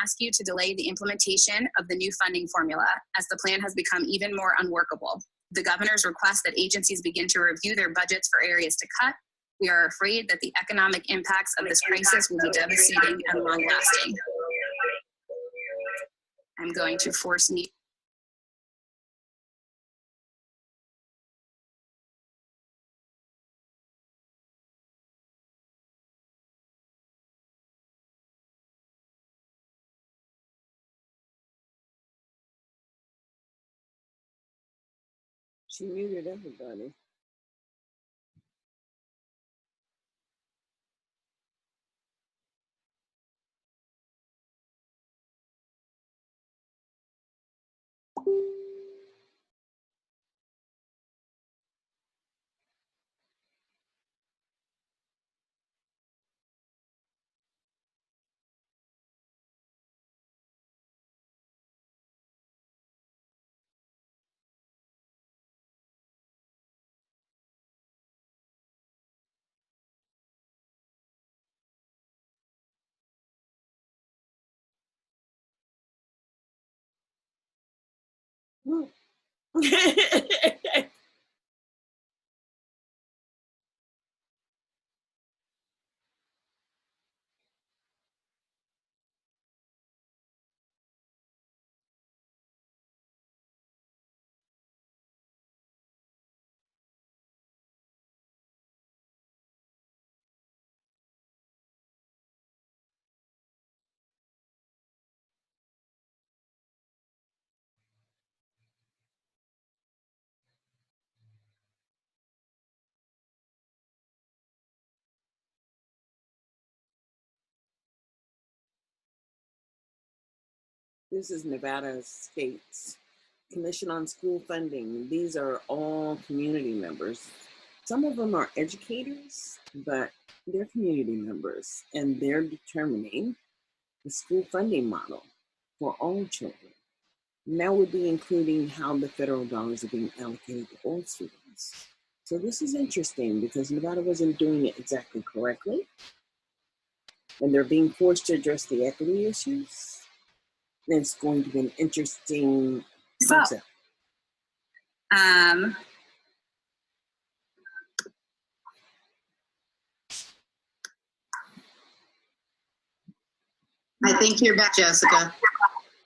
ask you to delay the implementation of the new funding formula as the plan has become even more unworkable. The governor's request that agencies begin to review their budgets for areas to cut. We are afraid that the economic impacts of this crisis will be devastating and long-lasting. I'm going to force mute. She muted everybody. This is Nevada State's Commission on School Funding. These are all community members. Some of them are educators, but they're community members, and they're determining the school funding model for all children. And that would be including how the federal dollars are being allocated to all students. So this is interesting because Nevada wasn't doing it exactly correctly, and they're being forced to address the equity issues. It's going to be an interesting concept. I think you're back, Jessica.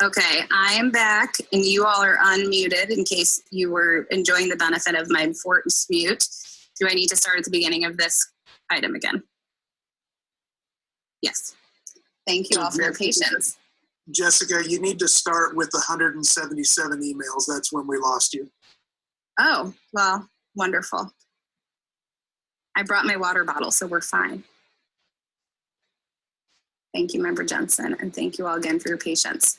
Okay, I am back, and you all are unmuted in case you were enjoying the benefit of my forced mute. Do I need to start at the beginning of this item again? Yes. Thank you all for your patience. Jessica, you need to start with the 177 emails. That's when we lost you. Oh, well, wonderful. I brought my water bottle, so we're fine. Thank you, Member Jensen, and thank you all again for your patience.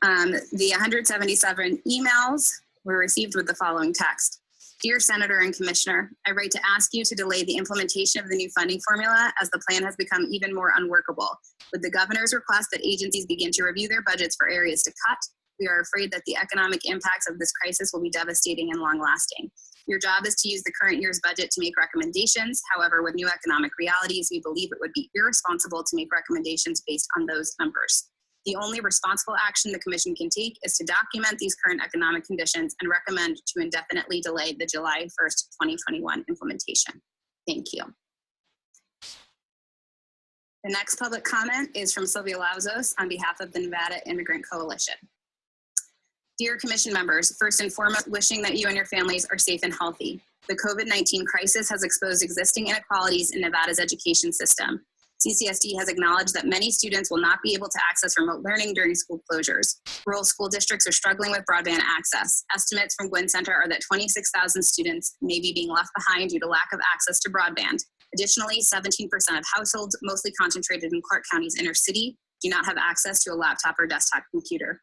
The 177 emails were received with the following text. Dear Senator and Commissioner, I write to ask you to delay the implementation of the new funding formula as the plan has become even more unworkable. With the governor's request that agencies begin to review their budgets for areas to cut, we are afraid that the economic impacts of this crisis will be devastating and long-lasting. Your job is to use the current year's budget to make recommendations. However, with new economic realities, we believe it would be irresponsible to make recommendations based on those numbers. The only responsible action the Commission can take is to document these current economic conditions and recommend to indefinitely delay the July 1st, 2021 implementation. Thank you. The next public comment is from Sylvia Lauzos on behalf of the Nevada Immigrant Coalition. Dear Commission members, first and foremost, wishing that you and your families are safe and healthy. The COVID-19 crisis has exposed existing inequalities in Nevada's education system. CCSD has acknowledged that many students will not be able to access remote learning during school closures. Rural school districts are struggling with broadband access. Estimates from Gwynn Center are that 26,000 students may be being left behind due to lack of access to broadband. Additionally, 17% of households, mostly concentrated in Clark County's inner city, do not have access to a laptop or desktop computer.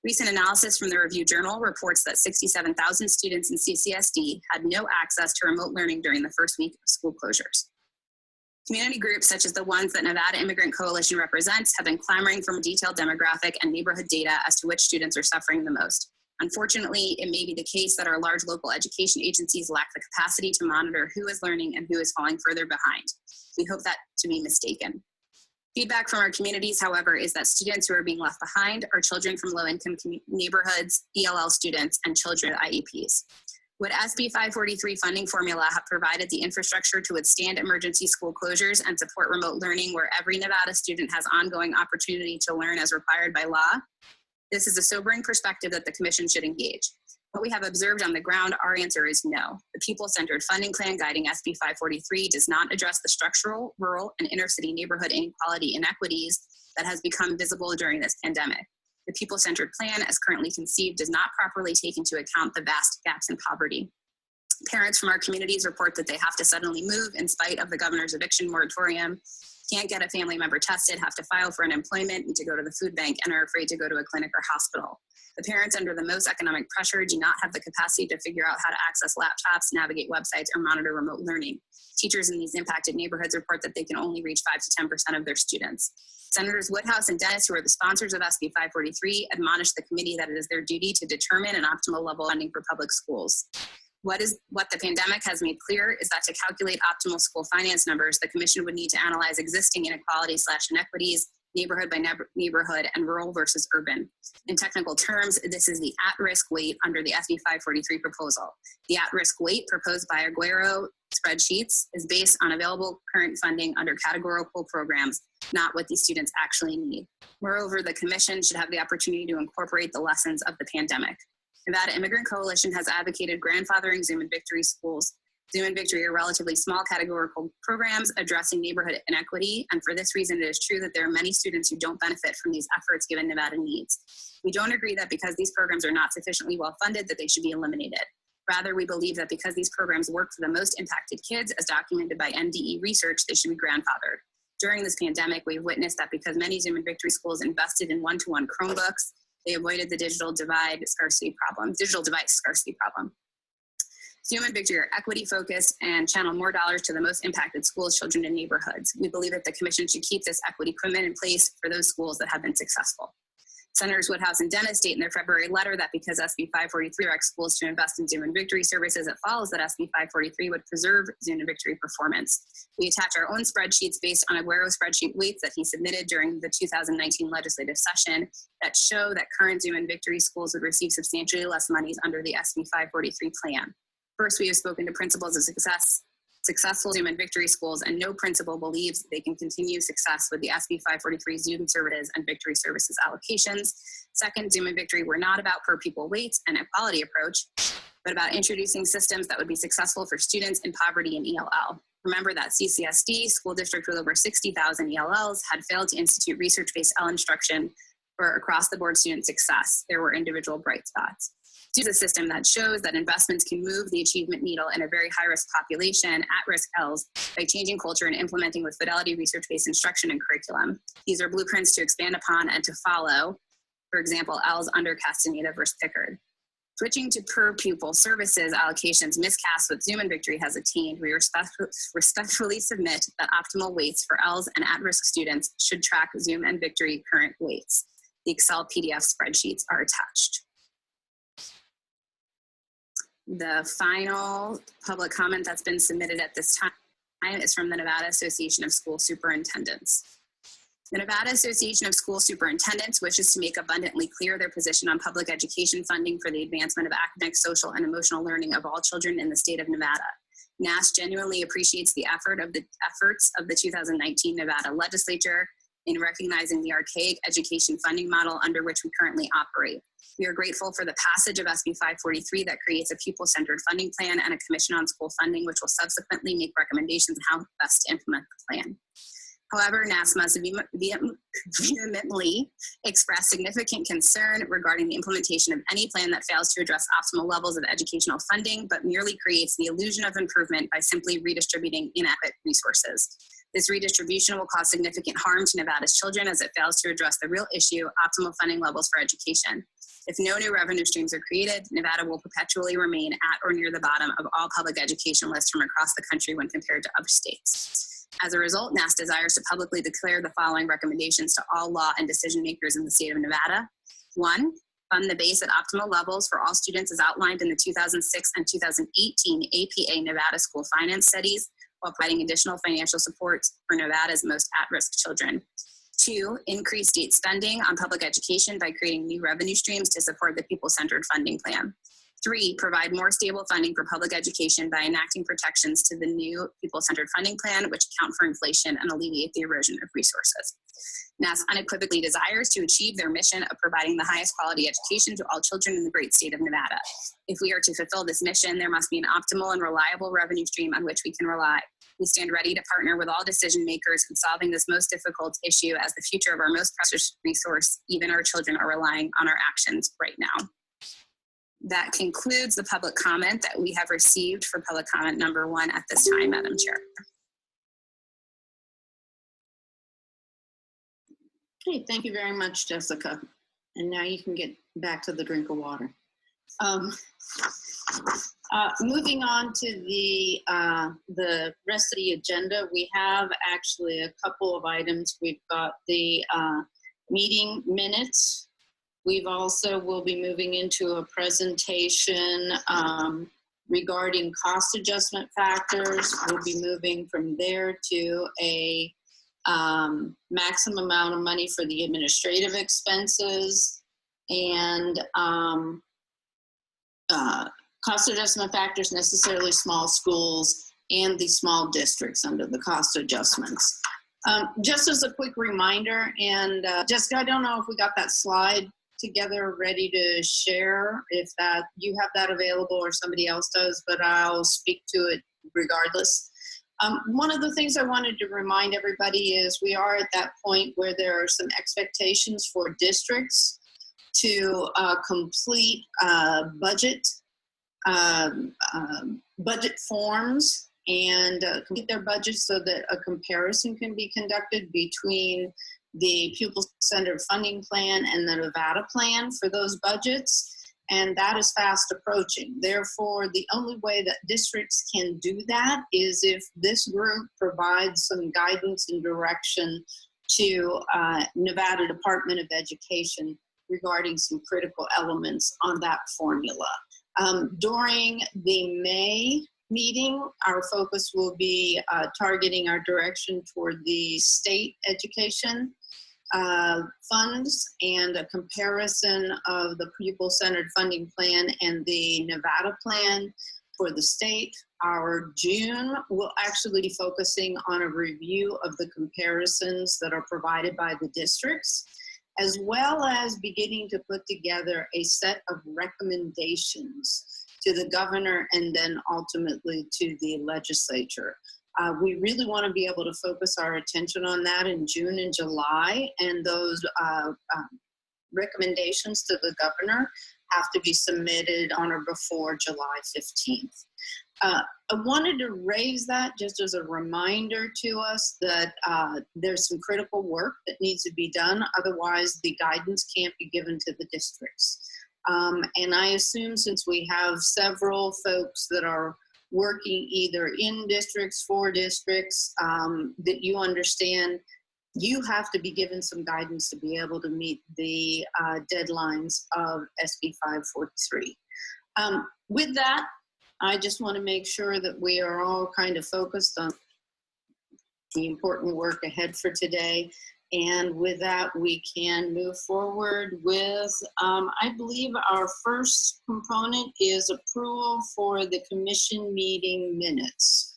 Recent analysis from the Review Journal reports that 67,000 students in CCSD had no access to remote learning during the first week of school closures. Community groups such as the ones that Nevada Immigrant Coalition represents have been clamoring for detailed demographic and neighborhood data as to which students are suffering the most. Unfortunately, it may be the case that our large local education agencies lack the capacity to monitor who is learning and who is falling further behind. We hope that to be mistaken. Feedback from our communities, however, is that students who are being left behind are children from low-income neighborhoods, ELL students, and children with IEPs. Would SB 543 funding formula have provided the infrastructure to withstand emergency school closures and support remote learning where every Nevada student has ongoing opportunity to learn as required by law? This is a sobering perspective that the Commission should engage. What we have observed on the ground, our answer is no. The Pupil-Centered Funding Plan guiding SB 543 does not address the structural, rural, and inner-city neighborhood inequality inequities that has become visible during this pandemic. The Pupil-Centered Plan, as currently conceived, does not properly take into account the vast gaps in poverty. Parents from our communities report that they have to suddenly move in spite of the governor's eviction moratorium, can't get a family member tested, have to file for unemployment, need to go to the food bank, and are afraid to go to a clinic or hospital. The parents under the most economic pressure do not have the capacity to figure out how to access laptops, navigate websites, or monitor remote learning. Teachers in these impacted neighborhoods report that they can only reach 5 to 10% of their students. Senators Woodhouse and Dennis, who are the sponsors of SB 543, admonished the committee that it is their duty to determine an optimal level of funding for public schools. What the pandemic has made clear is that to calculate optimal school finance numbers, the Commission would need to analyze existing inequalities/inequities, neighborhood by neighborhood, and rural versus urban. In technical terms, this is the at-risk weight under the SB 543 proposal. The at-risk weight proposed by Aguero spreadsheets is based on available current funding under categorical programs, not what these students actually need. Moreover, the Commission should have the opportunity to incorporate the lessons of the pandemic. Nevada Immigrant Coalition has advocated grandfathering Zoom and Victory schools. Zoom and Victory are relatively small categorical programs addressing neighborhood inequity, and for this reason, it is true that there are many students who don't benefit from these efforts given Nevada needs. We don't agree that because these programs are not sufficiently well funded that they should be eliminated. Rather, we believe that because these programs work for the most impacted kids, as documented by NDE research, they should be grandfathered. During this pandemic, we've witnessed that because many Zoom and Victory schools invested in one-to-one Chromebooks, they avoided the digital device scarcity problem. Zoom and Victory are equity focused and channel more dollars to the most impacted schools, children, and neighborhoods. We believe that the Commission should keep this equity commitment in place for those schools that have been successful. Senators Woodhouse and Dennis state in their February letter that because SB 543 directs schools to invest in Zoom and Victory services, it follows that SB 543 would preserve Zoom and Victory performance. We attach our own spreadsheets based on Aguero spreadsheet weights that he submitted during the 2019 legislative session that show that current Zoom and Victory schools would receive substantially less monies under the SB 543 plan. First, we have spoken to principals of successful Zoom and Victory schools, and no principal believes they can continue success with the SB 543 Zoom services and Victory services allocations. Second, Zoom and Victory were not about per pupil weights and a quality approach, but about introducing systems that would be successful for students in poverty and ELL. Remember that CCSD, school district with over 60,000 ELLs, had failed to institute research-based L instruction for across-the-board student success. There were individual bright spots. This is a system that shows that investments can move the achievement needle in a very high-risk population, at-risk ELLs, by changing culture and implementing with fidelity research-based instruction and curriculum. These are blueprints to expand upon and to follow, for example, ELLs under Castaneda versus Pickard. Switching to per-pupil services allocations miscast what Zoom and Victory has attained, we respectfully submit that optimal weights for ELLs and at-risk students should track Zoom and Victory current weights. The Excel PDF spreadsheets are attached. The final public comment that's been submitted at this time is from the Nevada Association of School Superintendents. The Nevada Association of School Superintendents wishes to make abundantly clear their position on public education funding for the advancement of academic, social, and emotional learning of all children in the state of Nevada. NAS genuinely appreciates the efforts of the 2019 Nevada legislature in recognizing the archaic education funding model under which we currently operate. We are grateful for the passage of SB 543 that creates a pupil-centered funding plan and a commission on school funding, which will subsequently make recommendations on how best to implement the plan. However, NAS must vehemently express significant concern regarding the implementation of any plan that fails to address optimal levels of educational funding, but merely creates the illusion of improvement by simply redistributing inadequate resources. This redistribution will cause significant harm to Nevada's children as it fails to address the real issue, optimal funding levels for education. If no new revenue streams are created, Nevada will perpetually remain at or near the bottom of all public education lists from across the country when compared to other states. As a result, NAS desires to publicly declare the following recommendations to all law and decision makers in the state of Nevada. 1, fund the base at optimal levels for all students as outlined in the 2006 and 2018 APA Nevada School Finance Studies, while providing additional financial support for Nevada's most at-risk children. 2, increase state spending on public education by creating new revenue streams to support the Pupil-Centered Funding Plan. 3, provide more stable funding for public education by enacting protections to the new Pupil-Centered Funding Plan, which account for inflation and alleviate the erosion of resources. NAS unequivocally desires to achieve their mission of providing the highest quality education to all children in the great state of Nevada. If we are to fulfill this mission, there must be an optimal and reliable revenue stream on which we can rely. We stand ready to partner with all decision makers in solving this most difficult issue, as the future of our most precious resource, even our children, are relying on our actions right now. That concludes the public comment that we have received for public comment number 1 at this time, Madam Chair. Okay, thank you very much, Jessica. And now you can get back to the drink of water. Moving on to the rest of the agenda, we have actually a couple of items. We've got the meeting minutes. We've also will be moving into a presentation regarding cost adjustment factors. We'll be moving from there to a maximum amount of money for the administrative expenses, and cost adjustment factors, necessarily small schools, and the small districts under the cost adjustments. Just as a quick reminder, and Jessica, I don't know if we got that slide together ready to share, if that you have that available or somebody else does, but I'll speak to it regardless. One of the things I wanted to remind everybody is we are at that point where there are some expectations for districts to complete budget forms and complete their budgets so that a comparison can be conducted between the Pupil-Centered Funding Plan and the Nevada plan for those budgets. And that is fast approaching. Therefore, the only way that districts can do that is if this group provides some guidance and direction to Nevada Department of Education regarding some critical elements on that formula. During the May meeting, our focus will be targeting our direction toward the state education funds and a comparison of the Pupil-Centered Funding Plan and the Nevada plan for the state. Our June will actually be focusing on a review of the comparisons that are provided by the districts, as well as beginning to put together a set of recommendations to the governor and then ultimately to the legislature. We really want to be able to focus our attention on that in June and July, and those recommendations to the governor have to be submitted on or before July 15th. I wanted to raise that just as a reminder to us that there's some critical work that needs to be done. Otherwise, the guidance can't be given to the districts. And I assume since we have several folks that are working either in districts, for districts, that you understand you have to be given some guidance to be able to meet the deadlines of SB 543. With that, I just want to make sure that we are all kind of focused on the important work ahead for today. And with that, we can move forward with, I believe our first component is approval for the commission meeting minutes.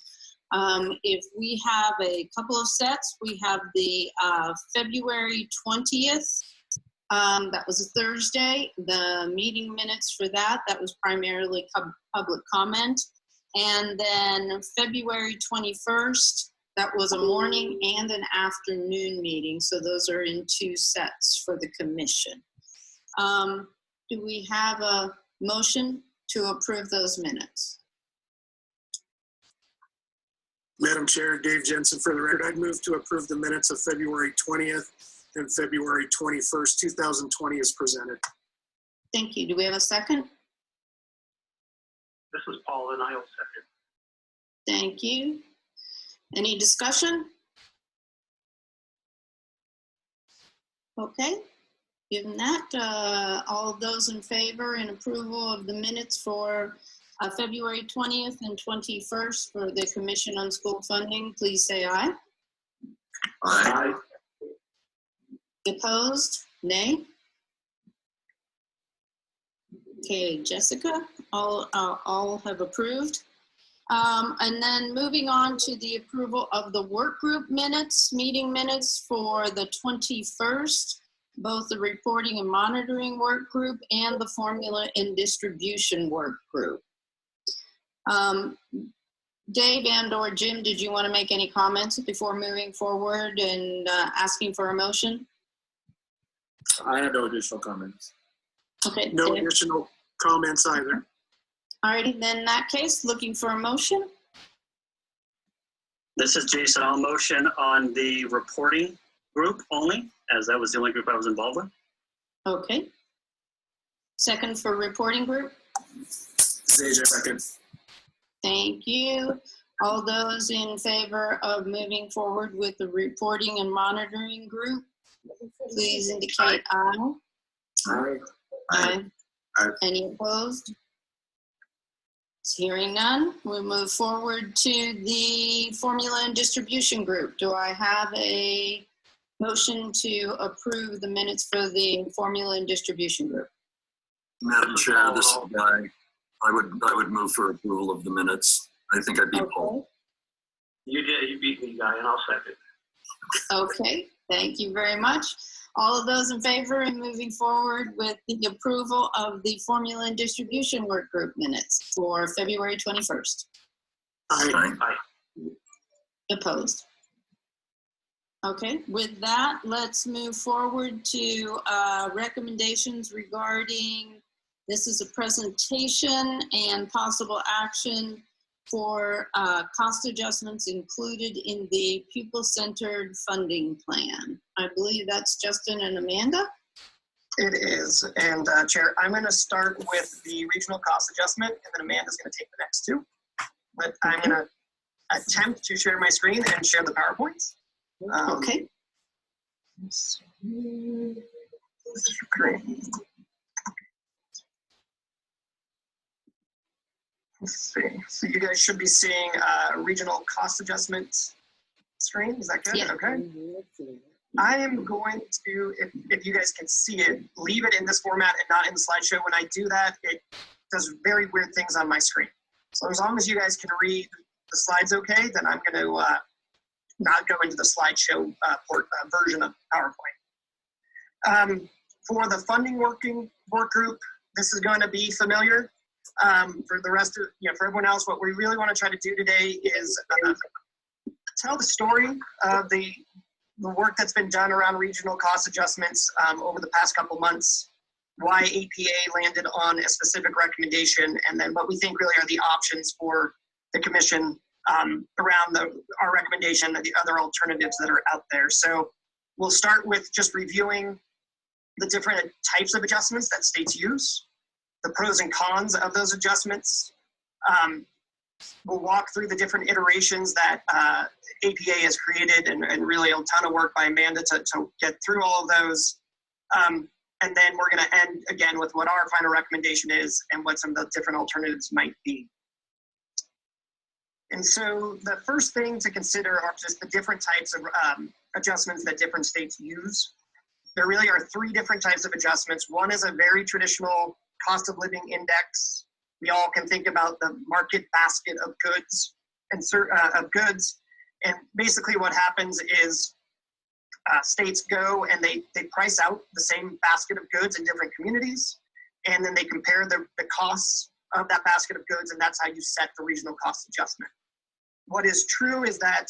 If we have a couple of sets, we have the February 20th, that was a Thursday, the meeting minutes for that was primarily public comment. And then February 21st, that was a morning and an afternoon meeting. So those are in 2 sets for the commission. Do we have a motion to approve those minutes? Madam Chair, Dave Jensen for the record. I'd move to approve the minutes of February 20th and February 21st, 2020 as presented. Thank you. Do we have a second? This is Paul, and I will second. Thank you. Any discussion? Okay. Given that, all of those in favor and approval of the minutes for February 20th and 21st for the Commission on School Funding, please say aye. Aye. Opposed? Nay? Okay, Jessica, all have approved. And then moving on to the approval of the work group minutes, meeting minutes for the 21st, both the reporting and monitoring work group and the formula and distribution work group. Dave and/or Jim, did you want to make any comments before moving forward and asking for a motion? I have no additional comments. Okay. No Dave. additional comments either. All righty, then in that case, looking for a motion. This is Jason. I'll motion on the reporting group only, as that was the only group I was involved with. Okay. Second for reporting group. Zajac, second. Thank you. All those in favor of moving forward with the reporting and monitoring group, please indicate aye. Aye. Aye. Aye. Any opposed? Hearing none, we'll move forward to the formula and distribution group. Do I have a motion to approve the minutes for the formula and distribution group? Madam Chair, this is Guy. I would move for approval of the minutes. I think I beat Paul. You did. You beat me, Guy, and I'll second. Okay, thank you very much. All of those in favor of moving forward with the approval of the formula and distribution work group minutes for February 21st? Aye. Aye. Opposed? Okay, with that, let's move forward to recommendations regarding, this is a presentation and possible action for cost adjustments included in the Pupil-Centered Funding Plan. I believe that's Justin and Amanda. It is, and Chair, I'm going to start with the regional cost adjustment, and then Amanda's going to take the next two. But I'm going to attempt to share my screen and share the PowerPoints. Okay. Screen. Let's see. So you guys should be seeing a regional cost adjustment screen. Is that good? Yeah. Okay. I am going to, if you guys can see it, leave it in this format and not in the slideshow. When I do that, it does very weird things on my screen. So as long as you guys can read the slides okay, then I'm going to not go into the slideshow version of PowerPoint. For the funding work group, this is going to be familiar. For the rest of, for everyone else, what we really want to try to do today is tell the story of the work that's been done around regional cost adjustments over the past couple months, why APA landed on a specific recommendation, and then what we think really are the options for the commission around our recommendation and the other alternatives that are out there. So we'll start with just reviewing the different types of adjustments that states use, the pros and cons of those adjustments. We'll walk through the different iterations that APA has created, and really a ton of work by Amanda to get through all of those. And then we're going to end again with what our final recommendation is and what some of the different alternatives might be. And so the first thing to consider are just the different types of adjustments that different states use. There really are three different types of adjustments. One is a very traditional cost of living index. We all can think about the market basket of goods and basically what happens is states go and they price out the same basket of goods in different communities, and then they compare the costs of that basket of goods, and that's how you set the regional cost adjustment. What is true is that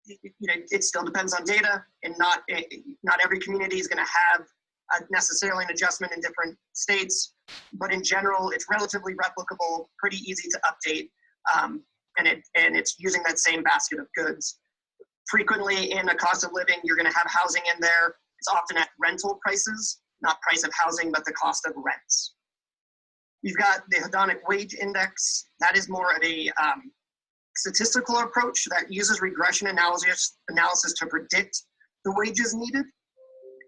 it still depends on data, and not every community is going to have necessarily an adjustment in different states, but in general, it's relatively replicable, pretty easy to update, and it's using that same basket of goods. Frequently in a cost of living, you're going to have housing in there. It's often at rental prices, not price of housing, but the cost of rents. You've got the hedonic wage index. That is more of a statistical approach that uses regression analysis to predict the wages needed.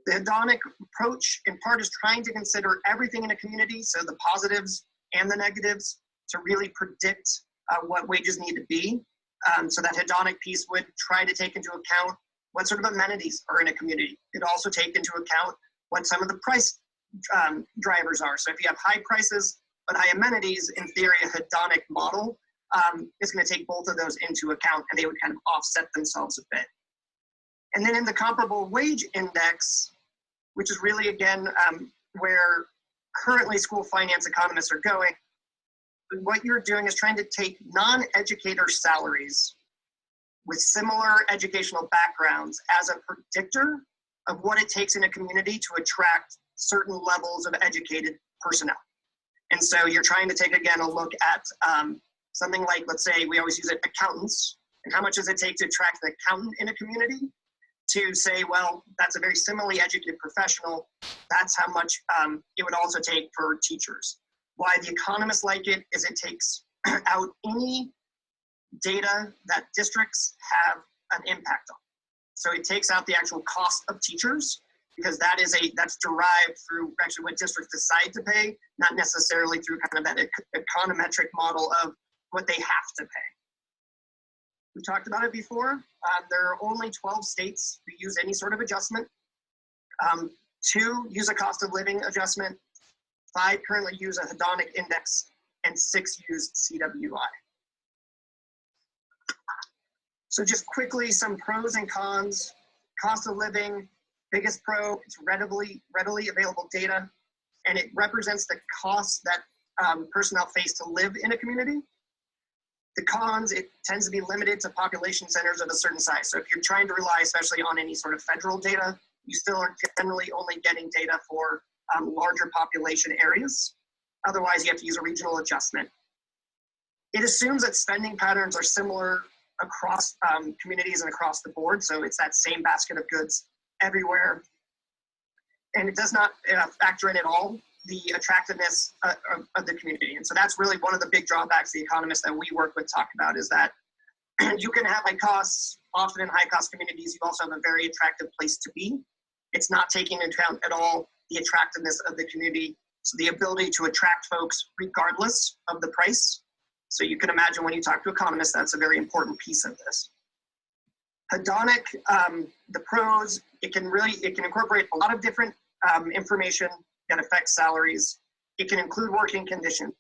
The hedonic approach, in part, is trying to consider everything in a community, so the positives and the negatives to really predict what wages need to be. So that hedonic piece would try to take into account what sort of amenities are in a community. It'd also take into account what some of the price drivers are. So if you have high prices but high amenities, in theory, a hedonic model is going to take both of those into account, and they would kind of offset themselves a bit. And then in the comparable wage index, which is really, again, where currently school finance economists are going, what you're doing is trying to take non-educator salaries with similar educational backgrounds as a predictor of what it takes in a community to attract certain levels of educated personnel. And so you're trying to take, again, a look at something like, let's say, we always use it, accountants, and how much does it take to attract an accountant in a community? To say, well, that's a very similarly educated professional. That's how much it would also take for teachers. Why the economists like it is it takes out any data that districts have an impact on. So it takes out the actual cost of teachers, because that's derived through actually what districts decide to pay, not necessarily through kind of that econometric model of what they have to pay. We talked about it before. There are only 12 states who use any sort of adjustment. 2 use a cost of living adjustment. 5 currently use a hedonic index, and 6 use CWI. So just quickly, some pros and cons. Cost of living, biggest pro, it's readily available data, and it represents the costs that personnel face to live in a community. The cons, it tends to be limited to population centers of a certain size. So if you're trying to rely especially on any sort of federal data, you still are generally only getting data for larger population areas. Otherwise, you have to use a regional adjustment. It assumes that spending patterns are similar across communities and across the board. So it's that same basket of goods everywhere. And it does not factor in at all the attractiveness of the community. And so that's really one of the big drawbacks the economists that we work with talk about, is that you can have high costs. Often in high cost communities, you also have a very attractive place to be. It's not taking into account at all the attractiveness of the community. So the ability to attract folks regardless of the price. So you can imagine when you talk to economists, that's a very important piece of this. Hedonic, the pros, it can incorporate a lot of different information that affects salaries. It can include working conditions.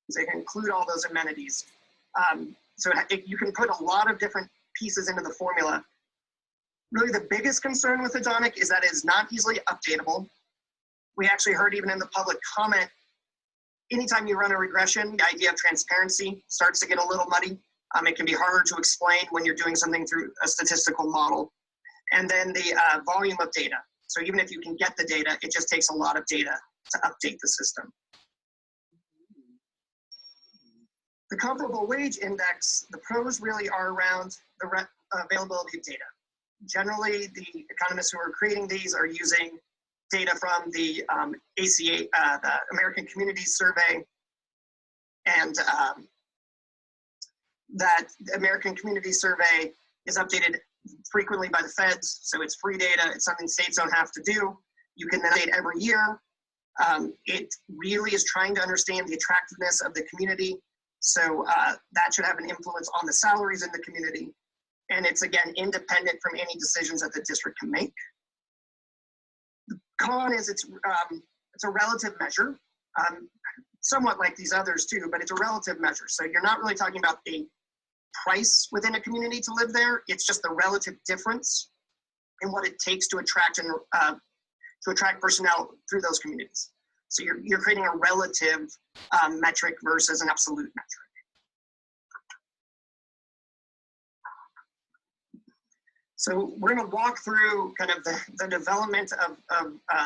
So it can include all those amenities. You can put a lot of different pieces into the formula. Really the biggest concern with hedonic is that it is not easily updatable. We actually heard even in the public comment, anytime you run a regression, the idea of transparency starts to get a little muddy. It can be harder to explain when you're doing something through a statistical model. And then the volume of data. So even if you can get the data, it just takes a lot of data to update the system. The comparable wage index, the pros really are around the availability of data. Generally, the economists who are creating these are using data from the ACA, the American Communities Survey, and that American Communities Survey is updated frequently by the feds, so it's free data. It's something states don't have to do. You can update every year. It really is trying to understand the attractiveness of the community, so that should have an influence on the salaries in the community. And it's, again, independent from any decisions that the district can make. The con is it's a relative measure, somewhat like these others too, but it's a relative measure. So you're not really talking about a price within a community to live there. It's just the relative difference in what it takes to attract personnel through those communities. So you're creating a relative metric versus an absolute metric. So we're going to walk through kind of the development of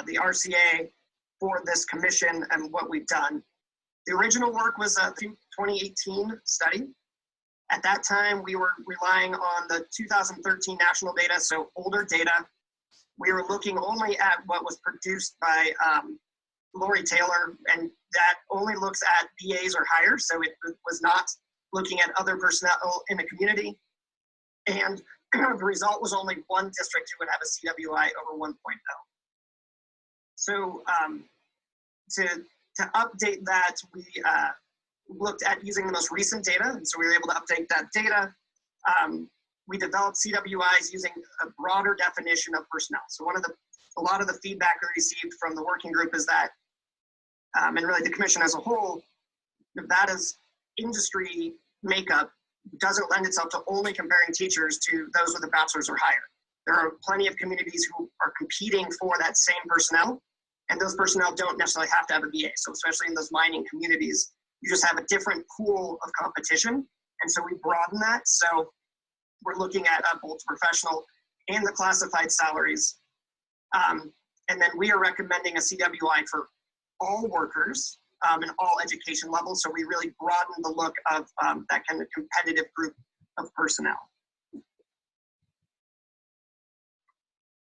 the RCA for this commission and what we've done. The original work was a 2018 study. At that time, we were relying on the 2013 national data, so older data. We were looking only at what was produced by Lori Taylor, and that only looks at BAs or higher, so it was not looking at other personnel in the community. And the result was only one district who would have a CWI over 1.0. So to update that, we looked at using the most recent data, and so we were able to update that data. We developed CWIs using a broader definition of personnel. So a lot of the feedback we received from the working group is that, and really the commission as a whole, Nevada's industry makeup doesn't lend itself to only comparing teachers to those with a bachelor's or higher. There are plenty of communities who are competing for that same personnel, and those personnel don't necessarily have to have a BA. So especially in those mining communities, you just have a different pool of competition. And so we broaden that. So we're looking at both professional and the classified salaries. And then we are recommending a CWI for all workers and all education levels. So we really broaden the look of that kind of competitive group of personnel.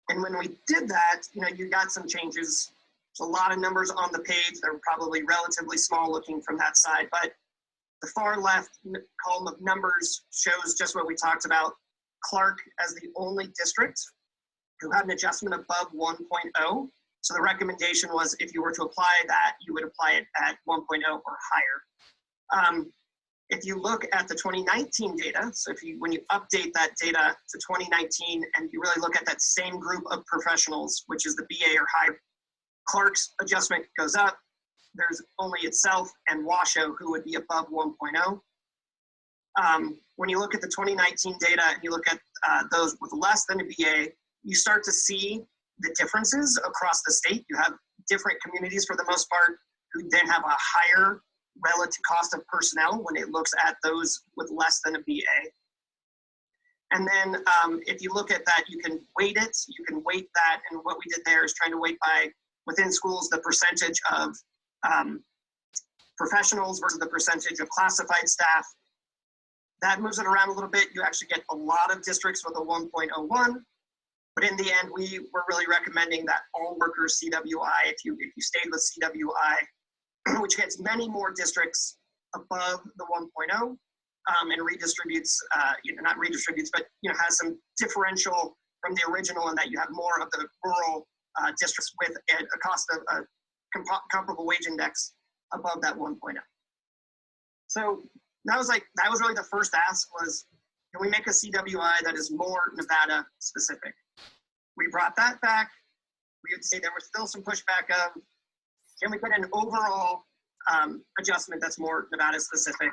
And when we did that, you got some changes. There's a lot of numbers on the page. They're probably relatively small looking from that side, but the far left column of numbers shows just what we talked about. Clark as the only district who had an adjustment above 1.0. So the recommendation was if you were to apply that, you would apply it at 1.0 or higher. If you look at the 2019 data, so when you update that data to 2019 and you really look at that same group of professionals, which is the BA or higher, Clark's adjustment goes up. There's only itself and Washoe who would be above 1.0. When you look at the 2019 data and you look at those with less than a BA, you start to see the differences across the state. You have different communities for the most part who then have a higher relative cost of personnel when it looks at those with less than a BA. And then if you look at that, you can weight it, you can weight that, and what we did there is trying to weight by within schools the percentage of professionals versus the percentage of classified staff. That moves it around a little bit. You actually get a lot of districts with a 1.01, but in the end, we were really recommending that all workers CWI, if you stayed with CWI, which gets many more districts above the 1.0 and redistributes, not redistributes, but has some differential from the original in that you have more of the rural districts with a cost of a comparable wage index above that 1.0. So that was really the first ask was, can we make a CWI that is more Nevada specific? We brought that back. We would say there was still some pushback of, can we put an overall adjustment that's more Nevada specific?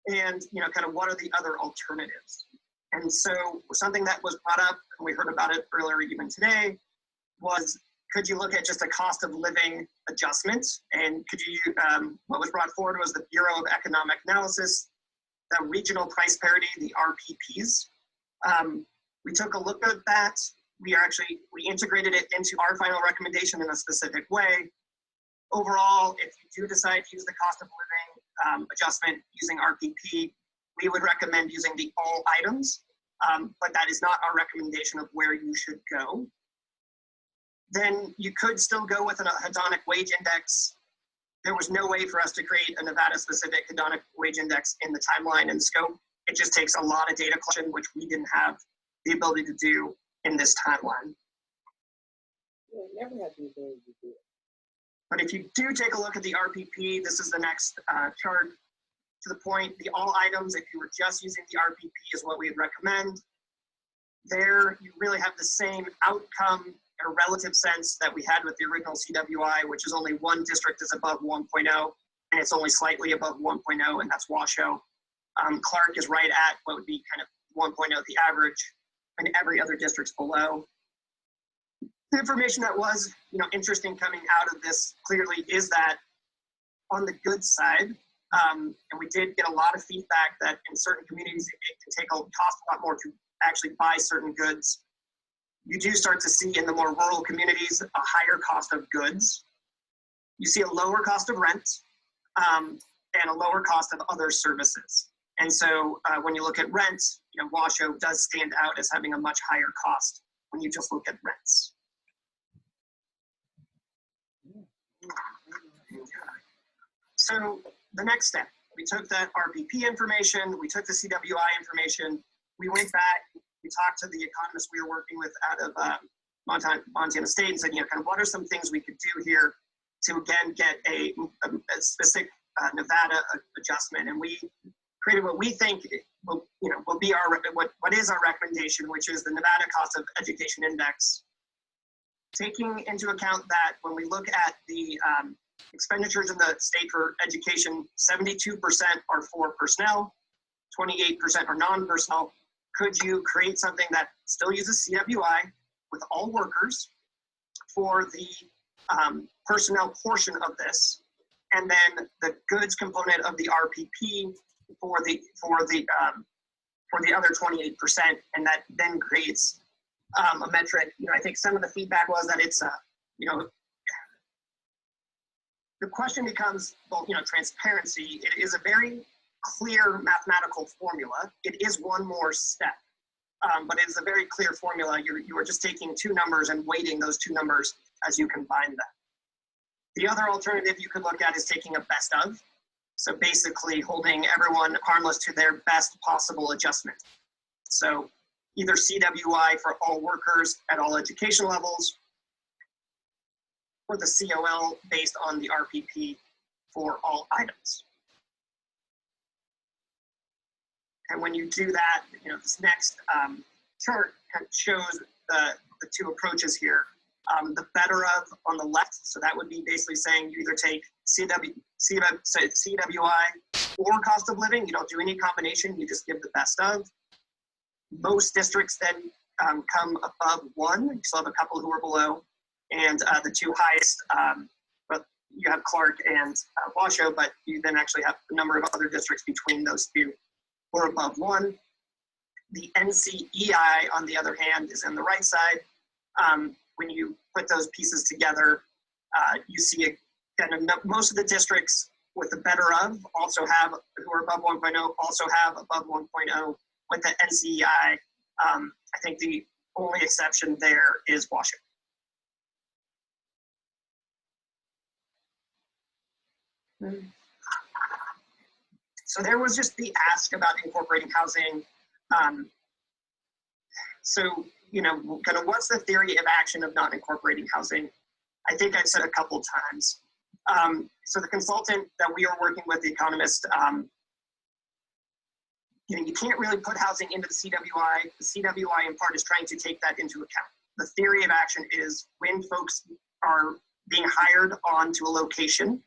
And, kind of what are the other alternatives? And so something that was brought up, and we heard about it earlier even today, was could you look at just a cost of living adjustment? And could you, what was brought forward was the Bureau of Economic Analysis, the regional price parity, the RPPs. We took a look at that. We integrated it into our final recommendation in a specific way. Overall, if you do decide to use the cost of living adjustment using RPP, we would recommend using the all items, but that is not our recommendation of where you should go. Then you could still go with a hedonic wage index. There was no way for us to create a Nevada-specific hedonic wage index in the timeline and scope. It just takes a lot of data collection, which we didn't have the ability to do in this timeline. Yeah, never had the ability to do it. But if you do take a look at the RPP, this is the next chart. To the point, the all items, if you were just using the RPP is what we would recommend. There, you really have the same outcome in a relative sense that we had with the original CWI, which is only one district is above 1.0, and it's only slightly above 1.0, and that's Washoe. Clark is right at what would be kind of 1.0, the average, and every other district's below. The information that was, interesting coming out of this clearly is that on the good side, and we did get a lot of feedback that in certain communities it can cost a lot more to actually buy certain goods. You do start to see in the more rural communities a higher cost of goods. You see a lower cost of rent and a lower cost of other services. And so when you look at rent, Washoe does stand out as having a much higher cost when you just look at rents. So the next step, we took that RPP information, we took the CWI information, we went back, we talked to the economists we were working with out of Montana State and said, you know, kind of what are some things we could do here to again get a specific Nevada adjustment, and we created what we think will be our what is our recommendation, which is the Nevada Cost of Education Index, taking into account that when we look at the expenditures in the state for education, 72% are for personnel, 28% are non-personnel. Could you create something that still uses CWI with all workers for the personnel portion of this, and then the goods component of the RPP for the other 28%, and that then creates a metric. You know, I think some of the feedback was that it's the question becomes, well, you know, transparency. It is a very clear mathematical formula. It is one more step, but it is a very clear formula. You are just taking two numbers and weighting those two numbers as you combine them. The other alternative you could look at is taking a best of. So basically holding everyone harmless to their best possible adjustment. So either CWI for all workers at all education levels, or the COL based on the RPP for all items. And when you do that, you know, this next chart shows the two approaches here. The better of on the left, so that would be basically saying you either take CWI or cost of living. You don't do any combination, you just give the best of. Most districts then come above 1. You still have a couple who are below. And the two highest, but you have Clark and Washoe, but you then actually have a number of other districts between those two who are above 1. The NCEI, on the other hand, is on the right side. When you put those pieces together, you see most of the districts with the better of also have, who are above 1.0, also have above 1.0 with the NCEI. I think the only exception there is Washington. So there was just the ask about incorporating housing. So, you know, kind of what's the theory of action of not incorporating housing? I think I've said a couple times. So the consultant that we are working with, the economist, you know, you can't really put housing into the CWI. The CWI in part is trying to take that into account. The theory of action is when folks are being hired onto a location,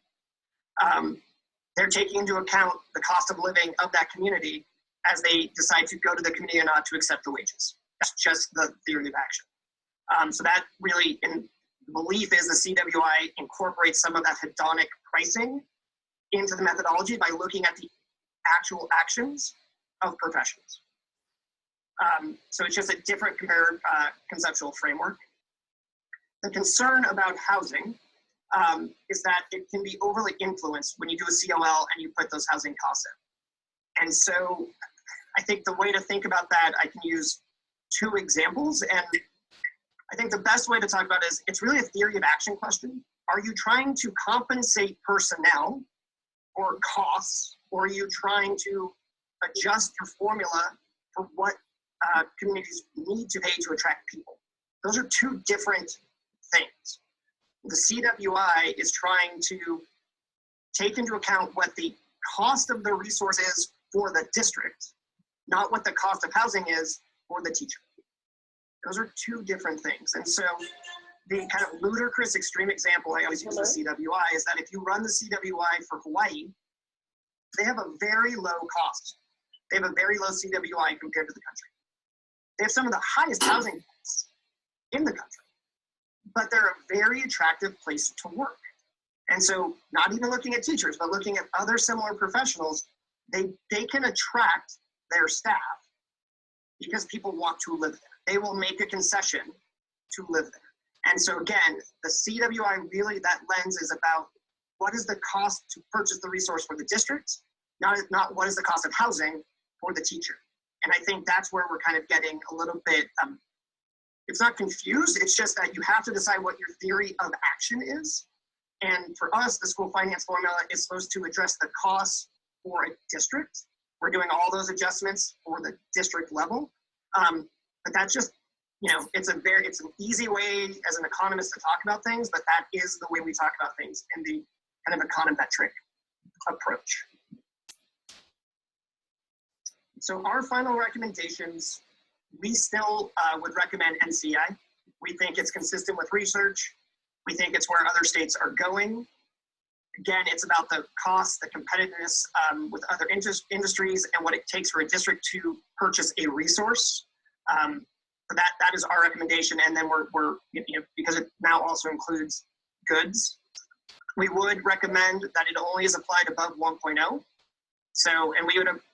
they're taking into account the cost of living of that community as they decide to go to the community or not to accept the wages. That's just the theory of action. So that really, in the belief is the CWI incorporates some of that hedonic pricing into the methodology by looking at the actual actions of professions. So it's just a different conceptual framework. The concern about housing is that it can be overly influenced when you do a COL and you put those housing costs in. And so I think the way to think about that, I can use two examples. And I think the best way to talk about it is it's really a theory of action question. Are you trying to compensate personnel for costs, or are you trying to adjust your formula for what communities need to pay to attract people? Those are two different things. The CWI is trying to take into account what the cost of the resource is for the district, not what the cost of housing is for the teacher. Those are two different things. And so the kind of ludicrous extreme example I always use the CWI is that if you run the CWI for Hawaii, they have a very low cost. They have a very low CWI compared to the country. They have some of the highest housing costs in the country, but they're a very attractive place to work. And so not even looking at teachers, but looking at other similar professionals, they can attract their staff because people want to live there. They will make a concession to live there. And so again, the CWI really, that lens is about what is the cost to purchase the resource for the district, not what is the cost of housing for the teacher. And I think that's where we're kind of getting a little bit, it's not confused, it's just that you have to decide what your theory of action is. And for us, the school finance formula is supposed to address the costs for a district. We're doing all those adjustments for the district level. But that's just it's an easy way as an economist to talk about things, but that is the way we talk about things in the kind of econometric approach. So our final recommendations, we still would recommend NCI. We think it's consistent with research. We think it's where other states are going. Again, it's about the cost, the competitiveness with other industries, and what it takes for a district to purchase a resource. That is our recommendation, and then we're because it now also includes goods. We would recommend that it only is applied above 1.0. So, and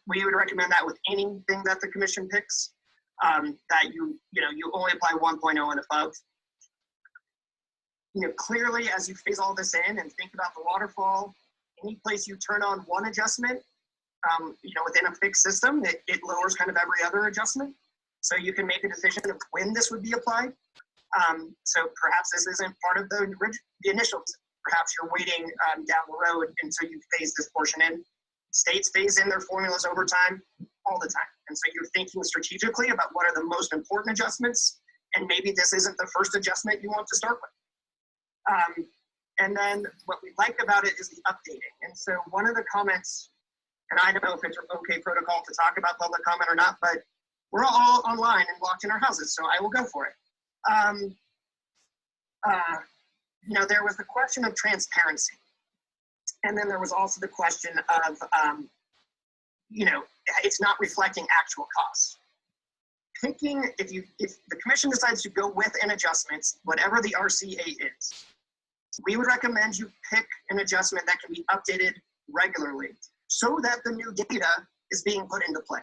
we would recommend that with anything that the commission picks, that you only apply 1.0 and above. Clearly, as you phase all this in and think about the waterfall, any place you turn on one adjustment, within a fixed system, it lowers kind of every other adjustment. So you can make a decision of when this would be applied. So perhaps this isn't part of the initial. Perhaps you're waiting down the road until you phase this portion in. States phase in their formulas over time, all the time. And so you're thinking strategically about what are the most important adjustments, and maybe this isn't the first adjustment you want to start with. And then what we like about it is the updating. And so one of the comments, and I don't know if it's okay protocol to talk about public comment or not, but we're all online and locked in our houses, so I will go for it. There was the question of transparency. And then there was also the question of, it's not reflecting actual costs. If the commission decides to go with an adjustment, whatever the RCA is, we would recommend you pick an adjustment that can be updated regularly so that the new data is being put into play.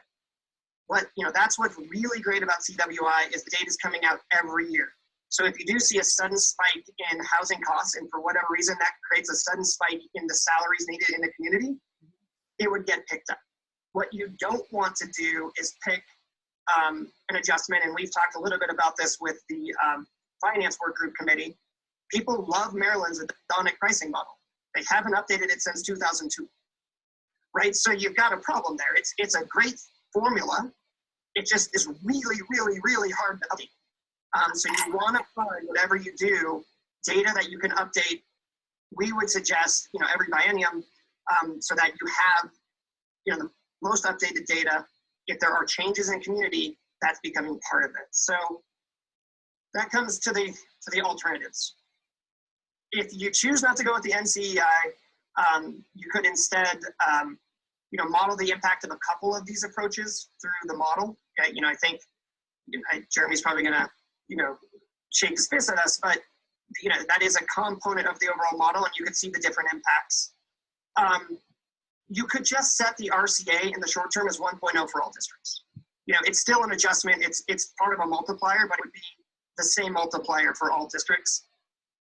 That's what's really great about CWI is the data is coming out every year. So if you do see a sudden spike in housing costs, and for whatever reason that creates a sudden spike in the salaries needed in the community, it would get picked up. What you don't want to do is pick an adjustment, and we've talked a little bit about this with the Finance Work Group Committee. People love Maryland's adonic pricing model. They haven't updated it since 2002, right? So you've got a problem there. It's a great formula. It just is really, really, really hard to update. So you want to find, whatever you do, data that you can update. We would suggest, every biennium, so that you have, the most updated data. If there are changes in community, that's becoming part of it. So that comes to the alternatives. If you choose not to go with the NCEI, you could instead, model the impact of a couple of these approaches through the model. Okay? I think Jeremy's probably going to, shake his fist at us, but that is a component of the overall model, and you could see the different impacts. You could just set the RCA in the short term as 1.0 for all districts. It's still an adjustment. It's part of a multiplier, but it would be the same multiplier for all districts.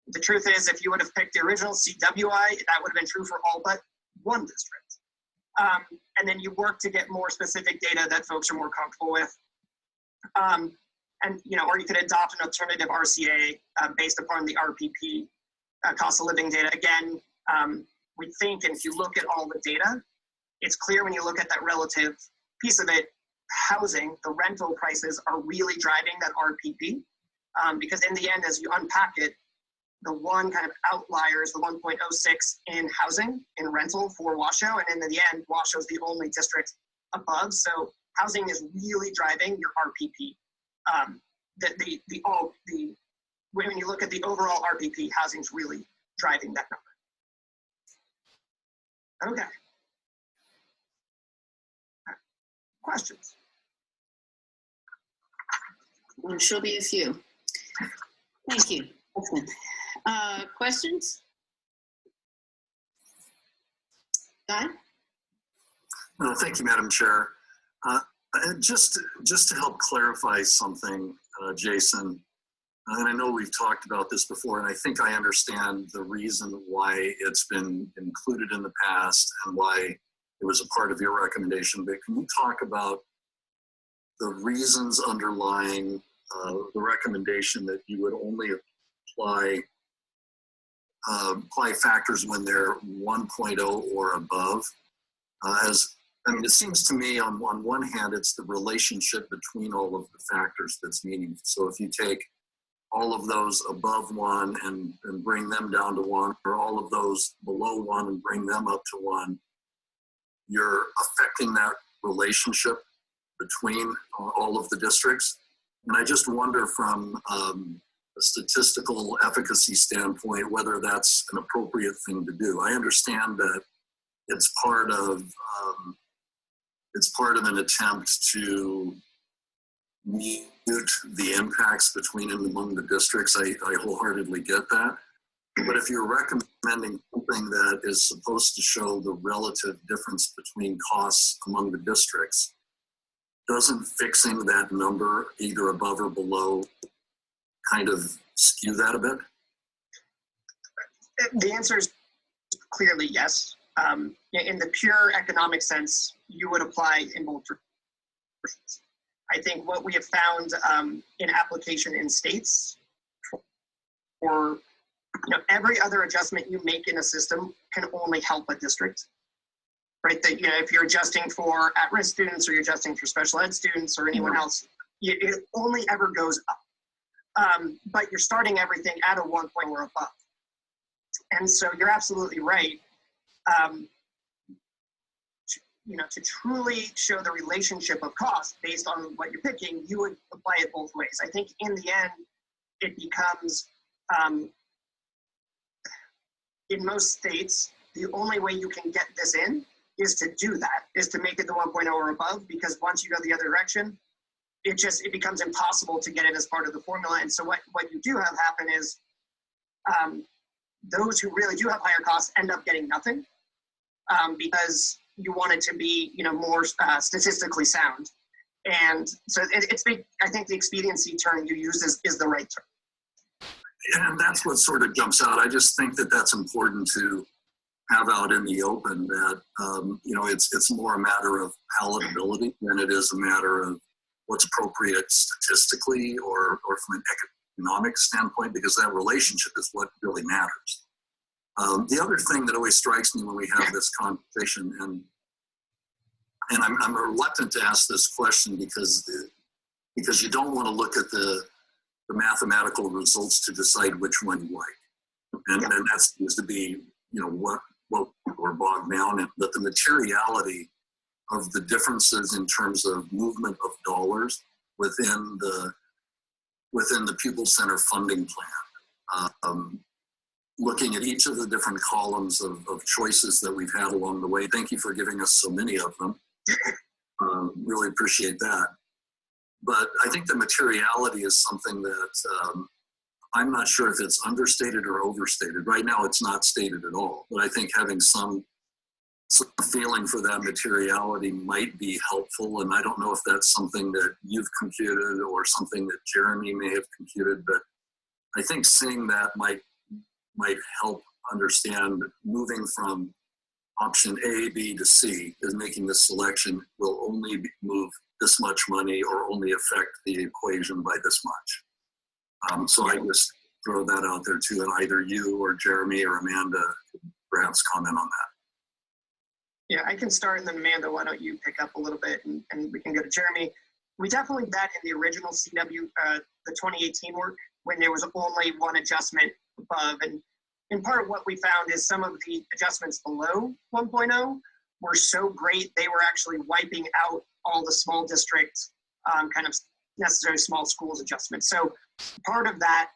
The truth is, if you would have picked the original CWI, that would have been true for all but one district. And then you work to get more specific data that folks are more comfortable with. Or you could adopt an alternative RCA based upon the RPP cost of living data. Again, we think, and if you look at all the data, it's clear when you look at that relative piece of it, housing, the rental prices are really driving that RPP. Because in the end, as you unpack it, the one kind of outlier is the 1.06 in housing, in rental for Washoe. And in the end, Washoe is the only district above. So housing is really driving your RPP. When you look at the overall RPP, housing is really driving that number. Okay. Questions? There shall be a few. Thank you. Questions? Guy? Thank you, Madam Chair. Just to help clarify something, Jason, and I know we've talked about this before, and I think I understand the reason why it's been included in the past and why it was a part of your recommendation, but can you talk about the reasons underlying the recommendation that you would only apply factors when they're 1.0 or above? As I mean, it seems to me on one hand, it's the relationship between all of the factors that's meaningful. So if you take all of those above 1 and bring them down to 1, or all of those below 1 and bring them up to 1, you're affecting that relationship between all of the districts. And I just wonder from a statistical efficacy standpoint whether that's an appropriate thing to do. I understand that it's part of an attempt to mute the impacts between and among the districts. I wholeheartedly get that. But if you're recommending something that is supposed to show the relative difference between costs among the districts, doesn't fixing that number either above or below kind of skew that a bit? The answer is clearly yes. In the pure economic sense, you would apply in both directions. I think what we have found in application in states for every other adjustment you make in a system can only help a district, right? That if you're adjusting for at-risk students or you're adjusting for special ed students or anyone else, it only ever goes up. But you're starting everything at a 1 point or above. And so you're absolutely right. To truly show the relationship of cost based on what you're picking, you would apply it both ways. I think in the end, it becomes, in most states, the only way you can get this in is to do that, is to make it the 1.0 or above, because once you go the other direction, it becomes impossible to get it as part of the formula. And so what you do have happen is those who really do have higher costs end up getting nothing because you want it to be, more statistically sound. And so I think the expediency term you use is the right term. And that's what sort of jumps out. I just think that that's important to have out in the open, that, it's more a matter of palatability than it is a matter of what's appropriate statistically or from an economic standpoint, because that relationship is what really matters. The other thing that always strikes me when we have this conversation, and I'm reluctant to ask this question because you don't want to look at the mathematical results to decide which one you like, and that seems to be what we're bogged down in. But the materiality of the differences in terms of movement of dollars within the Pupil-Centered Funding Plan. Looking at each of the different columns of choices that we've had along the way. Thank you for giving us so many of them. Really appreciate that. But I think the materiality is something that I'm not sure if it's understated or overstated. Right now, it's not stated at all. But I think having some feeling for that materiality might be helpful. And I don't know if that's something that you've computed or something that Jeremy may have computed, but I think seeing that might help understand moving from option A, B to C is making the selection will only move this much money or only affect the equation by this much. So I just throw that out there too, and either you or Jeremy or Amanda could perhaps comment on that. Yeah, I can start, and then Amanda, why don't you pick up a little bit and we can go to Jeremy. We definitely did that in the original CW, the 2018 work, when there was only one adjustment above. And in part what we found is some of the adjustments below 1.0 were so great, they were actually wiping out all the small district kind of necessary small schools adjustments. So part of that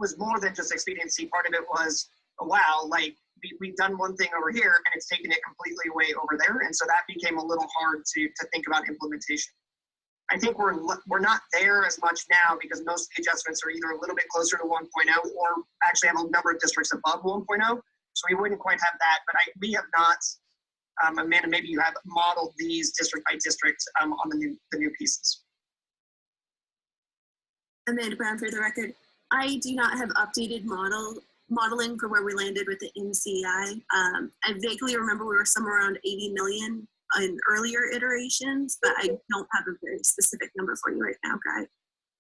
was more than just expediency. Part of it was, oh, wow, like we've done one thing over here and it's taken it completely away over there. And so that became a little hard to think about implementation. I think we're not there as much now because most of the adjustments are either a little bit closer to 1.0 or actually have a number of districts above 1.0. So we wouldn't quite have that, but we have not, Amanda, maybe you have modeled these district by district on the new pieces. Amanda Brown for the record. I do not have updated modeling for where we landed with the NCI. I vaguely remember we were somewhere around 80 million in earlier iterations, but I don't have a very specific number for you right now, Guy,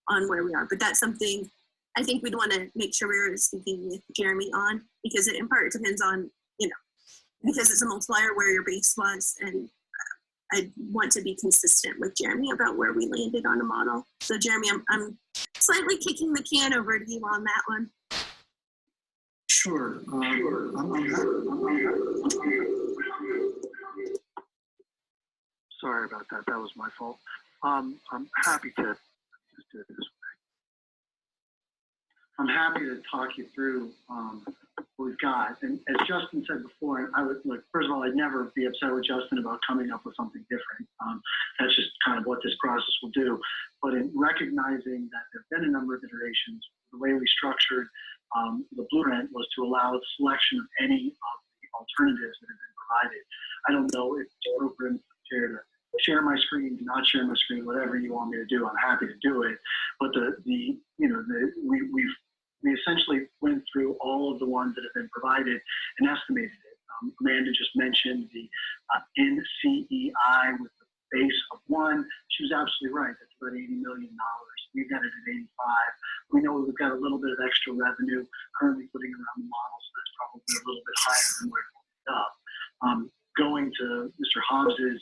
on where we are. But that's something I think we'd want to make sure we were speaking with Jeremy on, because it in part depends on, because it's a multiplier where your base was, and I want to be consistent with Jeremy about where we landed on a model. So Jeremy, I'm slightly kicking the can over to you on that one. Sure. Sorry about that. That was my fault. I'm happy to just do it this way. I'm happy to talk you through what we've got. And as Justin said before, and I would look, first of all, I'd never be upset with Justin about coming up with something different. That's just kind of what this process will do. But in recognizing that there have been a number of iterations, the way we structured the blueprint was to allow the selection of any of the alternatives that have been provided. I don't know if it's appropriate to share my screen, not share my screen, whatever you want me to do, I'm happy to do it. But we essentially went through all of the ones that have been provided and estimated it. Amanda just mentioned the NCEI with the base of 1. She was absolutely right. That's about $80 million. We've got it at 85. We know we've got a little bit of extra revenue currently putting around the model, so that's probably a little bit higher than where we ended up. Going to Mr. Hobbs's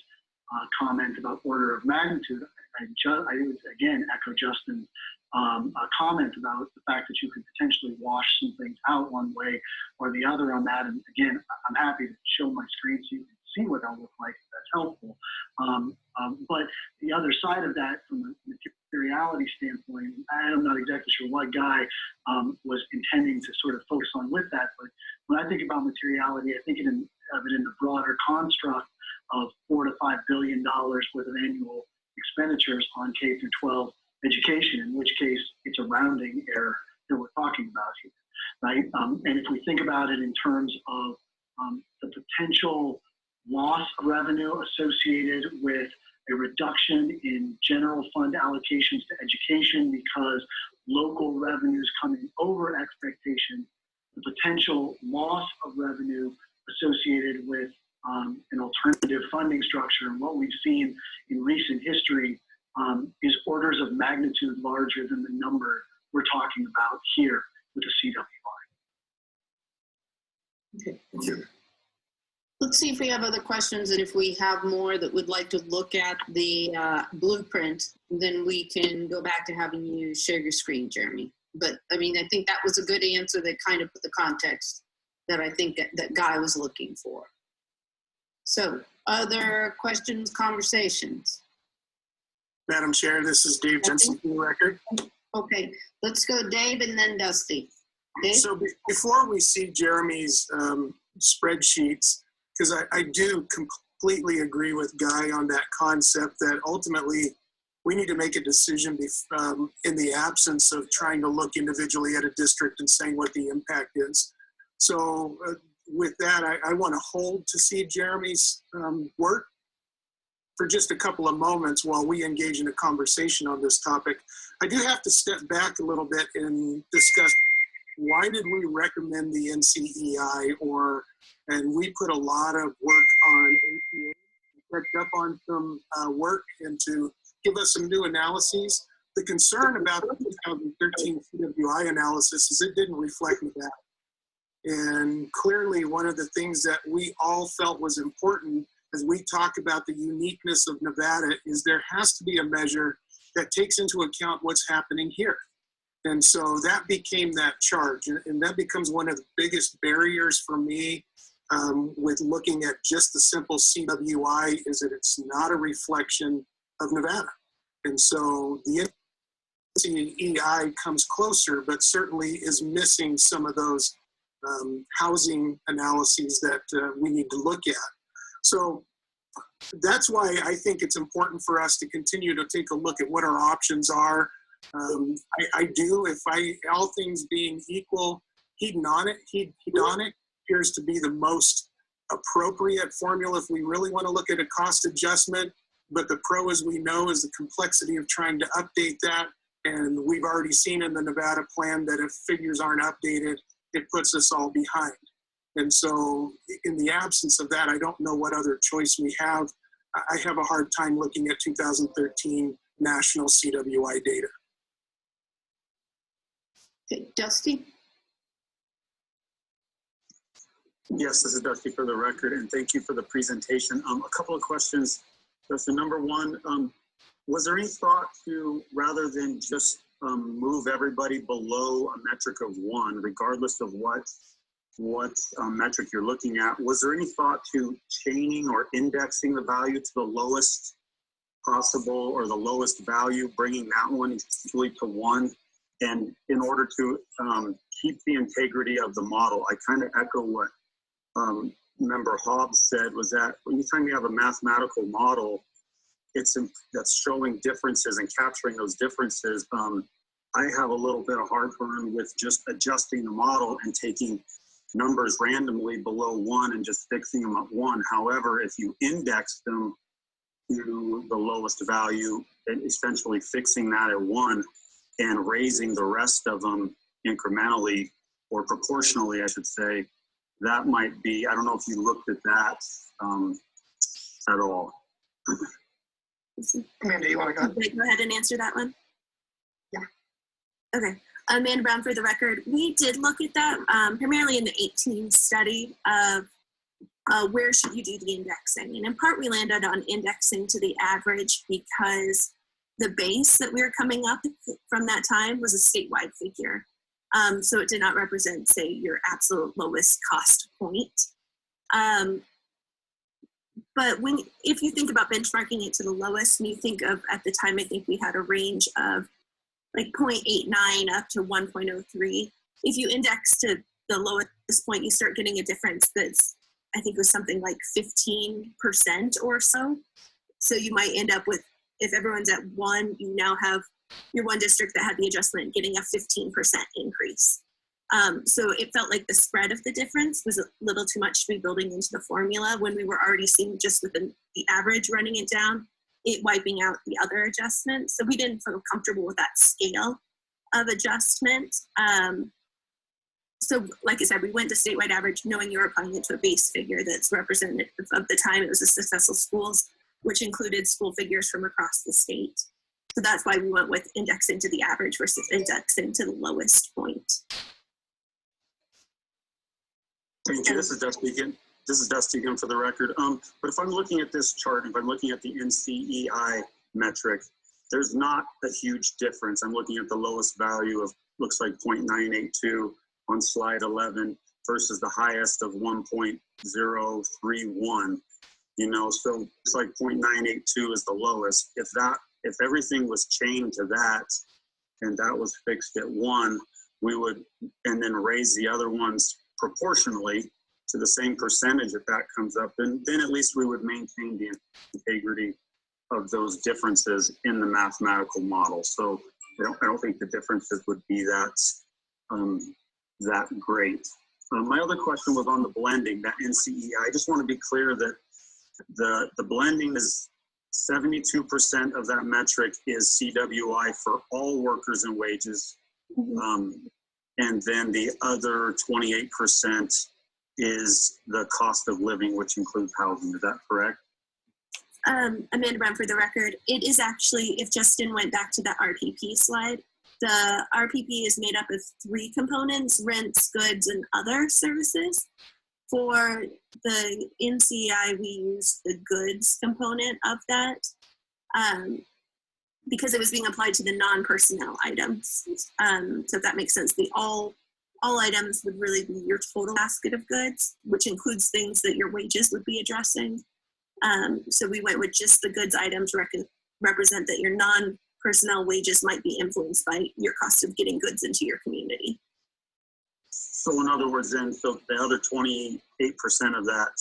comment about order of magnitude, I would again echo Justin's comment about the fact that you could potentially wash some things out one way or the other on that. And again, I'm happy to show my screen so you can see what that'll look like if that's helpful. But the other side of that, from a materiality standpoint, I'm not exactly sure what Guy was intending to sort of focus on with that. But when I think about materiality, I think of it in the broader construct of $4 to $5 billion worth of annual expenditures on K through 12 education, in which case it's a rounding error that we're talking about here, right? And if we think about it in terms of the potential loss of revenue associated with a reduction in general fund allocations to education because local revenues coming over expectation, the potential loss of revenue associated with an alternative funding structure, and what we've seen in recent history is orders of magnitude larger than the number we're talking about here with the CWI. Okay, thank you. Let's see if we have other questions, and if we have more that would like to look at the blueprint, then we can go back to having you share your screen, Jeremy. But I mean, I think that was a good answer that kind of put the context that I think that Guy was looking for. So, other questions, conversations? Madam Chair, this is Dave Jensen for the record. Okay, let's go Dave and then Dusty. Dave? So before we see Jeremy's spreadsheets, because I do completely agree with Guy on that concept that ultimately we need to make a decision in the absence of trying to look individually at a district and saying what the impact is. So with that, I want to hold to see Jeremy's work for just a couple of moments while we engage in a conversation on this topic. I do have to step back a little bit and discuss why did we recommend the NCEI, and we put a lot of work on APA, picked up on some work and to give us some new analyses. The concern about the 2013 CWI analysis is it didn't reflect that. And clearly one of the things that we all felt was important as we talk about the uniqueness of Nevada is there has to be a measure that takes into account what's happening here. And so that became that charge. And that becomes one of the biggest barriers for me with looking at just the simple CWI is that it's not a reflection of Nevada. And so the NCEI comes closer, but certainly is missing some of those housing analyses that we need to look at. So that's why I think it's important for us to continue to take a look at what our options are. I do, all things being equal, hedonic appears to be the most appropriate formula if we really want to look at a cost adjustment. But the pro, as we know, is the complexity of trying to update that. And we've already seen in the Nevada plan that if figures aren't updated, it puts us all behind. And so in the absence of that, I don't know what other choice we have. I have a hard time looking at 2013 national CWI data. Okay, Dusty? Yes, this is Dusty for the record, and thank you for the presentation. A couple of questions Question number one, was there any thought to, rather than just move everybody below a metric of 1, regardless of what metric you're looking at, was there any thought to chaining or indexing the value to the lowest possible or the lowest value, bringing that one essentially to 1? And in order to keep the integrity of the model, I kind of echo what Member Hobbs said, was that anytime you have a mathematical model, that's showing differences and capturing those differences. I have a little bit of heartburn with just adjusting the model and taking numbers randomly below 1 and just fixing them at 1. However, if you index them to the lowest value, and essentially fixing that at 1 and raising the rest of them incrementally or proportionally, I should say, that might be, I don't know if you looked at that at all. Amanda, you want to go ahead? Go ahead and answer that one. Yeah. Okay. Amanda Brown, for the record, we did look at that primarily in the 18 study of where should you do the indexing. And in part, we landed on indexing to the average because the base that we were coming up from that time was a statewide figure. So it did not represent, say, your absolute lowest cost point. But if you think about benchmarking it to the lowest, and you think of, at the time, I think we had a range of like 0.89 up to 1.03. If you index to the lowest point, you start getting a difference that's, I think, was something like 15% or so. So you might end up with, if everyone's at 1, you now have your one district that had the adjustment getting a 15% increase. So it felt like the spread of the difference was a little too much to be building into the formula when we were already seeing just within the average running it down, it wiping out the other adjustments. So we didn't feel comfortable with that scale of adjustment. So like I said, we went to statewide average knowing you were applying it to a base figure that's representative of the time it was a successful schools, which included school figures from across the state. So that's why we went with indexing to the average versus indexing to the lowest point. Thank you. This is Dusty again for the record. But if I'm looking at this chart, if I'm looking at the NCEI metric, there's not a huge difference. I'm looking at the lowest value of, looks like 0.982 on slide 11 versus the highest of 1.031. You know, so it's like 0.982 is the lowest. If everything was chained to that and that was fixed at 1, we would, and then raise the other ones proportionally to the same percentage if that comes up, and then at least we would maintain the integrity of those differences in the mathematical model. So I don't think the differences would be that great. My other question was on the blending, that NCEI. I just want to be clear that the blending is 72% of that metric is CWI for all workers and wages. And then the other 28% is the cost of living, which includes housing. Is that correct? Amanda Brown, for the record, it is actually, if Justin went back to that RPP slide, the RPP is made up of 3 components: rents, goods, and other services. For the NCEI, we use the goods component of that because it was being applied to the non-personnel items. So if that makes sense, the all items would really be your total basket of goods, which includes things that your wages would be addressing. So we went with just the goods items represent that your non-personnel wages might be influenced by your cost of getting goods into your community. So in other words, then, so the other 28% of that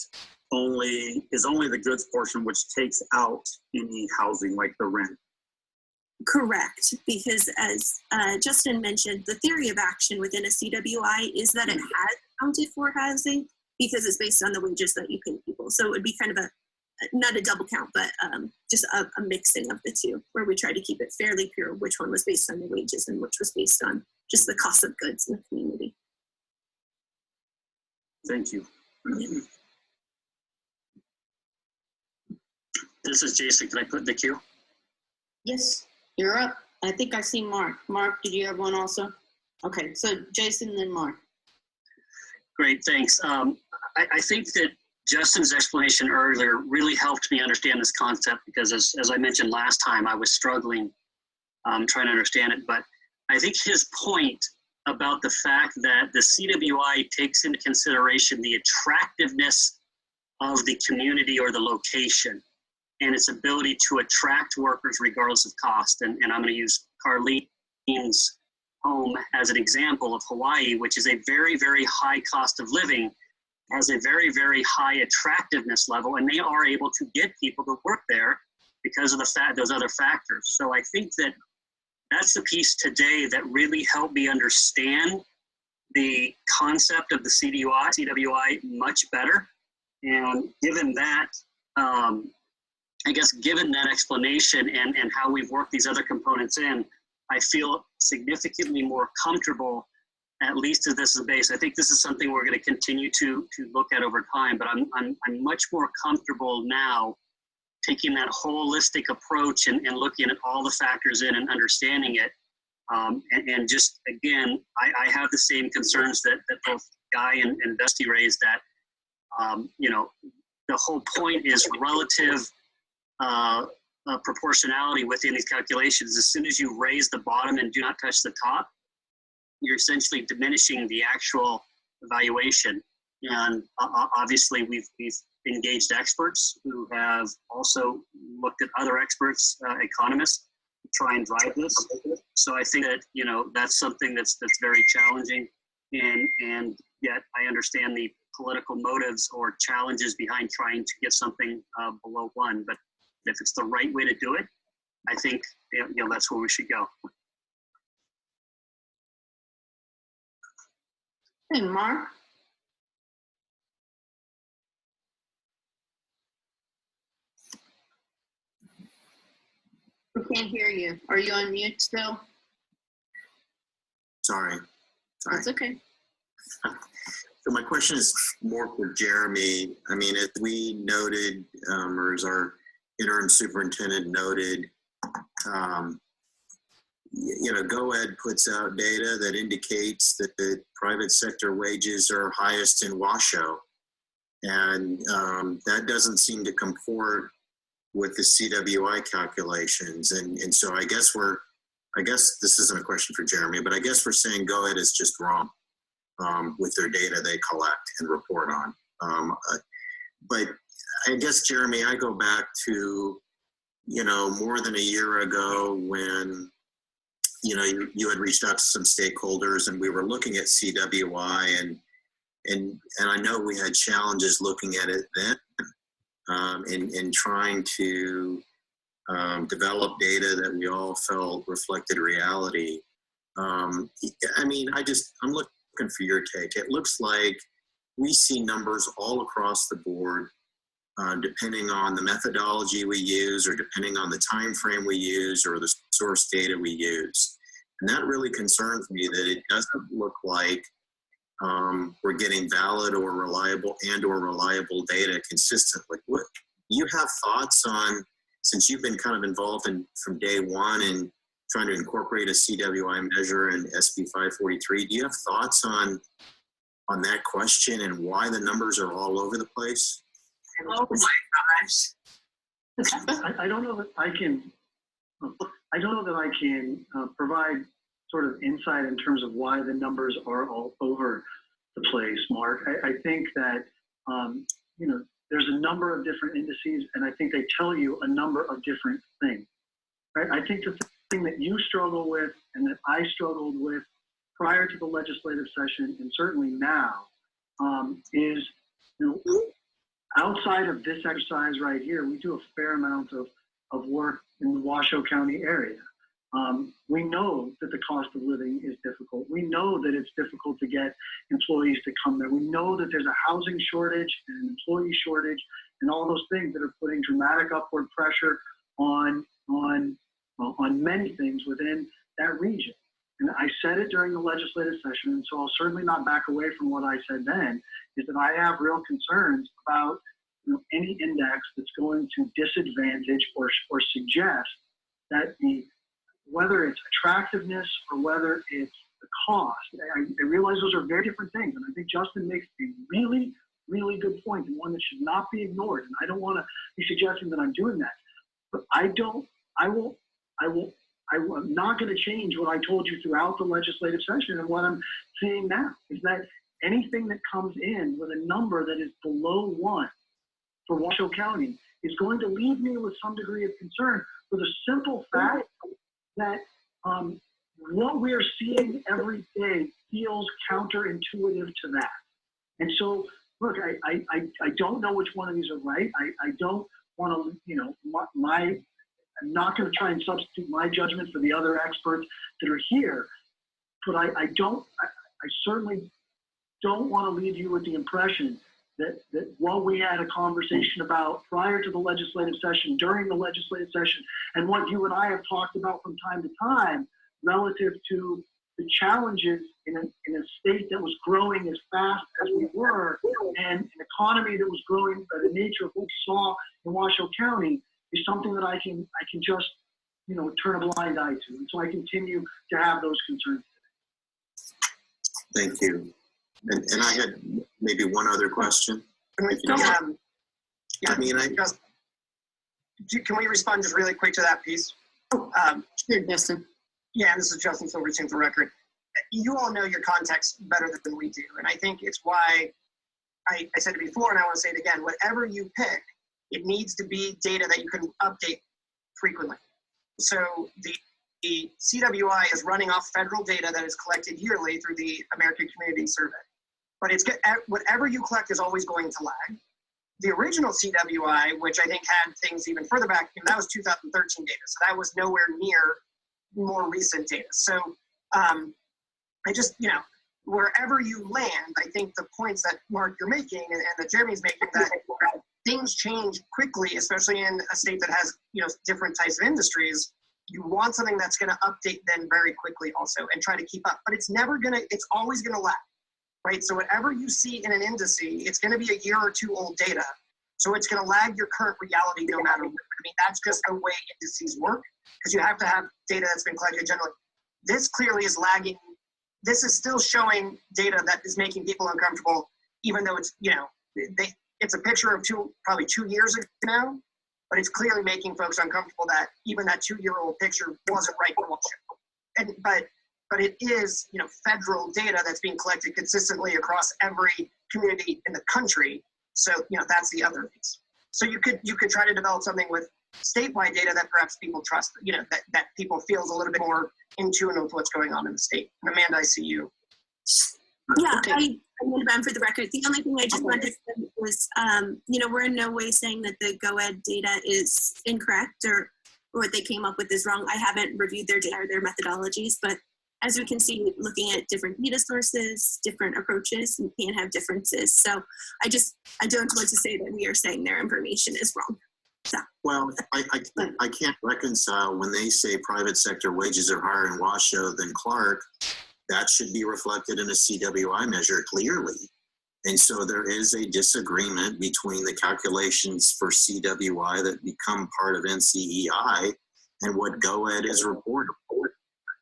is only the goods portion, which takes out any housing, like the rent. Correct, because as Justin mentioned, the theory of action within a CWI is that it has accounted for housing because it's based on the wages that you pay people. So it would be kind of not a double count, but just a mixing of the two, where we try to keep it fairly pure, which one was based on the wages and which was based on just the cost of goods in the community. Thank you. This is Jason. Can I put in the queue? Yes, you're up. I think I see Mark. Mark, did you have one also? Okay, so Jason, then Mark. Great, thanks. I think that Justin's explanation earlier really helped me understand this concept, because as I mentioned last time, I was struggling trying to understand it. But I think his point about the fact that the CWI takes into consideration the attractiveness of the community or the location and its ability to attract workers regardless of cost. And I'm going to use Carlene's home as an example of Hawaii, which is a very, very high cost of living, has a very, very high attractiveness level, and they are able to get people to work there because of those other factors. So I think that that's the piece today that really helped me understand the concept of the CWI much better. And given that, I guess given that explanation and how we've worked these other components in, I feel significantly more comfortable, at least as this is a base. I think this is something we're going to continue to look at over time, but I'm much more comfortable now taking that holistic approach and looking at all the factors in and understanding it. And just, again, I have the same concerns that both Guy and Dusty raised, that, you know, the whole point is relative proportionality within these calculations. As soon as you raise the bottom and do not touch the top, you're essentially diminishing the actual evaluation. And obviously we've engaged experts who have also looked at other experts, economists, to try and drive this. So I think that, you know, that's something that's very challenging, and yet I understand the political motives or challenges behind trying to get something below 1. But if it's the right way to do it, I think, you know, that's where we should go. Hey, Mark. We can't hear you. Are you on mute still? Sorry. That's okay. So my question is more for Jeremy. I mean, as we noted, or as our interim superintendent noted, you know, GoEd puts out data that indicates that the private sector wages are highest in Washoe. And that doesn't seem to comport with the CWI calculations. And so I guess this isn't a question for Jeremy, but I guess we're saying GoEd is just wrong with their data they collect and report on. But I guess, Jeremy, I go back to, you know, more than a year ago when, you know, you had reached out to some stakeholders and we were looking at CWI, and I know we had challenges looking at it then, in trying to develop data that we all felt reflected reality. I mean, I'm looking for your take. It looks like we see numbers all across the board, depending on the methodology we use, or depending on the time frame we use, or the source data we use. And that really concerns me, that it doesn't look like we're getting valid or reliable data consistently. What you have thoughts on, since you've been kind of involved from day one in trying to incorporate a CWI measure in SB 543, do you have thoughts on that question and why the numbers are all over the place? Oh my gosh. I don't know that I can provide sort of insight in terms of why the numbers are all over the place, Mark. I think that, you know, there's a number of different indices, and I think they tell you a number of different things, right? I think the thing that you struggle with and that I struggled with prior to the legislative session, and certainly now, is, you know, outside of this exercise right here, we do a fair amount of work in the Washoe County area. We know that the cost of living is difficult. We know that it's difficult to get employees to come there. We know that there's a housing shortage and an employee shortage and all those things that are putting dramatic upward pressure on many things within that region. And I said it during the legislative session, and so I'll certainly not back away from what I said then, is that I have real concerns about, you know, any index that's going to disadvantage or suggest that whether it's attractiveness or whether it's the cost. I realize those are very different things, and I think Justin makes a really really good point, and one that should not be ignored. And I don't want to be suggesting that I'm doing that, but I'm not going to change what I told you throughout the legislative session, and what I'm seeing now is that anything that comes in with a number that is below 1 for Washoe County is going to leave me with some degree of concern, for the simple fact that what we are seeing every day feels counterintuitive to that. And so, look, I don't know which one of these are right. I don't want to, I'm not going to try and substitute my judgment for the other experts that are here, but I certainly don't want to leave you with the impression that what we had a conversation about prior to the legislative session, during the legislative session, and what you and I have talked about from time to time relative to the challenges in a state that was growing as fast as we were, and an economy that was growing by the nature of what we saw in Washoe County, is something that I can just, turn a blind eye to. And so I continue to have those concerns today. Thank you. And I had maybe one other question. Can we respond just really quick to that piece? Sure, Justin. Yeah, and this is Justin Silverstein for the record. You all know your context better than we do. And I think it's why I said it before, and I want to say it again. Whatever you pick, it needs to be data that you can update frequently. So the CWI is running off federal data that is collected yearly through the American Community Survey. But whatever you collect is always going to lag. The original CWI, which I think had things even further back, that was 2013 data. So that was nowhere near more recent data. So I just, wherever you land, I think the points that Mark you're making and that Jeremy's making, that things change quickly, especially in a state that has, different types of industries. You want something that's going to update then very quickly also and try to keep up. But it's always going to lag, right? So whatever you see in an indice, it's going to be a year or two old data. So it's going to lag your current reality no matter what. I mean, that's just the way indices work, because you have to have data that's been collected generally. This clearly is lagging. This is still showing data that is making people uncomfortable, even though it's, it's a picture of probably 2 years ago now, but it's clearly making folks uncomfortable that even that 2-year-old picture wasn't right for Washington. But it is, federal data that's being collected consistently across every community in the country. So, that's the other piece. So you could try to develop something with statewide data that perhaps people trust, that people feels a little bit more in tune with what's going on in the state. And Amanda, I see you. Yeah, okay. I'm for the record. The only thing I just wanted to say was, we're in no way saying that the GoEd data is incorrect or what they came up with is wrong. I haven't reviewed their data or their methodologies, but as we can see, looking at different data sources, different approaches, you can have differences. So I don't want to say that we are saying their information is wrong. So. Well, I can't reconcile when they say private sector wages are higher in Washoe than Clark. That should be reflected in a CWI measure clearly. And so there is a disagreement between the calculations for CWI that become part of NCEI and what GoEd is reported.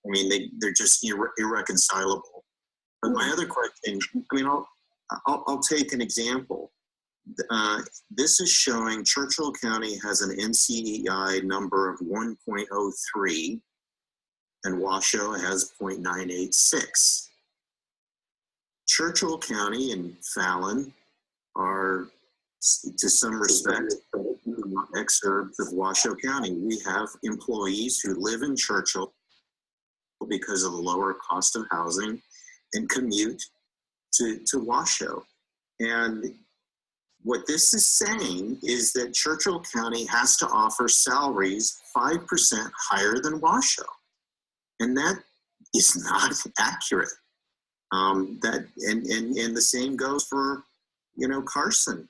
I mean, they're just irreconcilable. But my other question, I'll take an example. This is showing Churchill County has an NCEI number of 1.03 and Washoe has 0.986. Churchill County and Fallon are, to some respect, excerpts of Washoe County. We have employees who live in Churchill because of the lower cost of housing and commute to Washoe. And what this is saying is that Churchill County has to offer salaries 5% higher than Washoe. And that is not accurate. And the same goes for, Carson.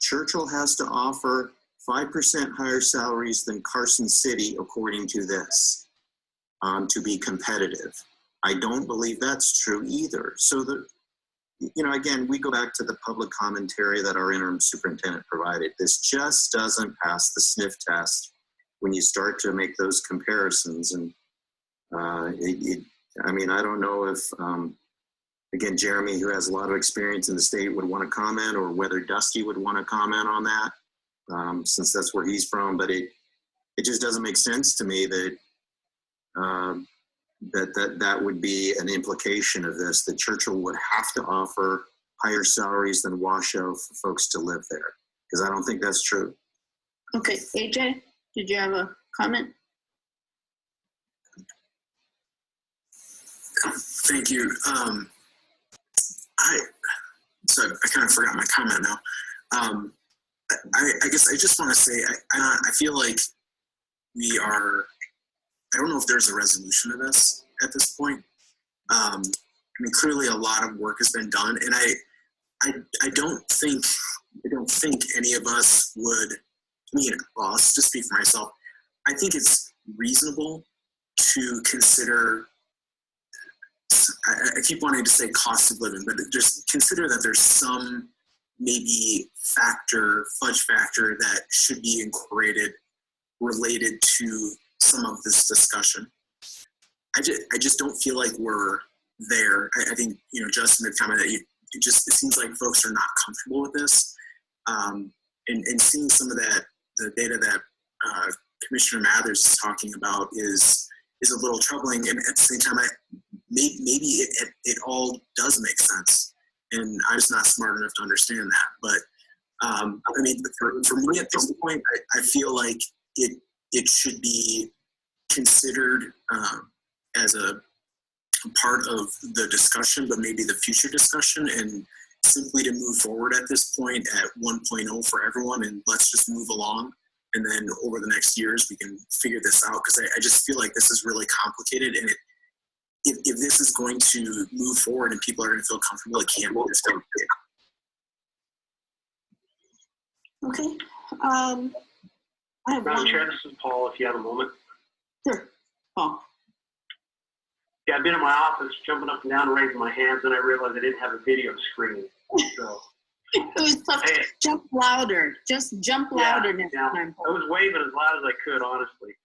Churchill has to offer 5% higher salaries than Carson City, according to this, to be competitive. I don't believe that's true either. So again, we go back to the public commentary that our interim superintendent provided. This just doesn't pass the sniff test when you start to make those comparisons. And I don't know if again, Jeremy, who has a lot of experience in the state, would want to comment, or whether Dusty would want to comment on that, since that's where he's from. But it just doesn't make sense to me that that would be an implication of this, that Churchill would have to offer higher salaries than Washoe for folks to live there, because I don't think that's true. Okay, AJ, did you have a comment? Thank you. I kind of forgot my comment now. I guess I just want to say, I feel like we are, I don't know if there's a resolution to this at this point. I mean, clearly a lot of work has been done, and I don't think any of us would, well, I'll just speak for myself. I think it's reasonable to consider, I keep wanting to say cost of living, but just consider that there's some maybe fudge factor that should be incorporated related to some of this discussion. I just don't feel like we're there. I think, Justin had commented that it seems like folks are not comfortable with this. And seeing some of that, the data that Commissioner Mathers is talking about is a little troubling. And at the same time, maybe it all does make sense. And I'm just not smart enough to understand that. But I mean, for me at this point, I feel like it should be considered as a part of the discussion, but maybe the future discussion, and simply to move forward at this point at 1.0 for everyone, and let's just move along. And then over the next years, we can figure this out, because I just feel like this is really complicated, and if this is going to move forward and people are going to feel comfortable, it can't be this complicated. Okay. I have Madam Chair, this is Paul, if you have a moment. Sure, Paul. Yeah, I've been in my office jumping up and down and raising my hands, and I realized I didn't have a video screen. So it was tough. Hey, jump louder. Just jump louder next time. I was waving as loud as I could, honestly.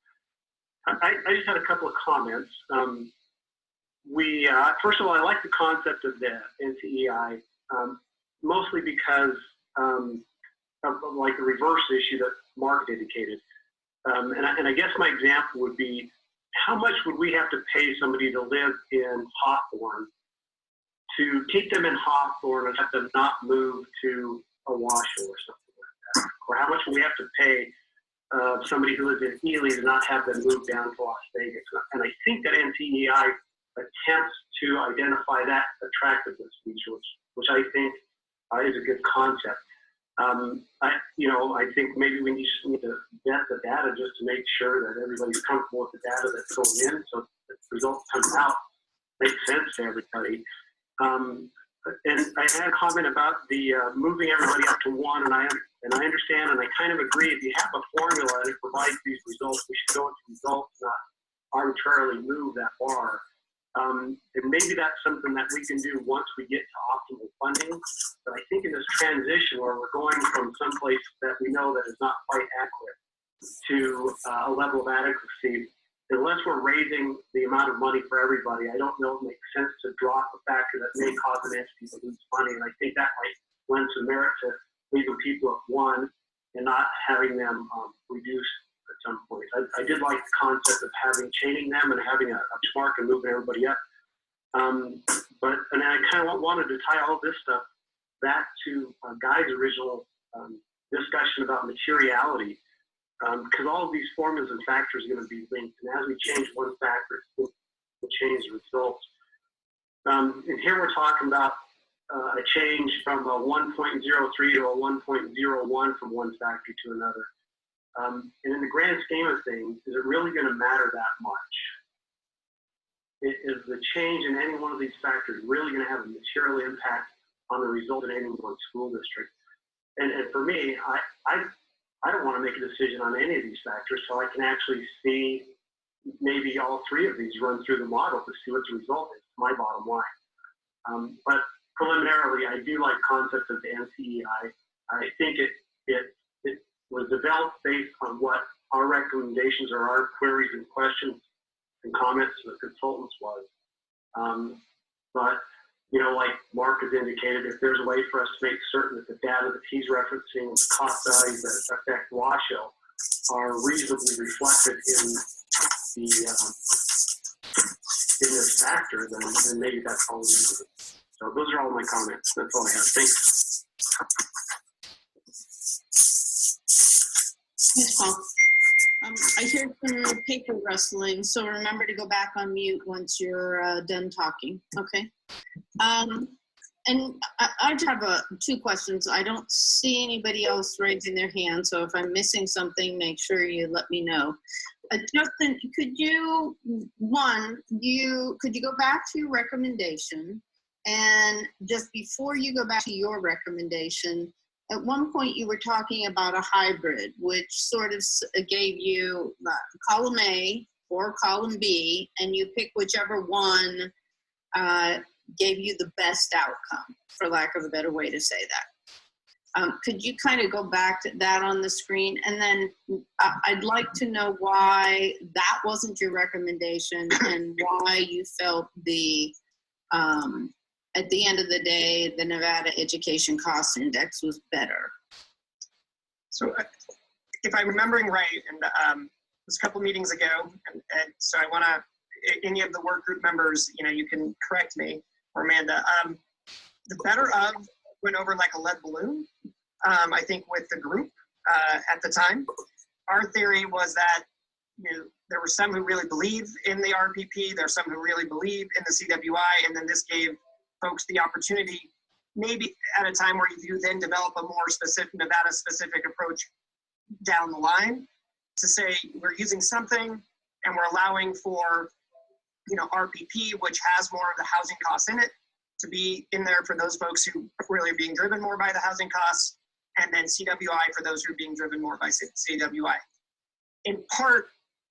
I just had a couple of comments. First of all, I like the concept of the NCEI, mostly because of like the reverse issue that Mark indicated. And I guess my example would be, how much would we have to pay somebody to live in Hawthorne to keep them in Hawthorne and have them not move to a Washoe or something like that? Or how much would we have to pay somebody who lives in Ely to not have them move down to Las Vegas? And I think that NCEI attempts to identify that attractiveness feature, which I think is a good concept. I think maybe we just need to vet the data just to make sure that everybody's comfortable with the data that's going in, so the results come out make sense to everybody. And I had a comment about the moving everybody up to one, and I understand, and I kind of agree. If you have a formula that provides these results, we should go into results, not arbitrarily move that bar. And maybe that's something that we can do once we get to optimal funding. But I think in this transition where we're going from someplace that we know that is not quite accurate to a level of adequacy, unless we're raising the amount of money for everybody, I don't know if it makes sense to drop a factor that may cause an entity to lose money. And I think that might lend some merit to leaving people at one and not having them reduce at some point. I did like the concept of chaining them and having a benchmark and moving everybody up. And I kind of wanted to tie all this stuff back to Guy's original discussion about materiality, because all of these formulas and factors are going to be linked. And as we change one factor, we'll change the results. And here we're talking about a change from a 1.03 to a 1.01 from one factor to another. And in the grand scheme of things, is it really going to matter that much? Is the change in any one of these factors really going to have a material impact on the result in any one school district? And for me, I don't want to make a decision on any of these factors till I can actually see maybe all three of these run through the model to see what the result is, my bottom line. But preliminarily, I do like concept of the NCEI. I think it was developed based on what our recommendations or our queries and questions and comments to the consultants was. But like Mark has indicated, if there's a way for us to make certain that the data that he's referencing, the cost values that affect Washoe, are reasonably reflected in this factor, then maybe that's all we need. So those are all my comments. That's all I have. Thanks. Yes, Paul. I hear some paper rustling, so remember to go back on mute once you're done talking, okay? And I just have two questions. I don't see anybody else raising their hand, so if I'm missing something, make sure you let me know. Justin, could you go back to your recommendation, and just before you go back to your recommendation, at one point you were talking about a hybrid, which sort of gave you column A or column B, and you pick whichever one gave you the best outcome, for lack of a better way to say that. Could you kind of go back to that on the screen? And then I'd like to know why that wasn't your recommendation and why you felt at the end of the day, the Nevada Education Cost Index was better. So if I'm remembering right, and it was a couple meetings ago, and so I want to, any of the work group members, you can correct me, or Amanda, the better of went over like a lead balloon, I think with the group at the time. Our theory was that there were some who really believe in the RPP, there are some who really believe in the CWI, and then this gave folks the opportunity, maybe at a time where you then develop a more specific Nevada-specific approach down the line, to say we're using something and we're allowing for RPP, which has more of the housing costs in it, to be in there for those folks who really are being driven more by the housing costs, and then CWI for those who are being driven more by CWI. In part,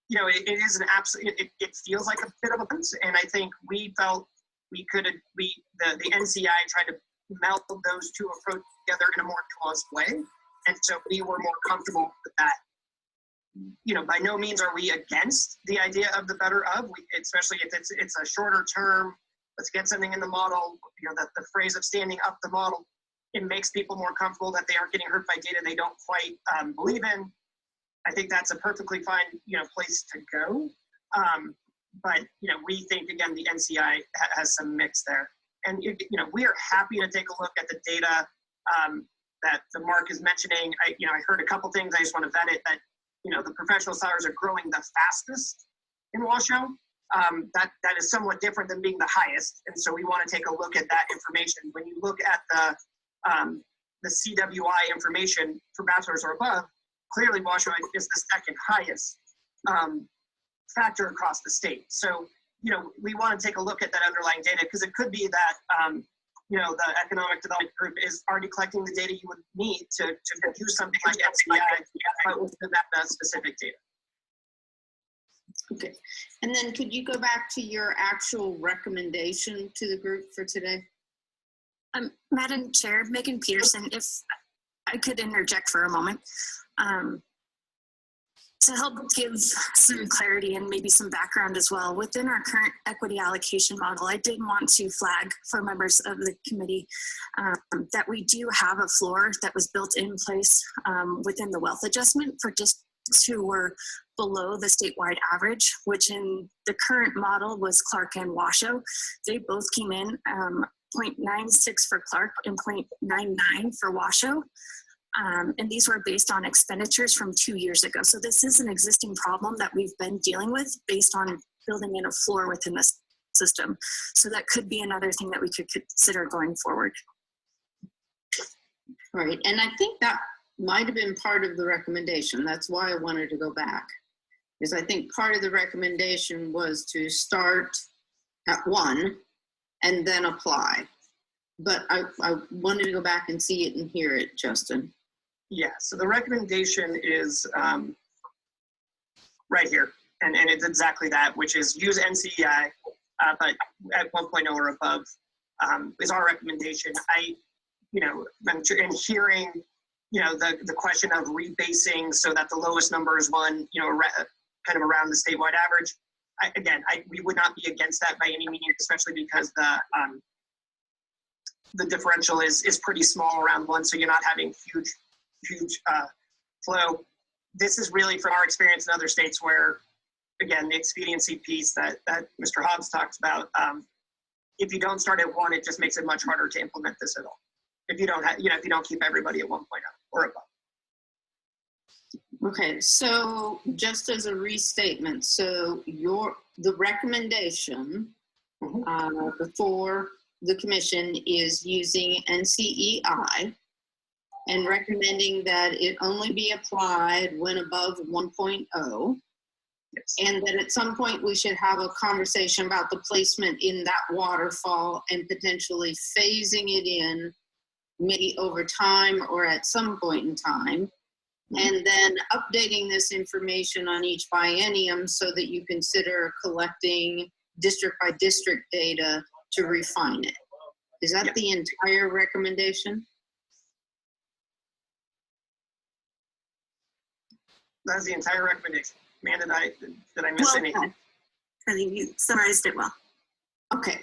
it is an absolute, it feels like a bit of a balance, and I think we felt the NCI tried to meld those two approaches together in a more nuanced way, and so we were more comfortable with that. By no means are we against the idea of the better of, especially if it's a shorter term, let's get something in the model, that the phrase of standing up the model, it makes people more comfortable that they aren't getting hurt by data they don't quite believe in. I think that's a perfectly fine, place to go. But, we think, again, the NCI has some mix there. And, we are happy to take a look at the data that the Mark is mentioning. I heard a couple things. I just want to vet it, that, the professional salaries are growing the fastest in Washoe. That is somewhat different than being the highest. And so we want to take a look at that information. When you look at the CWI information for bachelor's or above, clearly Washoe is the second highest factor across the state. So, we want to take a look at that underlying data, because it could be that, the economic development group is already collecting the data you would need to use something like NCI, but with that specific data. Okay, and then could you go back to your actual recommendation to the group for today? Madam Chair, Megan Peterson, if I could interject for a moment. To help give some clarity and maybe some background as well, within our current equity allocation model, I did want to flag for members of the committee that we do have a floor that was built in place within the wealth adjustment for districts who were below the statewide average, which in the current model was Clark and Washoe. They both came in 0.96 for Clark and 0.99 for Washoe. And these were based on expenditures from 2 years ago. So this is an existing problem that we've been dealing with based on building in a floor within the system. So that could be another thing that we could consider going forward. Right, and I think that might have been part of the recommendation. That's why I wanted to go back, because I think part of the recommendation was to start at 1 and then apply. But I wanted to go back and see it and hear it, Justin. Yeah, so the recommendation is right here, and it's exactly that, which is use NCEI, but at 1.0 or above is our recommendation. I'm hearing, the question of rebasing so that the lowest number is 1, kind of around the statewide average. We would not be against that by any means, especially because the differential is pretty small around 1, so you're not having huge flow. This is really from our experience in other states where, again, the expediency piece that Mr. Hobbs talks about, if you don't start at 1, it just makes it much harder to implement this at all. If you don't have, if you don't keep everybody at 1.0 or above. Okay, so just as a restatement, so the recommendation before the commission is using NCEI and recommending that it only be applied when above 1.0. Yes. And that at some point we should have a conversation about the placement in that waterfall and potentially phasing it in maybe over time or at some point in time. And then updating this information on each biennium so that you consider collecting district by district data to refine it. Is that the entire recommendation? That's the entire recommendation. Man, did I miss anything? I think you summarized it well. Okay.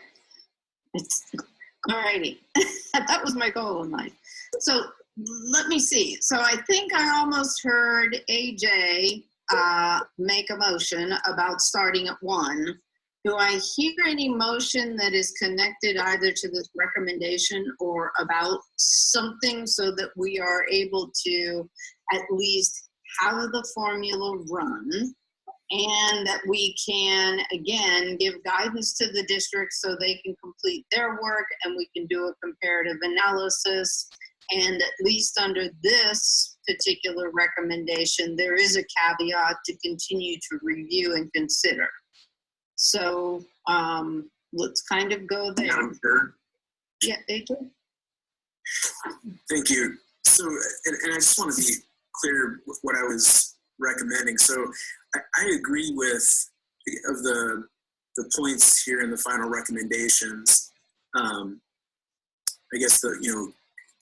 All righty. That was my goal in life. So let me see. So I think I almost heard AJ make a motion about starting at 1. Do I hear any motion that is connected either to this recommendation or about something so that we are able to at least have the formula run and that we can, again, give guidance to the district so they can complete their work and we can do a comparative analysis? And at least under this particular recommendation, there is a caveat to continue to review and consider. So let's kind of go there. Madam Chair. Yeah, AJ? Thank you. So, and I just want to be clear with what I was recommending. So I agree with the points here in the final recommendations. I guess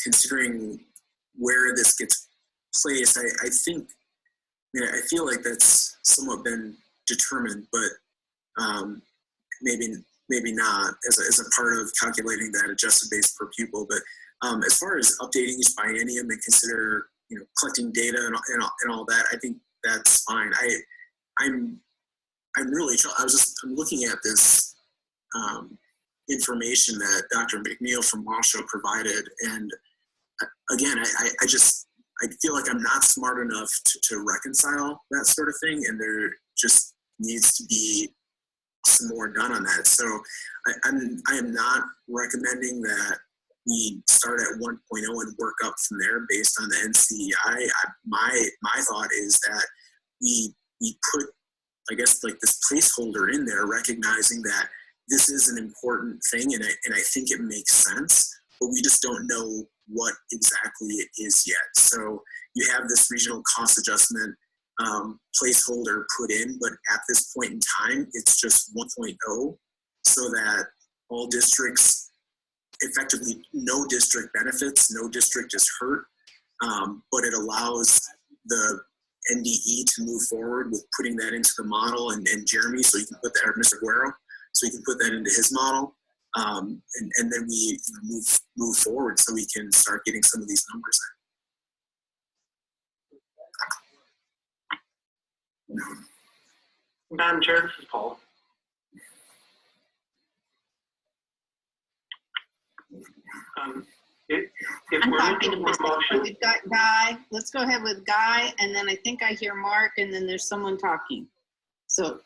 considering where this gets placed, I think, I feel like that's somewhat been determined, but maybe not as a part of calculating that adjusted base per pupil. But as far as updating each biennium and consider collecting data and all that, I think that's fine. I'm looking at this information that Dr. McNeil from Washoe provided, and again, I feel like I'm not smart enough to reconcile that sort of thing, and there just needs to be some more done on that. So I am not recommending that we start at 1.0 and work up from there based on the NCEI. My thought is that we put, I guess, like this placeholder in there, recognizing that this is an important thing, and I think it makes sense, but we just don't know what exactly it is yet. So you have this regional cost adjustment placeholder put in, but at this point in time, it's just 1.0, so that all districts, effectively no district benefits, no district is hurt, but it allows the NDE to move forward with putting that into the model, and Jeremy, so you can put that, or Mr. Guerrero, so you can put that into his model, and then we move forward so we can start getting some of these numbers in. Madam Chair, this is Paul. If I'm we're talking to looking for a myself. motion, We've got Guy. Let's go ahead with Guy, and then I think I hear Mark, and then there's someone talking. So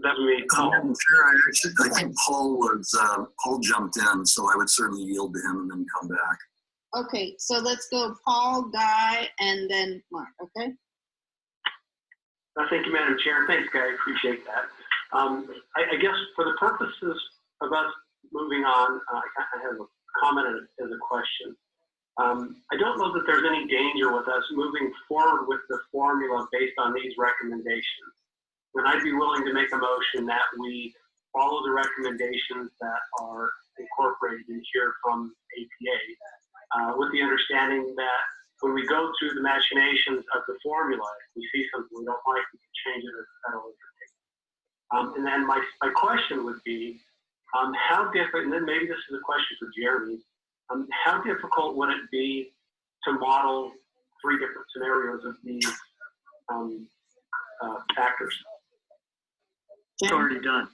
that's me. Madam Chair, I think Paul jumped in, so I would certainly yield to him and then come back. okay, so let's go Paul, Guy, and then Mark. Okay. Thank you, Madam Chair. Thanks, Guy. I appreciate that. I guess for the purposes of us moving on, I have a comment as a question. I don't know that there's any danger with us moving forward with the formula based on these recommendations. And I'd be willing to make a motion that we follow the recommendations that are incorporated in here from APA, with the understanding that when we go through the machinations of the formula, if we see something we don't like, we can change it as a federal interpretation. And then my question would be, How different, and then maybe this is a question for Jeremy, how difficult would it be to model 3 different scenarios of these factors? It's already done.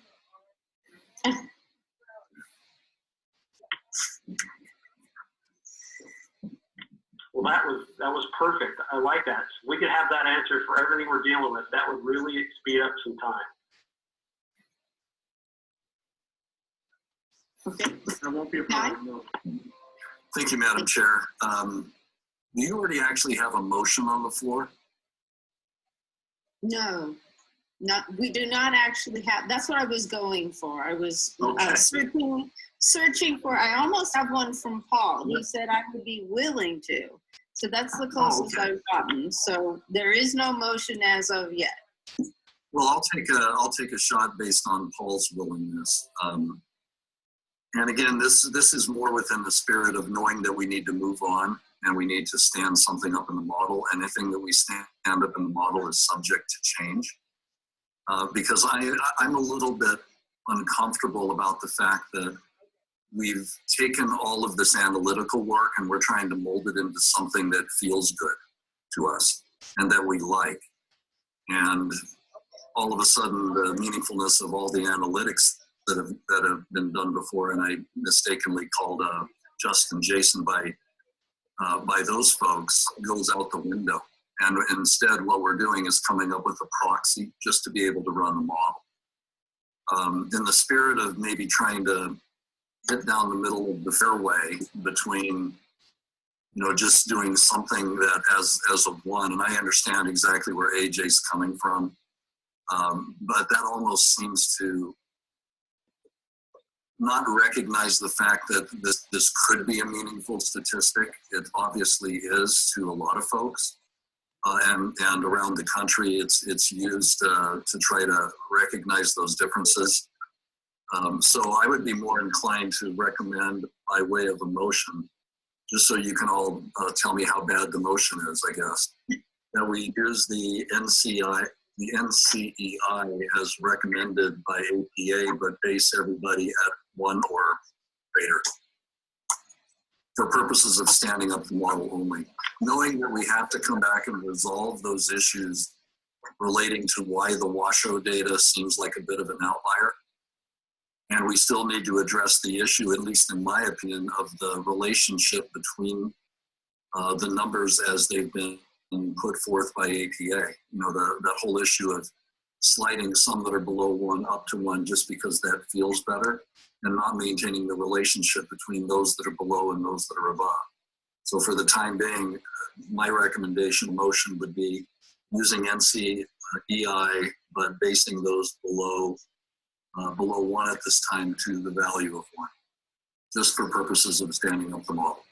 Well, that was perfect. I like that. We could have that answer for everything we're dealing with. That would really speed up some time. Okay. That won't be a problem. No. Thank you, Madam Chair. Do you already actually have a motion on the floor? No, we do not actually have, that's what I was going for. I was Okay. searching for, I almost have one from Paul. He said I would be willing to. So that's the closest I've gotten. So there is no motion as of yet. Well, I'll take a shot based on Paul's willingness. And again, this is more within the spirit of knowing that we need to move on and we need to stand something up in the model. Anything that we stand up in the model is subject to change. Because I'm a little bit uncomfortable about the fact that we've taken all of this analytical work and we're trying to mold it into something that feels good to us and that we like. And all of a sudden, the meaningfulness of all the analytics that have been done before, and I mistakenly called Justin Jason by those folks, goes out the window. And instead, what we're doing is coming up with a proxy just to be able to run the model. In the spirit of maybe trying to get down the middle of the fairway between, just doing something that as of one, and I understand exactly where AJ's coming from, but that almost seems to not recognize the fact that this could be a meaningful statistic. It obviously is to a lot of folks. And around the country, it's used to try to recognize those differences. So I would be more inclined to recommend by way of a motion, just so you can all tell me how bad the motion is, I guess, that we use the NCEI as recommended by APA, but base everybody at 1 or greater for purposes of standing up the model only, knowing that we have to come back and resolve those issues relating to why the Washoe data seems like a bit of an outlier. And we still need to address the issue, at least in my opinion, of the relationship between the numbers as they've been put forth by APA. That whole issue of sliding some that are below 1 up to 1 just because that feels better, and not maintaining the relationship between those that are below and those that are above. So for the time being, my recommendation motion would be using NCEI, but basing those below 1 at this time to the value of 1, just for purposes of standing up the model.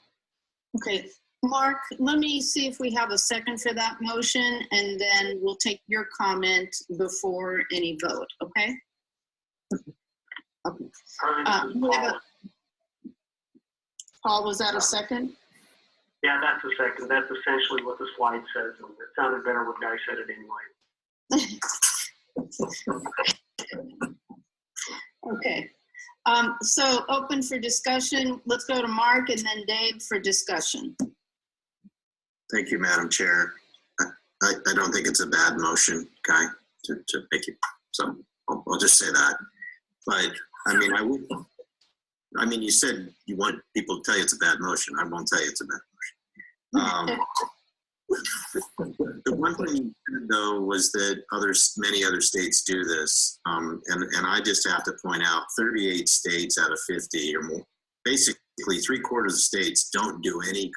Okay, Mark, let me see if we have a second for that motion, and then we'll take your comment before any vote, okay? Okay. Paul, was that a second? Yeah, that's a second. That's essentially what the slide says. And it sounded better when Guy said it anyway. Okay. So open for discussion. Let's go to Mark and then Dave for discussion. Thank you, Madam Chair. I don't think it's a bad motion, Guy, to make it. So I'll just say that. But you said you want people to tell you it's a bad motion. I won't tell you it's a bad motion. The one thing, though, was that many other states do this. And I just have to point out 38 states out of 50 or more, basically 3/4 of states don't do any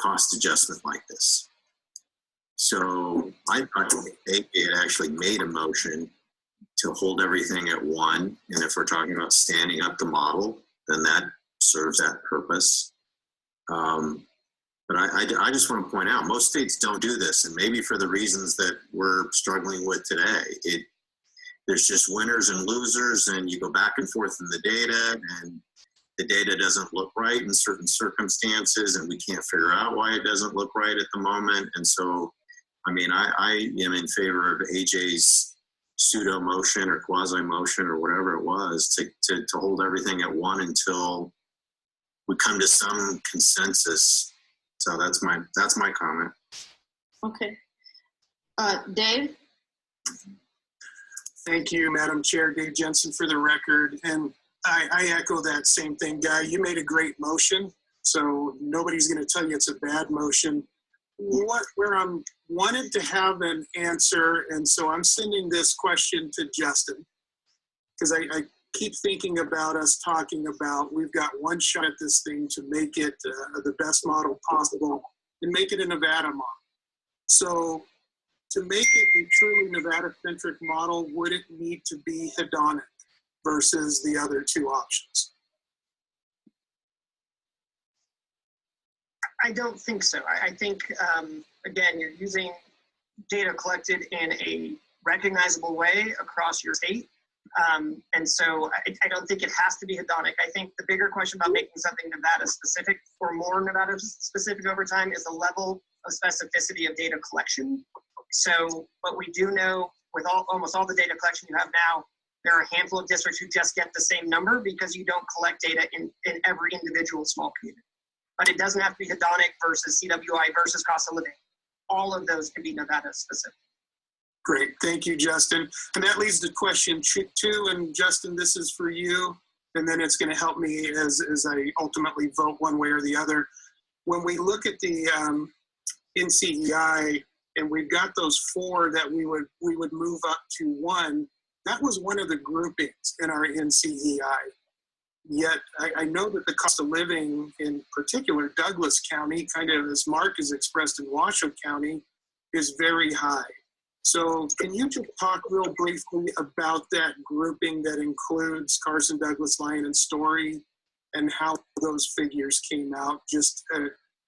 cost adjustment like this. So I thought it actually made a motion to hold everything at 1. And if we're talking about standing up the model, then that serves that purpose. But I just want to point out, most states don't do this, and maybe for the reasons that we're struggling with today. There's just winners and losers, and you go back and forth in the data, and the data doesn't look right in certain circumstances, and we can't figure out why it doesn't look right at the moment. And so, I am in favor of AJ's pseudo motion or quasi motion or whatever it was to hold everything at one until we come to some consensus. So that's my comment. Okay. Dave? Thank you, Madam Chair. Dave Jensen for the record. And I echo that same thing, Guy. You made a great motion, so nobody's going to tell you it's a bad motion. Where I'm wanted to have an answer, and so I'm sending this question to Justin, because I keep thinking about us talking about we've got one shot at this thing to make it the best model possible and make it a Nevada model. So to make it a truly Nevada-centric model, would it need to be hedonic versus the other two options? I don't think so. I think, again, you're using data collected in a recognizable way across your state. And so I don't think it has to be hedonic. I think the bigger question about making something Nevada-specific or more Nevada-specific over time is the level of specificity of data collection. So what we do know with almost all the data collection you have now, there are a handful of districts who just get the same number because you don't collect data in every individual small community. But it doesn't have to be hedonic versus CWI versus cost of living. All of those can be Nevada specific. Great, thank you, Justin. And that leads to question 2, and Justin, this is for you, and then it's going to help me as I ultimately vote one way or the other. When we look at the NCEI, and we've got those 4 that we would move up to 1, that was one of the groupings in our NCEI. Yet I know that the cost of living, in particular Douglas County, kind of as Mark has expressed in Washoe County, is very high. So can you just talk real briefly about that grouping that includes Carson, Douglas, Lyon, and Story, and how those figures came out, just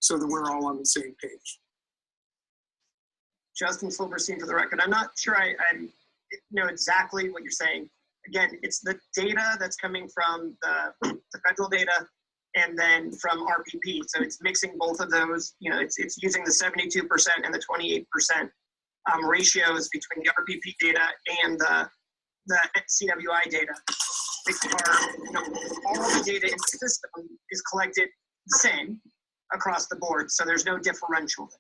so that we're all on the same page? Justin Silverstein for the record. I'm not sure I know exactly what you're saying. Again, it's the data that's coming from the federal data and then from RPP. So it's mixing both of those. You know, it's using the 72% and the 28% ratios between the RPP data and the CWI data. All the data in the system is collected the same across the board. So there's no differential there.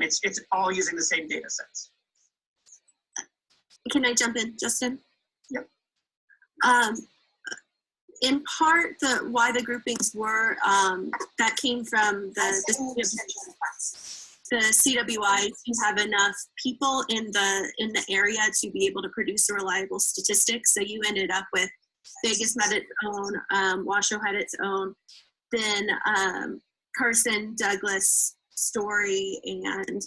It's all using the same data sets. Can I jump in, Justin? Yep. In part, why the groupings were, that came from the CWI to have enough people in the area to be able to produce a reliable statistic. So you ended up with Vegas had its own, Washoe had its own, then Carson, Douglas, Story, and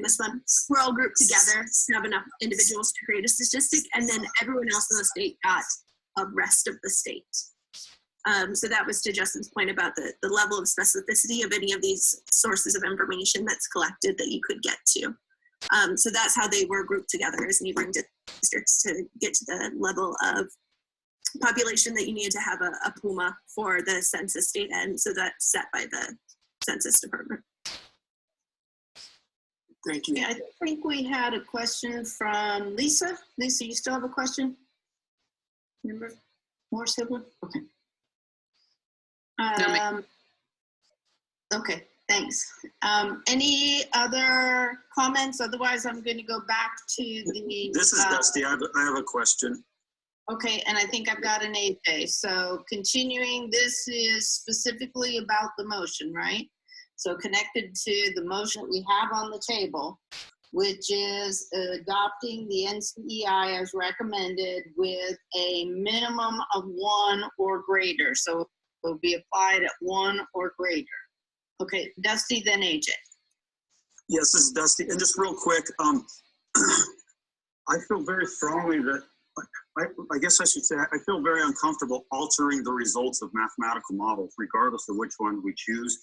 this one, we're all grouped together to have enough individuals to create a statistic, and then everyone else in the state got a rest of the state. So that was to Justin's point about the level of specificity of any of these sources of information that's collected that you could get to. So that's how they were grouped together as neighboring districts to get to the level of population that you needed to have a PUMA for the census data, and so that's set by the Census Department. Thank you. Yeah, I think we had a question from Lisa. Lisa, you still have a question? Remember? More sibling? Okay. Okay, thanks. Any other comments? Otherwise, I'm going to go back to the... This is Dusty. I have a question. Okay, and I think I've got an AJ. So continuing, this is specifically about the motion, right? So connected to the motion that we have on the table, which is adopting the NCEI as recommended with a minimum of 1 or greater. So it will be applied at 1 or greater. Okay, Dusty, then AJ. Yes, this is Dusty. And just real quick, I feel very strongly that, I guess I should say, I feel very uncomfortable altering the results of mathematical models, regardless of which one we choose.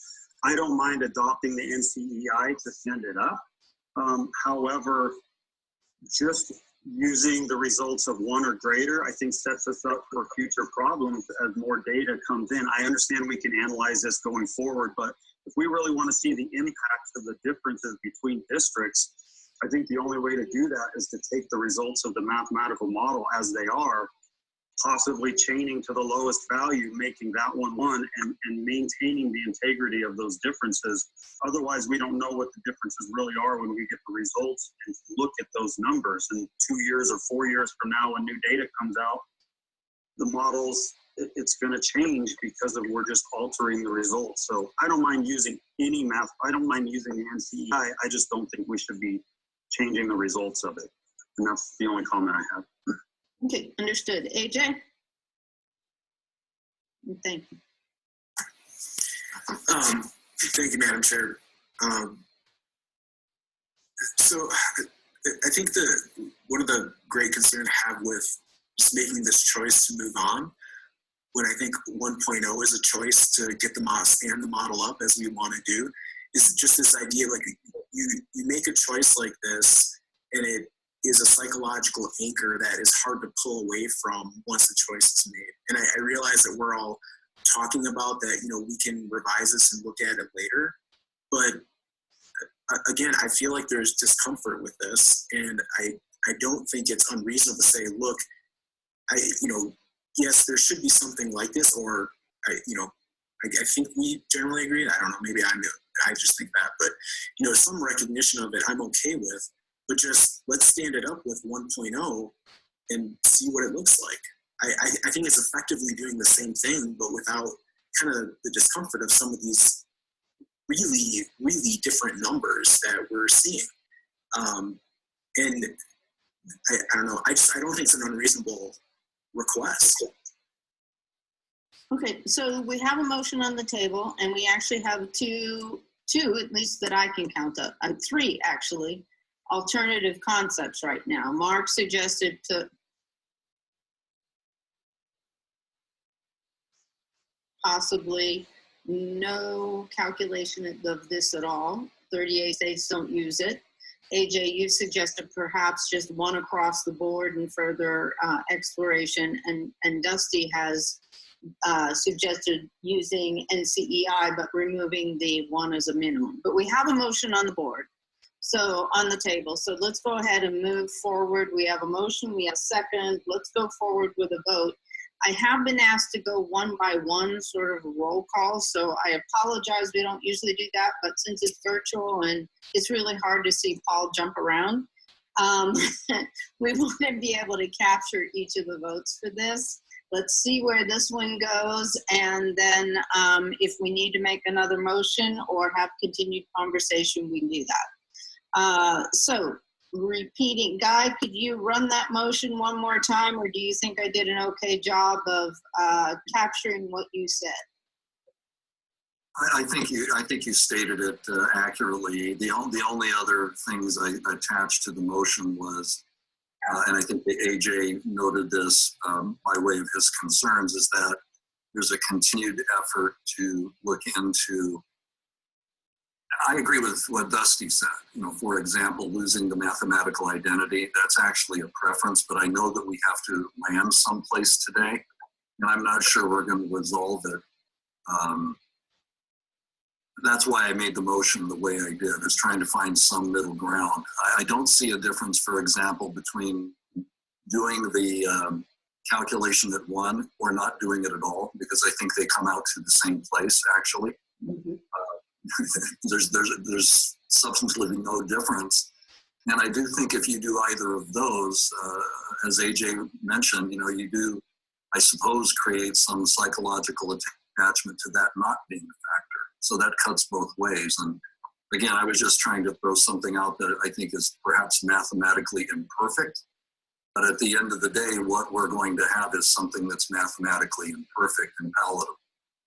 I don't mind adopting the NCEI to send it up. However, just using the results of 1 or greater, I think sets us up for future problems as more data comes in. I understand we can analyze this going forward, but if we really want to see the impacts of the differences between districts, I think the only way to do that is to take the results of the mathematical model as they are, possibly chaining to the lowest value, making that one 1, and maintaining the integrity of those differences. Otherwise, we don't know what the differences really are when we get the results and look at those numbers. And 2 years or 4 years from now, when new data comes out, the models, it's going to change because of we're just altering the results. So I don't mind using any math. I don't mind using the NCEI. I just don't think we should be changing the results of it. And that's the only comment I have. Okay, understood. AJ? Thank you. Thank you, Madam Chair. So I think one of the great concerns I have with just making this choice to move on, when I think 1.0 is a choice to get the model, stand the model up as we want to do, is just this idea like you make a choice like this, and it is a psychological anchor that is hard to pull away from once the choice is made. And I realize that we're all talking about that, we can revise this and look at it later. But again, I feel like there's discomfort with this, and I don't think it's unreasonable to say, look, yes, there should be something like this, or I think we generally agree. I don't know, maybe I just think that, but some recognition of it I'm okay with. But just let's stand it up with 1.0 and see what it looks like. I think it's effectively doing the same thing, but without kind of the discomfort of some of these really, really different numbers that we're seeing. And I don't know, I don't think it's an unreasonable request. Okay, so we have a motion on the table, and we actually have two, at least that I can count up, 3 actually, alternative concepts right now. Mark suggested to possibly no calculation of this at all. 38 states don't use it. AJ, you suggested perhaps just one across the board and further exploration, and Dusty has suggested using NCEI but removing the 1 as a minimum. But we have a motion on the board. So on the table. So let's go ahead and move forward. We have a motion, we have a second. Let's go forward with a vote. I have been asked to go one by one, sort of a roll call. So I apologize, we don't usually do that, but since it's virtual and it's really hard to see Paul jump around, we want to be able to capture each of the votes for this. Let's see where this one goes. And then if we need to make another motion or have continued conversation, we can do that. So repeating, Guy, could you run that motion one more time, or do you think I did an okay job of capturing what you said? I think you stated it accurately. The only other things I attached to the motion was, and I think the AJ noted this by way of his concerns, is that there's a continued effort to look into. I agree with what Dusty said. For example, losing the mathematical identity, that's actually a preference, but I know that we have to land someplace today, and I'm not sure we're going to resolve it. That's why I made the motion the way I did, is trying to find some middle ground. I don't see a difference, for example, between doing the calculation at 1 or not doing it at all, because I think they come out to the same place, actually. Mm-hmm. There's substantially no difference. And I do think if you do either of those, as AJ mentioned, you do, I suppose, create some psychological attachment to that not being a factor. So that cuts both ways. And again, I was just trying to throw something out that I think is perhaps mathematically imperfect. But at the end of the day, what we're going to have is something that's mathematically imperfect and palatable.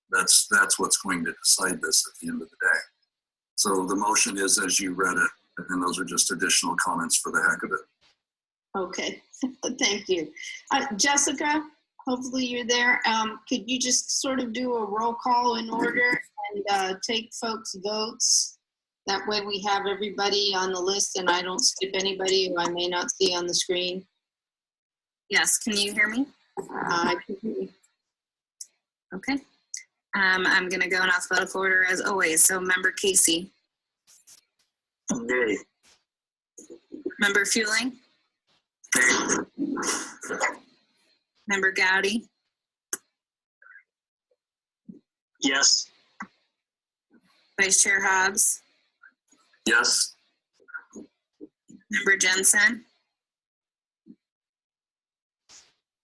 That's what's going to decide this at the end of the day. So the motion is as you read it, and those are just additional comments for the heck of it. Okay, thank you. Jessica, hopefully you're there. Could you just sort of do a roll call in order and take folks' votes? That way we have everybody on the list and I don't skip anybody who I may not see on the screen. Yes, can you hear me? I can hear you. Okay. I'm going to go in alphabetical order as always. So Member Casey. Yay. Member Fueling? Member Gowdy? Yes. Vice Chair Hobbs? Yes. Member Jensen?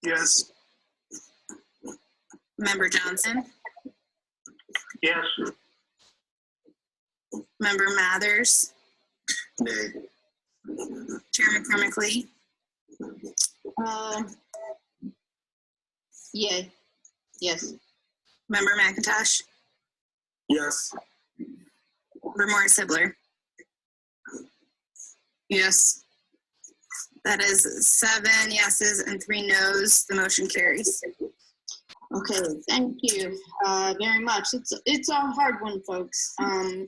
Yes. Member Johnson? Yes. Member Mathers? Nay. Chair McCormick Lee? Yay. Yes. Member McIntosh? Yes. Member Morris Sibler? Yes. That is 7 yeses and 3 nos. The motion carries. Okay, thank you very much. It's a hard one, folks.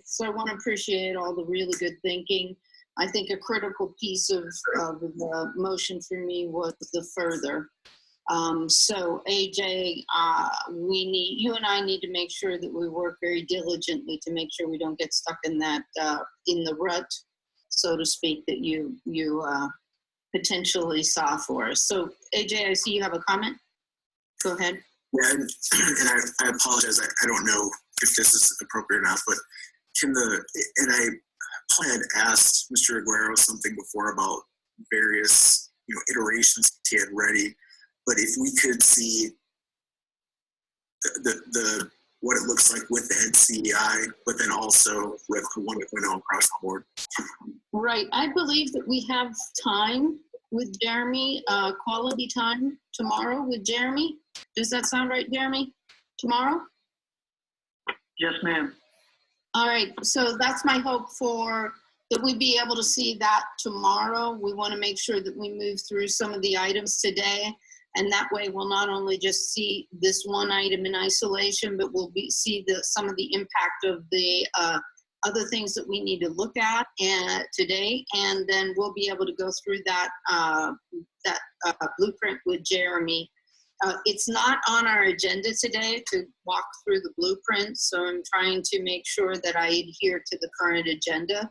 So I want to appreciate all the really good thinking. I think a critical piece of the motion for me was the further. So AJ, you and I need to make sure that we work very diligently to make sure we don't get stuck in that in the rut, so to speak, that you potentially saw for us. So AJ, I see you have a comment. Go ahead. Yeah, and I apologize. I don't know if this is appropriate or not, but I had asked Mr. Aguero something before about various iterations he had ready, but if we could see the what it looks like with the NCEI, but then also with the 1.0 across the board. Right. I believe that we have time with Jeremy, quality time tomorrow with Jeremy. Does that sound right, Jeremy? Tomorrow? Yes, ma'am. All right. So that's my hope for that we be able to see that tomorrow. We want to make sure that we move through some of the items today. And that way we'll not only just see this one item in isolation, but we'll see some of the impact of the other things that we need to look at today. And then we'll be able to go through that, blueprint with Jeremy. It's not on our agenda today to walk through the blueprint, so I'm trying to make sure that I adhere to the current agenda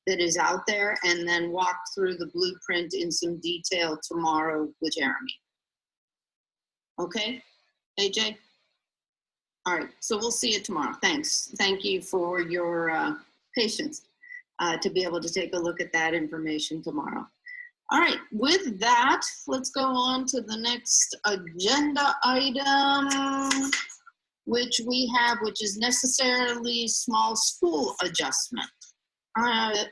that is out there and then walk through the blueprint in some detail tomorrow with Jeremy. Okay, AJ? All right, so we'll see you tomorrow. Thanks. Thank you for your patience to be able to take a look at that information tomorrow. All right, with that, let's go on to the next agenda item, which is necessarily small school adjustment.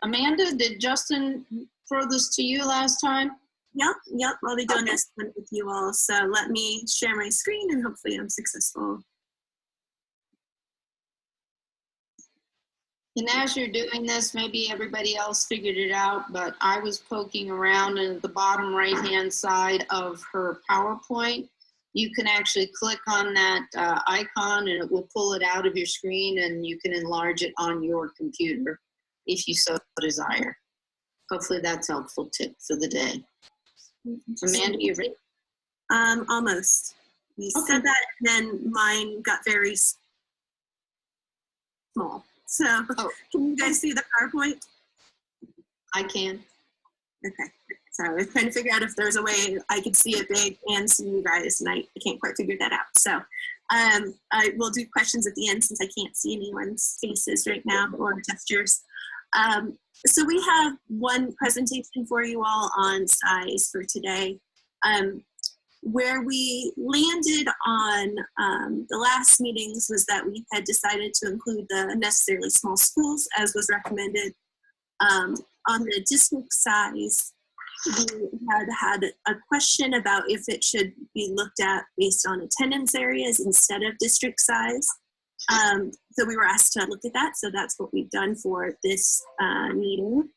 Amanda, did Justin throw this to you last time? Yep, I'll be doing this one with you all. So let me share my screen and hopefully I'm successful. And as you're doing this, maybe everybody else figured it out, but I was poking around, and at the bottom right-hand side of her PowerPoint, you can actually click on that icon and it will pull it out of your screen and you can enlarge it on your computer if you so desire. Hopefully that's a helpful tip for the day. Amanda, you ready? Almost. You said that, and then mine got very small. So, Can you guys see the PowerPoint? I can. Okay. So I was trying to figure out if there's a way I could see it big and see you guys, and I can't quite figure that out. So I will do questions at the end since I can't see anyone's faces right now or gestures. So we have one presentation for you all on size for today. Where we landed on the last meetings was that we had decided to include the necessarily small schools as was recommended. On the district size, we had a question about if it should be looked at based on attendance areas instead of district size. So we were asked to look at that, so that's what we've done for this meeting.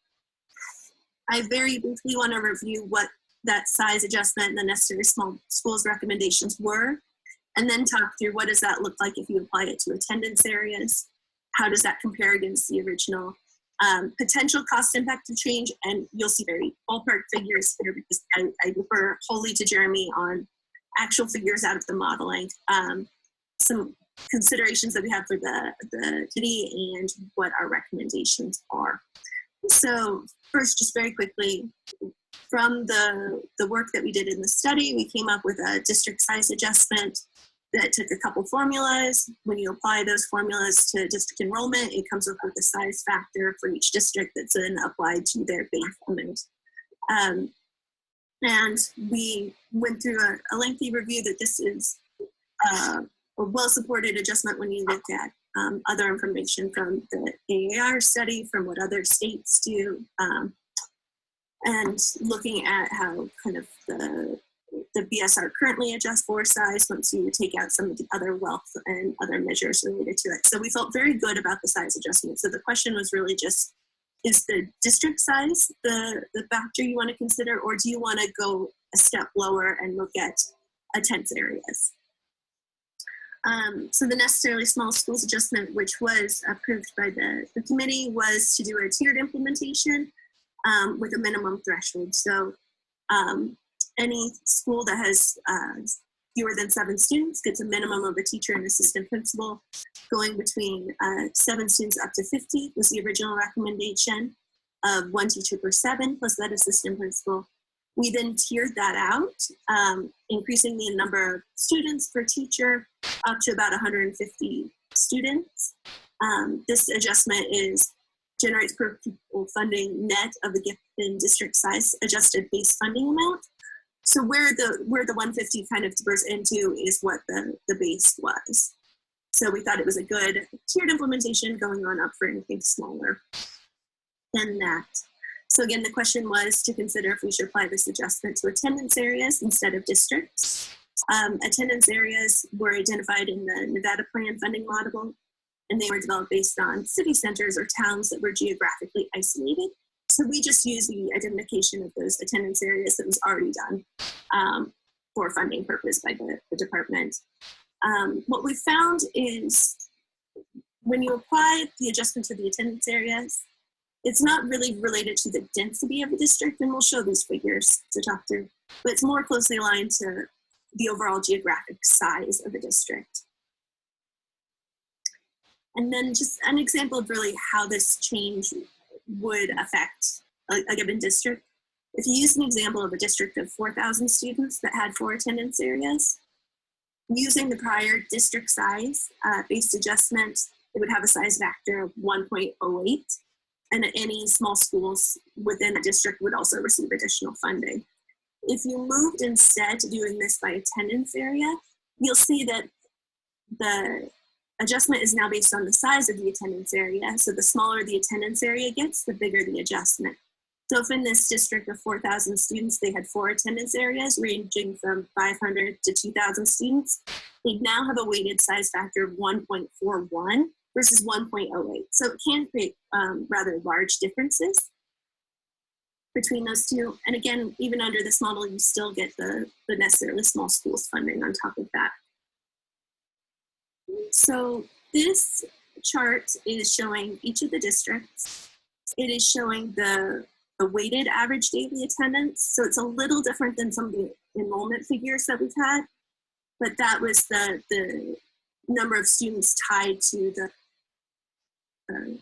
I very briefly want to review what that size adjustment and the necessary small schools recommendations were, and then talk through what does that look like if you apply it to attendance areas, how does that compare against the original, potential cost impact of change, and you'll see very ballpark figures here because I refer wholly to Jeremy on actual figures out of the modeling, some considerations that we have for the committee and what our recommendations are. So first, just very quickly, from the work that we did in the study, we came up with a district size adjustment that took a couple formulas. When you apply those formulas to district enrollment, it comes up with a size factor for each district that's then applied to their base amount. And we went through a lengthy review that this is a well-supported adjustment when you look at other information from the AAR study, from what other states do, and looking at how kind of the BSR currently adjusts for size once you take out some of the other wealth and other measures related to it. So we felt very good about the size adjustment. So the question was really just, is the district size the factor you want to consider, or do you want to go a step lower and look at attendance areas? So the necessarily small schools adjustment, which was approved by the committee, was to do a tiered implementation with a minimum threshold. So any school that has fewer than 7 students gets a minimum of a teacher and assistant principal. Going between 7 students up to 50 was the original recommendation of 1 teacher per 7 plus that assistant principal. We then tiered that out, increasing the number of students per teacher up to about 150 students. This adjustment generates per pupil funding net of the given district size adjusted base funding amount. So where the 150 kind of diverts into is what the base was. So we thought it was a good tiered implementation going on up for anything smaller than that. So again, the question was to consider if we should apply this adjustment to attendance areas instead of districts. Attendance areas were identified in the Nevada Plan funding model, and they were developed based on city centers or towns that were geographically isolated. So we just used the identification of those attendance areas that was already done for funding purpose by the department. What we found is when you apply the adjustment to the attendance areas, it's not really related to the density of the district, and we'll show these figures to talk through, but it's more closely aligned to the overall geographic size of the district. And then just an example of really how this change would affect a given district. If you use an example of a district of 4,000 students that had 4 attendance areas, using the prior district size based adjustment, it would have a size factor of 1.08, and any small schools within the district would also receive additional funding. If you moved instead to doing this by attendance area, you'll see that the adjustment is now based on the size of the attendance area. So the smaller the attendance area gets, the bigger the adjustment. So if in this district of 4,000 students, they had 4 attendance areas ranging from 500 to 2,000 students, they now have a weighted size factor of 1.41 versus 1.08. So it can create rather large differences between those two. And again, even under this model, you still get the necessarily small schools funding on top of that. So this chart is showing each of the districts. It is showing the weighted average daily attendance. So it's a little different than some of the enrollment figures that we've had, but that was the number of students tied to the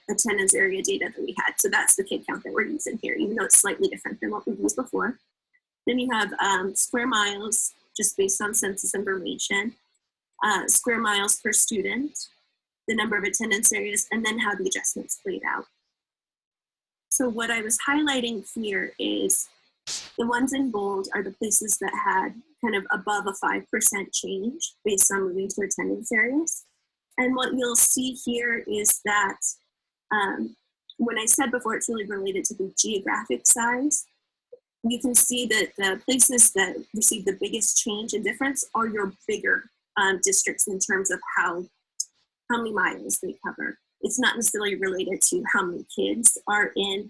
attendance area data that we had. So that's the kid count that we're using here, even though it's slightly different than what we've used before. Then you have square miles, just based on census information, square miles per student, the number of attendance areas, and then how the adjustments played out. So what I was highlighting here is the ones in bold are the places that had kind of above a 5% change based on moving to attendance areas. And what you'll see here is that when I said before, it's really related to the geographic size. You can see that the places that receive the biggest change and difference are your bigger districts in terms of how many miles they cover. It's not necessarily related to how many kids are in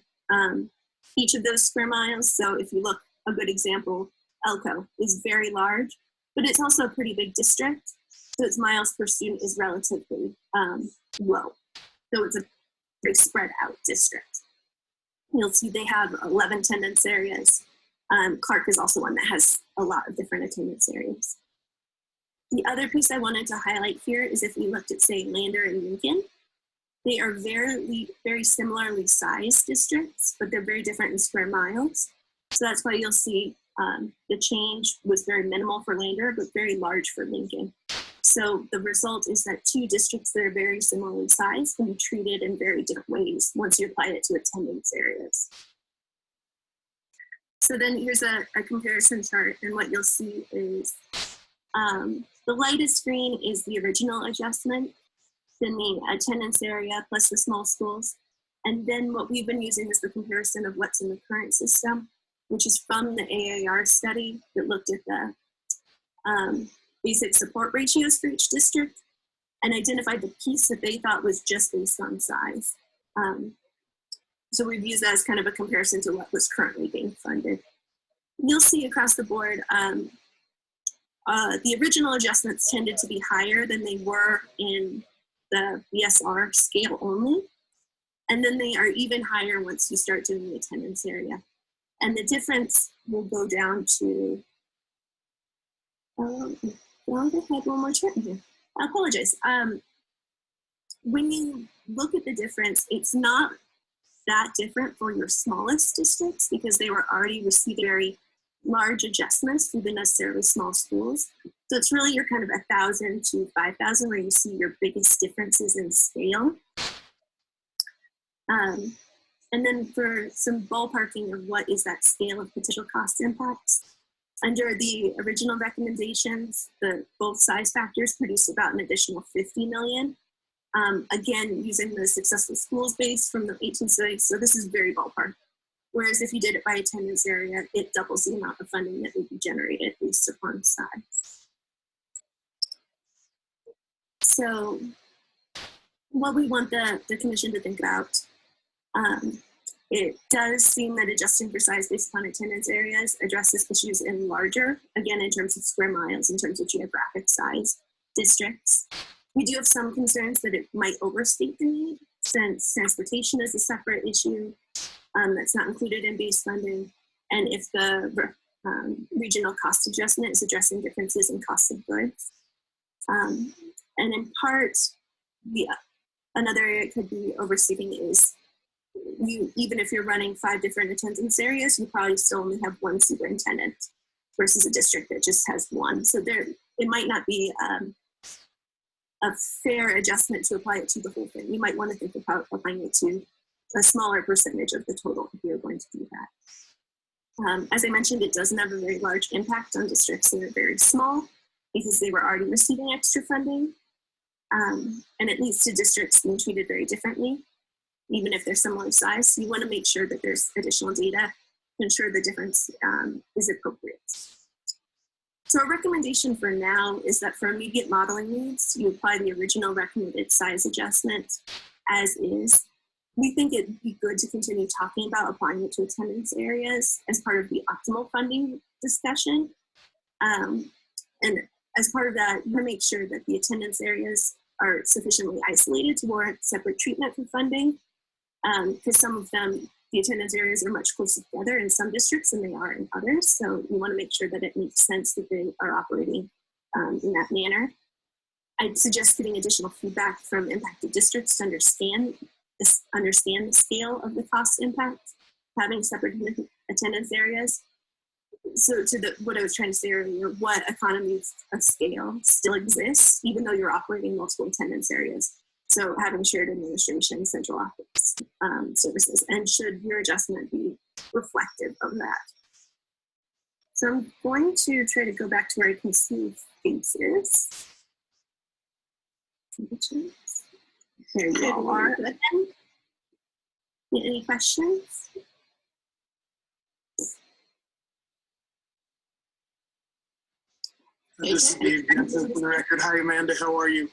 each of those square miles. So if you look, a good example, Elko is very large, but it's also a pretty big district. So its miles per student is relatively low. So it's a very spread out district. You'll see they have 11 attendance areas. Clark is also one that has a lot of different attendance areas. The other piece I wanted to highlight here is if we looked at, say, Lander and Lincoln, They are very similarly sized districts, but they're very different in square miles. So that's why you'll see the change was very minimal for Lander, but very large for Lincoln. So the result is that two districts that are very similarly sized can be treated in very different ways once you apply it to attendance areas. So then here's a comparison chart, and what you'll see is the lightest green is the original adjustment, then the attendance area plus the small schools. And then what we've been using is the comparison of what's in the current system, which is from the AAR study that looked at the basic support ratios for each district and identified the piece that they thought was just based on size. So we've used that as kind of a comparison to what was currently being funded. You'll see across the board, the original adjustments tended to be higher than they were in the BSR scale only. And then they are even higher once you start doing the attendance area. And the difference will go down to, well, I had one more chart in here. I apologize. When you look at the difference, it's not that different for your smallest districts because they were already receiving very large adjustments through the necessarily small schools. So it's really your kind of 1,000 to 5,000 where you see your biggest differences in scale. And then for some ballparking of what is that scale of potential cost impacts, under the original recommendations, both size factors produced about an additional 50 million. Again, using the successful schools base from the 18 studies, so this is very ballpark. Whereas if you did it by attendance area, it doubles the amount of funding that would be generated based upon size. So what we want the commission to think about, it does seem that adjusting for size based upon attendance areas addresses issues in larger, again, in terms of square miles, in terms of geographic size districts. We do have some concerns that it might overstate the need since transportation is a separate issue that's not included in base funding. And if the regional cost adjustment is addressing differences in cost of goods. And in part, another area it could be overstating is even if you're running 5 different attendance areas, you probably still only have one superintendent versus a district that just has one. So it might not be a fair adjustment to apply it to the whole thing. You might want to think about applying it to a smaller percentage of the total if you're going to do that. As I mentioned, it doesn't have a very large impact on districts that are very small because they were already receiving extra funding. And it leads to districts being treated very differently, even if they're similar size. So you want to make sure that there's additional data to ensure the difference is appropriate. So our recommendation for now is that for immediate modeling needs, you apply the original recommended size adjustment as is. We think it'd be good to continue talking about applying it to attendance areas as part of the optimal funding discussion. And as part of that, you want to make sure that the attendance areas are sufficiently isolated to warrant separate treatment for funding. Because some of them, the attendance areas are much closer together in some districts than they are in others. So you want to make sure that it makes sense that they are operating in that manner. I'd suggest getting additional feedback from impacted districts to understand the scale of the cost impact, having separate attendance areas. So what I was trying to say earlier, what economies of scale still exists, even though you're operating multiple attendance areas. So having shared administration, central office services, and should your adjustment be reflective of that? So I'm going to try to go back to where I can see faces. There you all are. Any questions? This is Dave Jensen for the record. Hi, Amanda. How are you?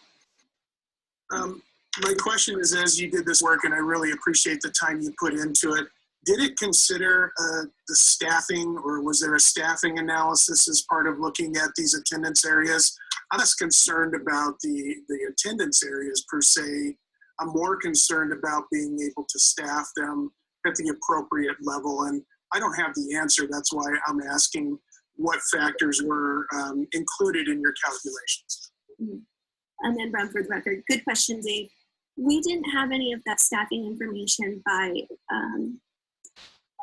My question is, as you did this work, and I really appreciate the time you put into it, did it consider the staffing, or was there a staffing analysis as part of looking at these attendance areas? I'm less concerned about the attendance areas per se. I'm more concerned about being able to staff them at the appropriate level, and I don't have the answer. That's why I'm asking what factors were included in your calculations. And then Brown, for the record, good question, Dave. We didn't have any of that staffing information by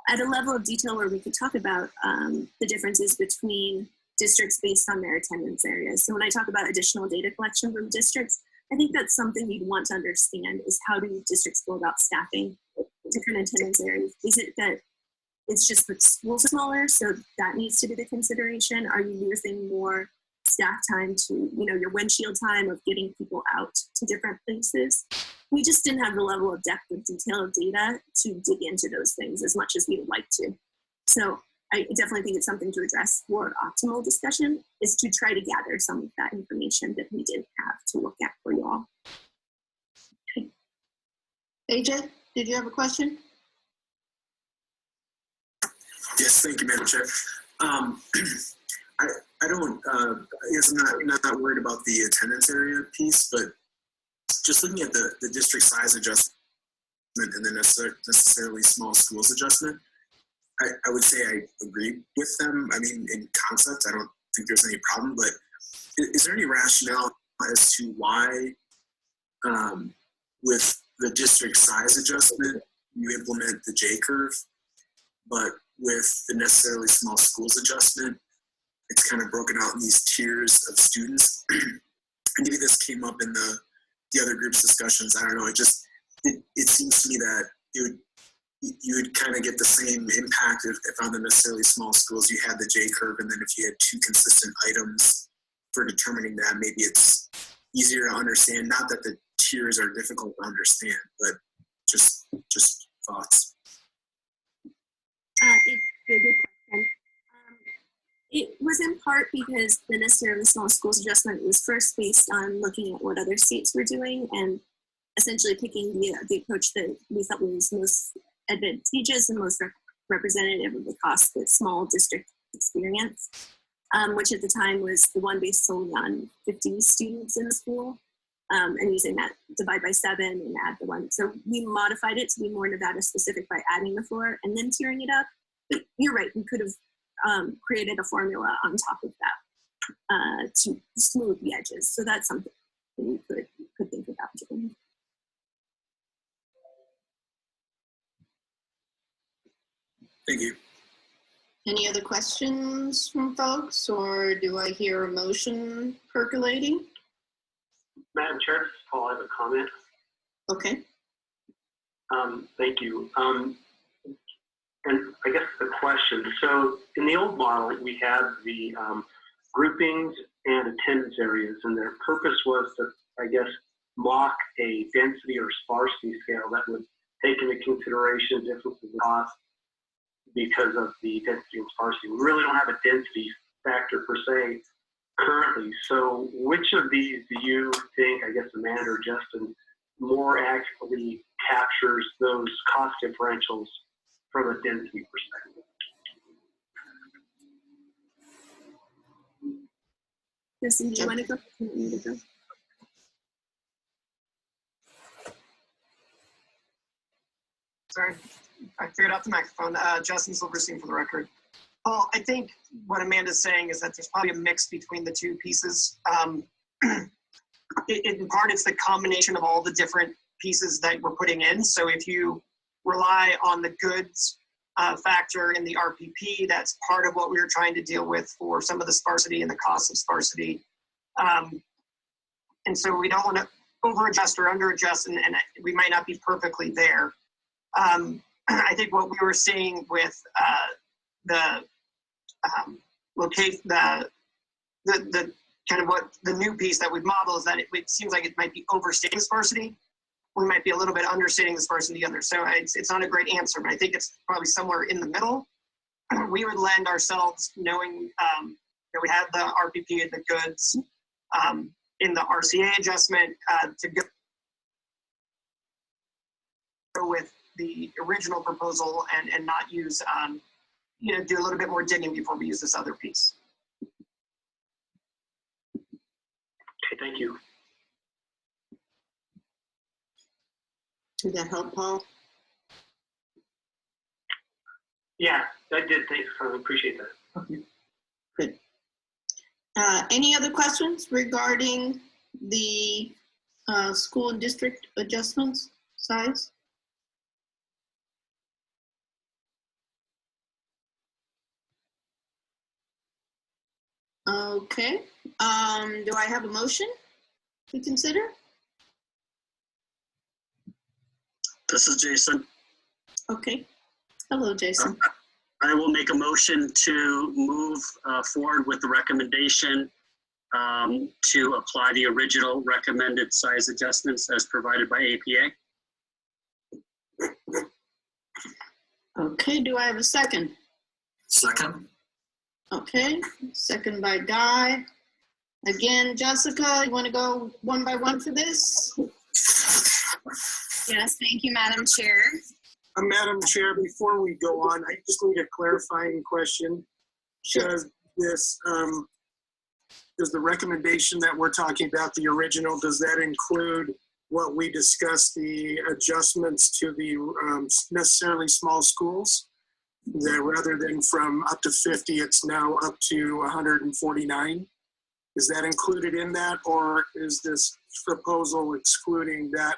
at a level of detail where we could talk about the differences between districts based on their attendance areas. So when I talk about additional data collection from districts, I think that's something you'd want to understand is how do districts go about staffing different attendance areas? Is it that it's just that schools are smaller, so that needs to be the consideration? Are you using more staff time to, your windshield time of getting people out to different places? We just didn't have the level of depth of detail of data to dig into those things as much as we would like to. So I definitely think it's something to address for optimal discussion, is to try to gather some of that information that we didn't have to look at for you all. Okay. AJ, did you have a question? Yes, thank you, Madam Chair. I don't, I guess I'm not worried about the attendance area piece, but just looking at the district size adjustment and the necessarily small schools adjustment, I would say I agree with them. I mean, in concept, I don't think there's any problem, but is there any rationale as to why with the district size adjustment, you implement the J-curve, but with the necessarily small schools adjustment, it's kind of broken out in these tiers of students? Maybe this came up in the other group's discussions. I don't know. It seems to me that you would kind of get the same impact if on the necessarily small schools you had the J-curve, and then if you had two consistent items for determining that, maybe it's easier to understand. Not that the tiers are difficult to understand, but just thoughts. It's a good question. It was in part because the necessarily small schools adjustment was first based on looking at what other states were doing and essentially picking the approach that we thought was most advantageous and most representative of the cost that small district experience, which at the time was the one based solely on 50 students in the school, and using that divide by 7 and add the 1. So we modified it to be more Nevada specific by adding the 4 and then tiering it up. But you're right, we could have created a formula on top of that to smooth the edges. So that's something that we could think about doing. Thank you. Any other questions from folks, or do I hear a motion percolating? Madam Chair, this is Paul. I have a comment. Okay. Thank you. And I guess the question, so in the old model, we had the groupings and attendance areas, and their purpose was to, I guess, mock a density or sparsity scale that would take into consideration differences in cost because of the density and sparsity. We really don't have a density factor per se currently. So which of these do you think, I guess, Amanda or Justin, more accurately captures those cost differentials from a density perspective? Justin, do you want to go? Sorry, I figured out the microphone. Justin Silverstein for the record. Paul, I think what Amanda's saying is that there's probably a mix between the two pieces. In part, it's the combination of all the different pieces that we're putting in. So if you rely on the goods factor in the RPP, that's part of what we were trying to deal with for some of the sparsity and the cost of sparsity. And so we don't want to over-adjust or under-adjust, and we might not be perfectly there. I think what we were seeing with the kind of what the new piece that we've modeled is that it seems like it might be overstating the sparsity. We might be a little bit understating the sparsity of the other. So it's not a great answer, but I think it's probably somewhere in the middle. We would lend ourselves knowing that we have the RPP and the goods in the RCA adjustment to go with the original proposal and not use, do a little bit more digging before we use this other piece. Okay, thank you. Did that help, Paul? Yeah, that did. Thanks, Carly. Appreciate that. Okay, good. Any other questions regarding the school and district adjustments size? Okay, do I have a motion to consider? This is Jason. Okay, hello, Jason. I will make a motion to move forward with the recommendation to apply the original recommended size adjustments as provided by APA. Okay, do I have a second? Second. Okay, second by Guy. Again, Jessica, you want to go one by one for this? Yes, thank you, Madam Chair. Madam Chair, before we go on, I just need a clarifying question. Does this, does the recommendation that we're talking about, the original, does that include what we discussed, the adjustments to the necessarily small schools? That rather than from up to 50, it's now up to 149? Is that included in that, or is this proposal excluding that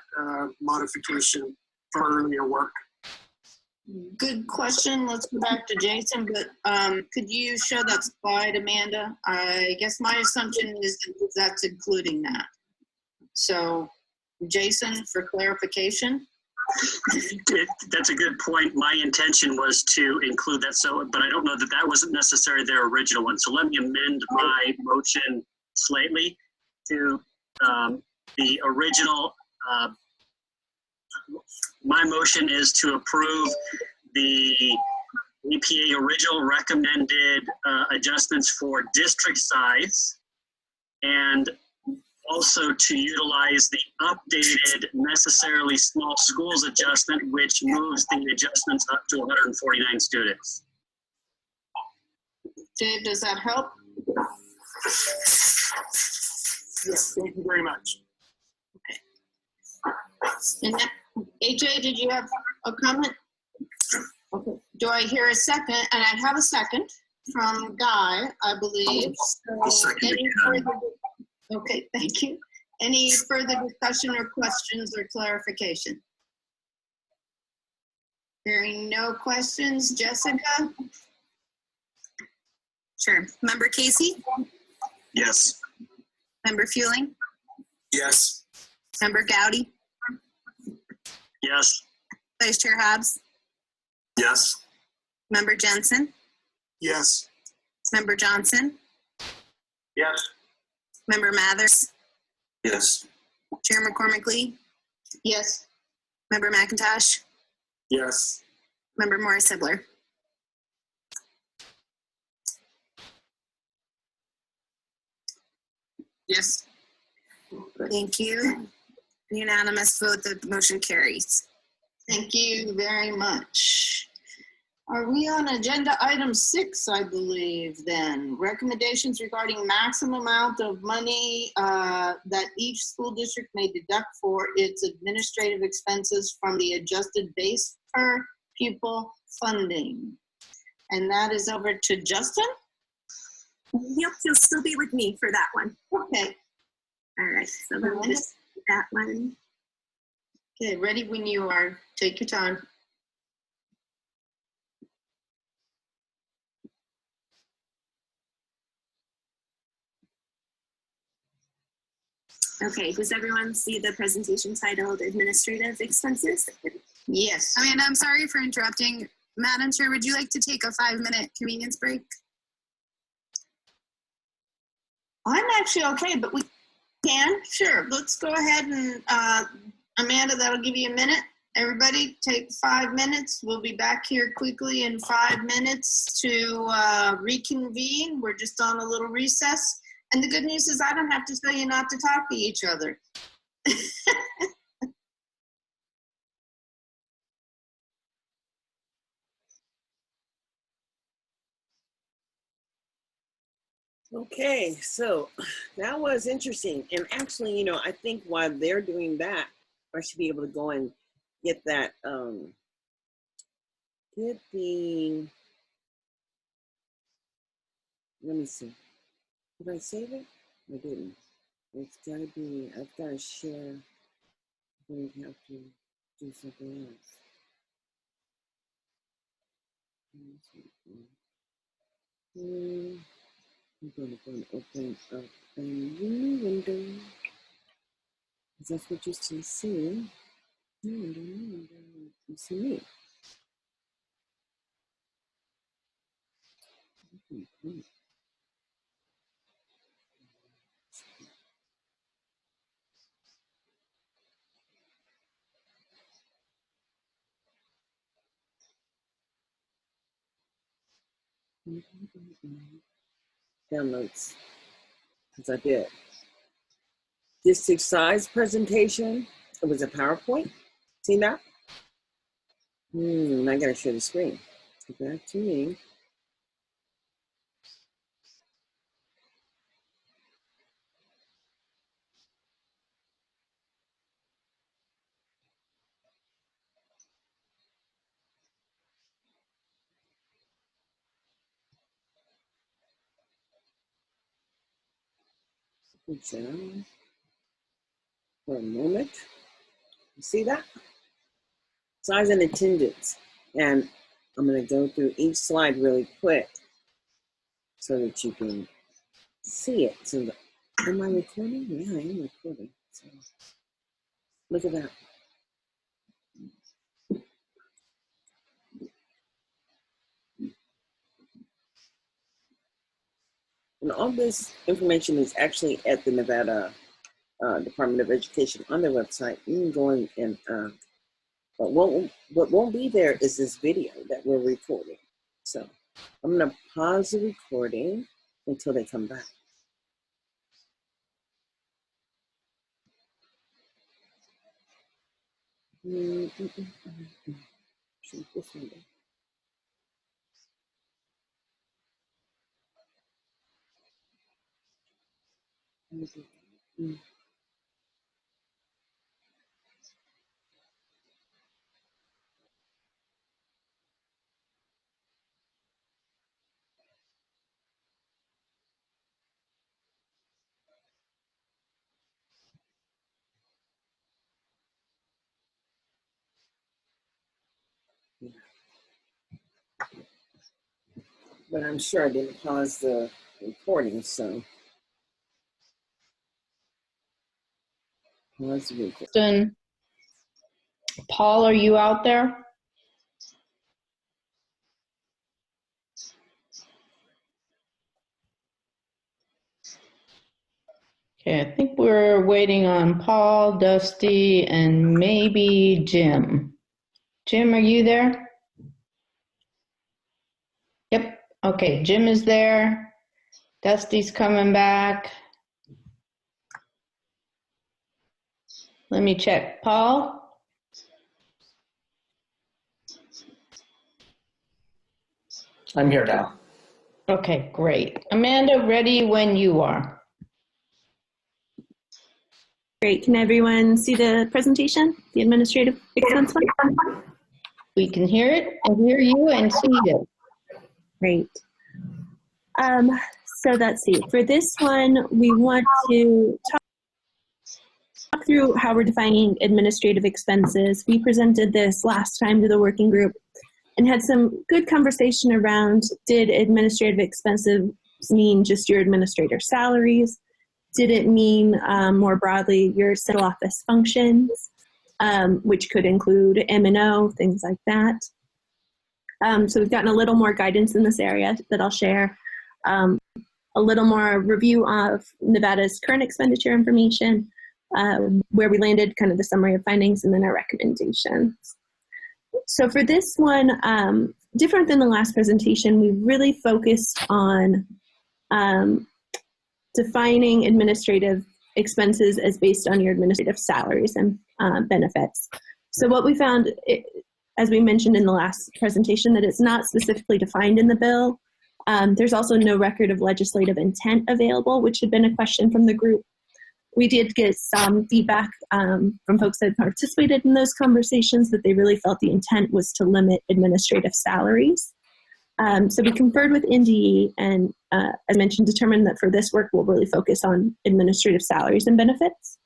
modification for earlier work? Good question. Let's go back to Jason, but could you show that slide, Amanda? I guess my assumption is that that's including that. So, Jason, for clarification. That's a good point. My intention was to include that, but I don't know that that wasn't necessarily their original one. So let me amend my motion slightly to the original. My motion is to approve the EPA original recommended adjustments for district size, and also to utilize the updated necessarily small schools adjustment, which moves the adjustments up to 149 students. Dave, does that help? Yes, thank you very much. And that, AJ, did you have a comment? Okay. Do I hear a second? And I have a second from Guy, I believe. I'll second again. Okay, thank you. Any further discussion or questions or clarification? Hearing no questions, Jessica? Sure. Member Casey? Yes. Member Fueling? Yes. Member Gowdy? Yes. Vice Chair Hobbs? Yes. Member Jensen? Yes. Member Johnson? Yes. Member Mathers? Yes. Chair McCormick Lee? Yes. Member McIntosh? Yes. Member Morris Hibler? Yes. Thank you. Unanimous vote, the motion carries. Thank you very much. Are we on agenda item 6, I believe, then? Recommendations regarding maximum amount of money that each school district may deduct for its administrative expenses from the adjusted base per pupil funding. And that is over to Justin? Yep, you'll still be with me for that one. Okay. All right, so let me just that one. Okay, ready when you are. Take your time. Okay, does everyone see the presentation titled Administrative Expenses? Yes. Amanda, I'm sorry for interrupting. Madam Chair, would you like to take a 5-minute convenience break? I'm actually okay, but we can. Sure, let's go ahead and, Amanda, that'll give you a minute. Everybody take 5 minutes. We'll be back here quickly in 5 minutes to reconvene. We're just on a little recess. And the good news is I don't have to tell you not to talk to each other. Okay, so that was interesting. And actually, you know, I think while they're doing that, I should be able to go and get that, let me see. Did I save it? I didn't. It's gotta be, I've gotta share. We have to do something else. I'm gonna go and open up a new window. Because that's what you see. New window. You see me. Downloads, because I did. District size presentation. It was a PowerPoint. See that? I gotta share the screen. Go back to me. For a moment. You see that? Size and attendance. And I'm going to go through each slide really quick so that you can see it. So, am I recording? Yeah, I am recording. So, look at that. And all this information is actually at the Nevada Department of Education on their website. You can go in and, but what won't be there is this video that we're recording. So I'm going to pause the recording until they come back. But I'm sure I didn't pause the recording, so. Pause the recording. Paul, are you out there? Okay, I think we're waiting on Paul, Dusty, and maybe Jim. Jim, are you there? Yep, okay, Jim is there. Dusty's coming back. Let me check. Paul? I'm here now. Okay, great. Amanda, ready when you are. Great. Can everyone see the presentation, the administrative expense one? We can hear it and hear you and see you. Great. So let's see. For this one, we want to talk through how we're defining administrative expenses. We presented this last time to the working group and had some good conversation around, did administrative expenses mean just your administrator salaries? Did it mean more broadly your central office functions, which could include M&O, things like that? So we've gotten a little more guidance in this area that I'll share. A little more review of Nevada's current expenditure information, where we landed, kind of the summary of findings, and then our recommendations. So for this one, different than the last presentation, we really focused on defining administrative expenses as based on your administrative salaries and benefits. So what we found, as we mentioned in the last presentation, that it's not specifically defined in the bill. There's also no record of legislative intent available, which had been a question from the group. We did get some feedback from folks that participated in those conversations that they really felt the intent was to limit administrative salaries. So we conferred with NDE and, as mentioned, determined that for this work, we'll really focus on administrative salaries and benefits.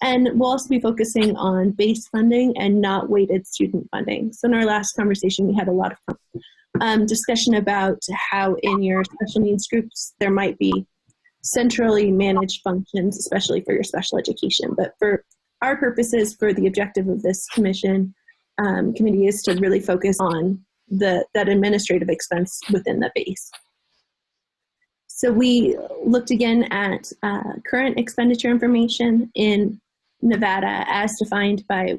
And we'll also be focusing on base funding and not weighted student funding. So in our last conversation, we had a lot of discussion about how in your special needs groups, there might be centrally managed functions, especially for your special education. But for our purposes, for the objective of this committee is to really focus on that administrative expense within the base. So we looked again at current expenditure information in Nevada as defined by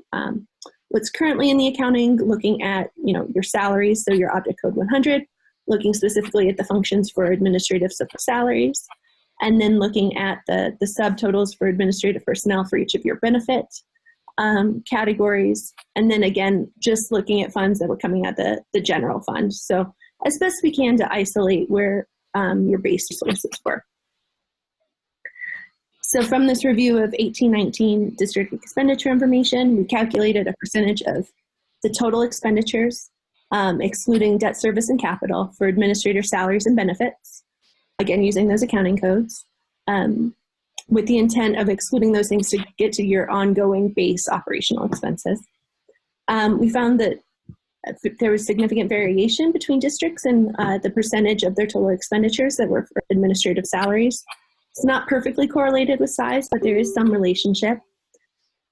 what's currently in the accounting, looking at your salaries, so your object code 100, looking specifically at the functions for administrative salaries, and then looking at the subtotals for administrative personnel for each of your benefit categories, and then again, just looking at funds that were coming out of the general fund. So as best we can to isolate where your base resources were. So from this review of 1819 district expenditure information, we calculated a percentage of the total expenditures, excluding debt service and capital, for administrator salaries and benefits, again, using those accounting codes, with the intent of excluding those things to get to your ongoing base operational expenses. We found that there was significant variation between districts in the percentage of their total expenditures that were for administrative salaries. It's not perfectly correlated with size, but there is some relationship.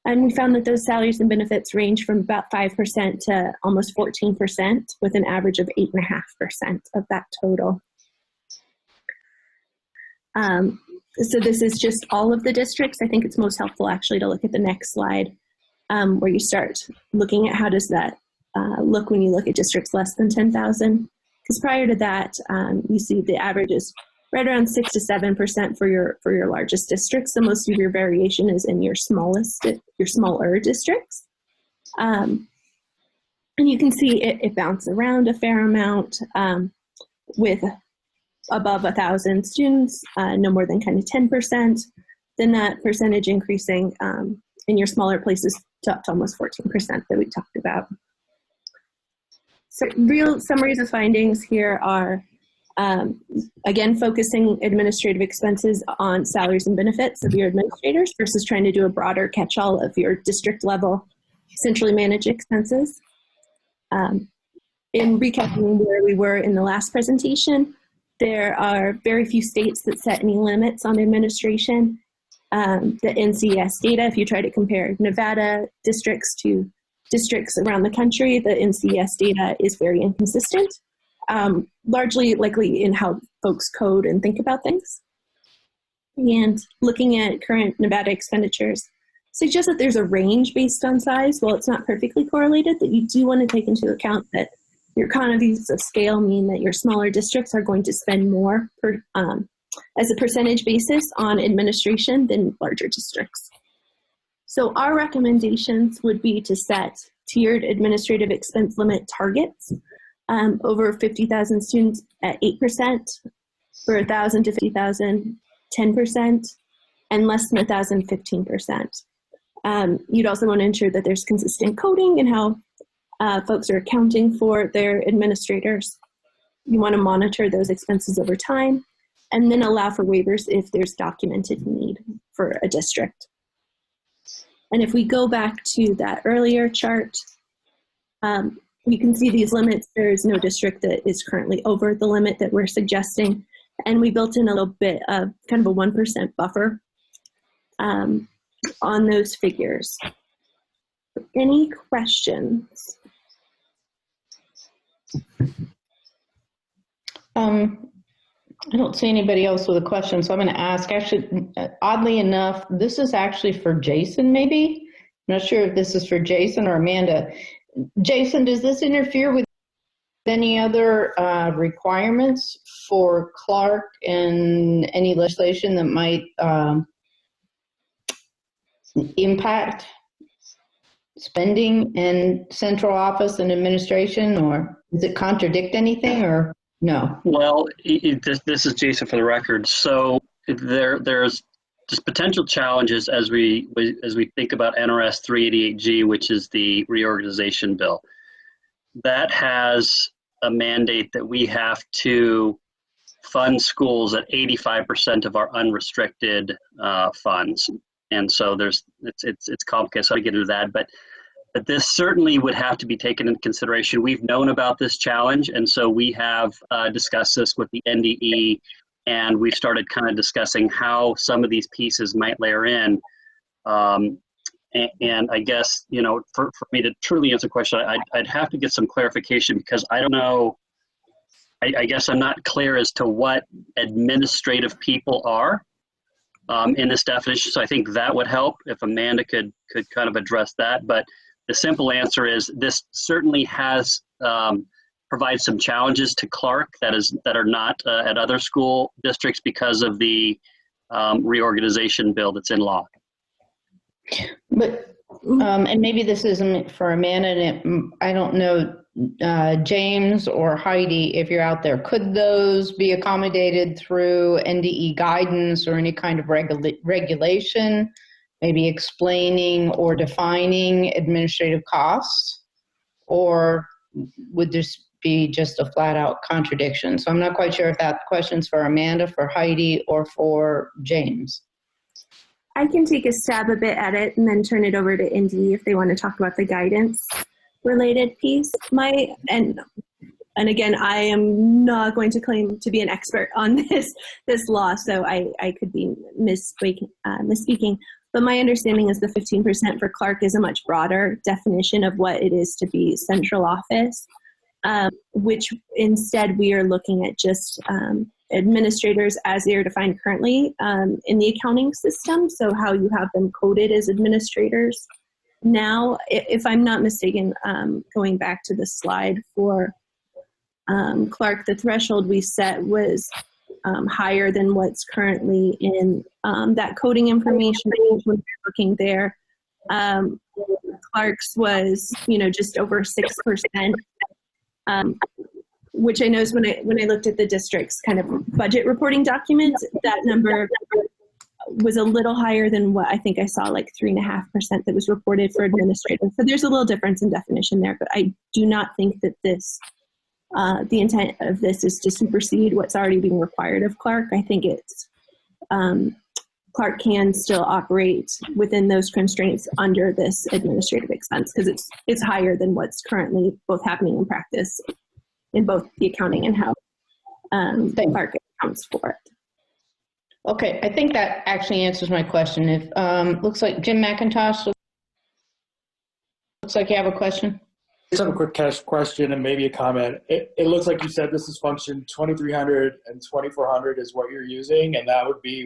And we found that those salaries and benefits range from about 5% to almost 14%, with an average of 8.5% of that total. So this is just all of the districts. I think it's most helpful actually to look at the next slide, where you start looking at how does that look when you look at districts less than 10,000. Because prior to that, you see the average is right around 6 to 7% for your largest districts. So most of your variation is in your smaller districts. And you can see it bounces around a fair amount with above 1,000 students, no more than kind of 10%. Then that percentage increasing in your smaller places to almost 14% that we talked about. So real summaries of findings here are, again, focusing administrative expenses on salaries and benefits of your administrators versus trying to do a broader catch-all of your district level centrally managed expenses. In recapping where we were in the last presentation, there are very few states that set any limits on administration. The NCES data, if you try to compare Nevada districts to districts around the country, the NCES data is very inconsistent, largely likely in how folks code and think about things. And looking at current Nevada expenditures suggests that there's a range based on size. While it's not perfectly correlated, that you do want to take into account that your economies of scale mean that your smaller districts are going to spend more as a percentage basis on administration than larger districts. So our recommendations would be to set tiered administrative expense limit targets over 50,000 students at 8%, for 1,000 to 50,000, 10%, and less than 1,000, 15%. You'd also want to ensure that there's consistent coding and how folks are accounting for their administrators. You want to monitor those expenses over time and then allow for waivers if there's documented need for a district. And if we go back to that earlier chart, you can see these limits. There's no district that is currently over the limit that we're suggesting. And we built in a little bit of kind of a 1% buffer on those figures. Any questions? I don't see anybody else with a question, so I'm going to ask. Actually, oddly enough, this is actually for Jason, maybe? I'm not sure if this is for Jason or Amanda. Jason, does this interfere with any other requirements for Clark and any legislation that might impact spending in central office and administration, or does it contradict anything, or no? Well, this is Jason for the record. So there's just potential challenges as we think about NRS 388G, which is the reorganization bill. That has a mandate that we have to fund schools at 85% of our unrestricted funds. And so it's complicated, so I get into that, but this certainly would have to be taken into consideration. We've known about this challenge, and so we have discussed this with the NDE, and we've started kind of discussing how some of these pieces might layer in. And I guess, you know, for me to truly answer the question, I'd have to get some clarification, because I don't know, I guess I'm not clear as to what administrative people are in this definition. So I think that would help if Amanda could kind of address that. But the simple answer is this certainly has provides some challenges to Clark that are not at other school districts because of the reorganization bill that's in law. But and maybe this isn't for Amanda, and I don't know, James or Heidi, if you're out there, could those be accommodated through NDE guidance or any kind of regulation, maybe explaining or defining administrative costs, or would this be just a flat out contradiction? So I'm not quite sure if that question's for Amanda, for Heidi, or for James. I can take a stab a bit at it and then turn it over to Indy if they want to talk about the guidance related piece. And again, I am not going to claim to be an expert on this law, so I could be misspeaking. But my understanding is the 15% for Clark is a much broader definition of what it is to be central office, which instead we are looking at just administrators as they are defined currently in the accounting system, so how you have them coded as administrators. Now, if I'm not mistaken, going back to the slide for Clark, the threshold we set was higher than what's currently in that coding information when we're looking there. Clark's was, just over 6%. Which I know is when I looked at the district's kind of budget reporting documents, that number was a little higher than what I think I saw, like 3.5% that was reported for administrators. So there's a little difference in definition there, but I do not think that this, the intent of this is to supersede what's already being required of Clark. I think it's, Clark can still operate within those constraints under this administrative expense because it's higher than what's currently both happening in practice in both the accounting and how Clark accounts for it. Okay, I think that actually answers my question. If looks like Jim McIntosh, looks like you have a question. I just have a quick question and maybe a comment. It looks like you said this is function 2300 and 2400 is what you're using, and that would be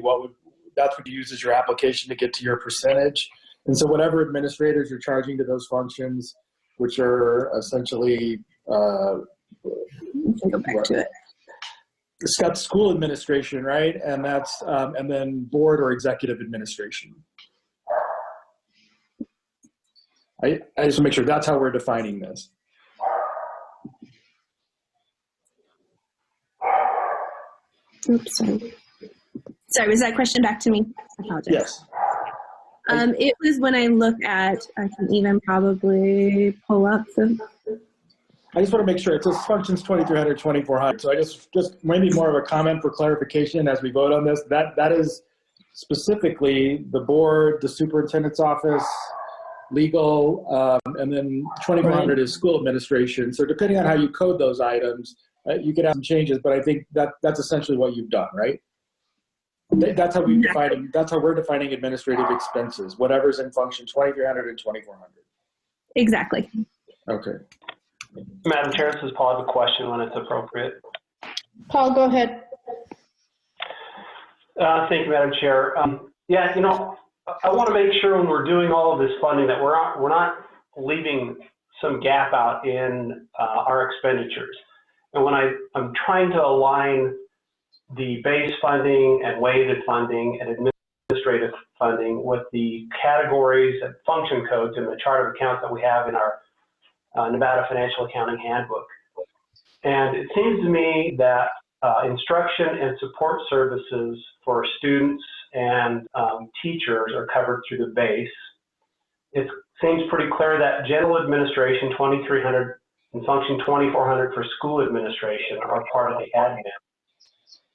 that's what you use as your application to get to your percentage. And so whatever administrators you're charging to those functions, which are essentially go back to it. It's got school administration, right? And that's and then board or executive administration. I just want to make sure that's how we're defining this. Oops, sorry, was that question back to me? I apologize. Yes. It was when I look at, I can even probably pull up the. I just want to make sure it says functions 2300, 2400. So I just maybe more of a comment for clarification as we vote on this. That is specifically the board, the superintendent's office, legal, and then 2400 is school administration. So depending on how you code those items, you could have some changes, but I think that's essentially what you've done, right? That's how we define. That's how we're defining administrative expenses. Whatever's in function 2300 and 2400. Exactly. Okay. Madam Chair, this is Paul. I have a question when it's appropriate. Paul, go ahead. Thank you, Madam Chair. Yeah, I want to make sure when we're doing all of this funding that we're not leaving some gap out in our expenditures. And when I'm trying to align the base funding and weighted funding and administrative funding with the categories and function codes in the chart of accounts that we have in our Nevada Financial Accounting Handbook. And it seems to me that instruction and support services for students and teachers are covered through the base. It seems pretty clear that general administration, 2300 and function 2400 for school administration are part of the admin.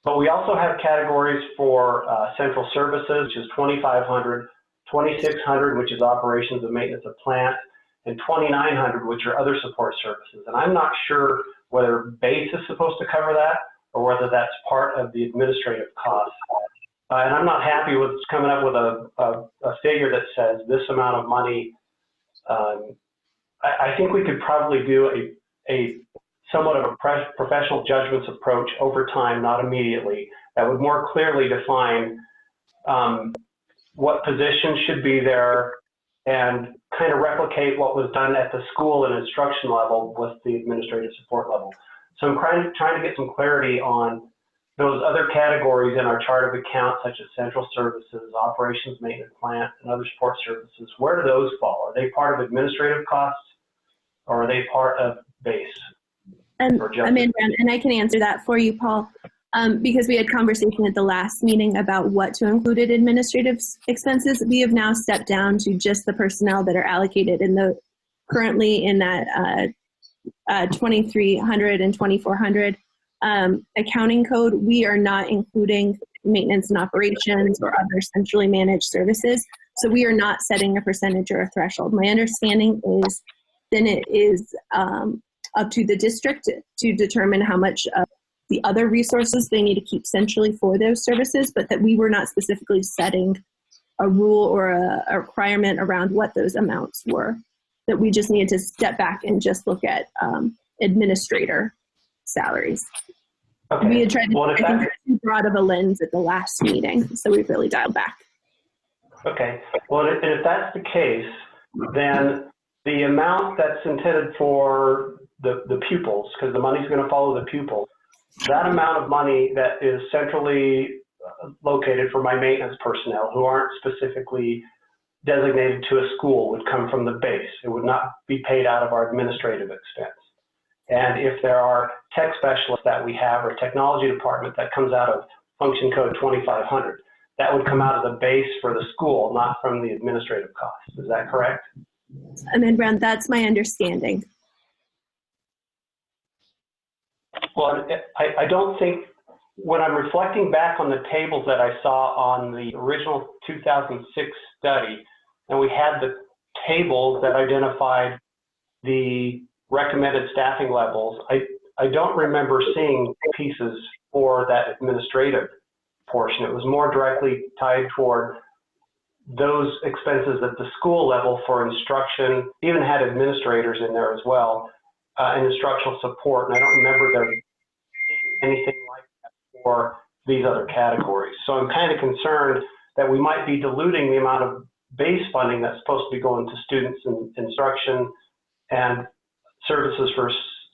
But we also have categories for central services, which is 2500, 2600, which is operations and maintenance of plant, and 2900, which are other support services. And I'm not sure whether base is supposed to cover that or whether that's part of the administrative costs. And I'm not happy with coming up with a figure that says this amount of money. I think we could probably do a somewhat of a professional judgments approach over time, not immediately, that would more clearly define what positions should be there and kind of replicate what was done at the school and instruction level with the administrative support level. So I'm trying to get some clarity on those other categories in our chart of accounts, such as central services, operations, maintenance, plant, and other support services. Where do those fall? Are they part of administrative costs or are they part of base? And I can answer that for you, Paul, because we had conversation at the last meeting about what to include in administrative expenses. We have now stepped down to just the personnel that are allocated in the currently in that 2300 and 2400 accounting code. We are not including maintenance and operations or other centrally managed services. So we are not setting a percentage or a threshold. My understanding is then it is up to the district to determine how much of the other resources they need to keep centrally for those services, but that we were not specifically setting a rule or a requirement around what those amounts were, that we just needed to step back and just look at administrator salaries. Okay. We had tried to, I think, too broad of a lens at the last meeting, so we've really dialed back. Okay, well, if that's the case, then the amount that's intended for the pupils, because the money's going to follow the pupils, that amount of money that is centrally located for my maintenance personnel who aren't specifically designated to a school would come from the base. It would not be paid out of our administrative expense. And if there are tech specialists that we have or technology department that comes out of function code 2500, that would come out of the base for the school, not from the administrative costs. Is that correct? And then, Brown, that's my understanding. Well, I don't think, when I'm reflecting back on the tables that I saw on the original 2006 study, and we had the tables that identified the recommended staffing levels, I don't remember seeing pieces for that administrative portion. It was more directly tied toward those expenses at the school level for instruction, even had administrators in there as well, and instructional support. And I don't remember there being anything like that for these other categories. So I'm kind of concerned that we might be diluting the amount of base funding that's supposed to be going to students and instruction and services for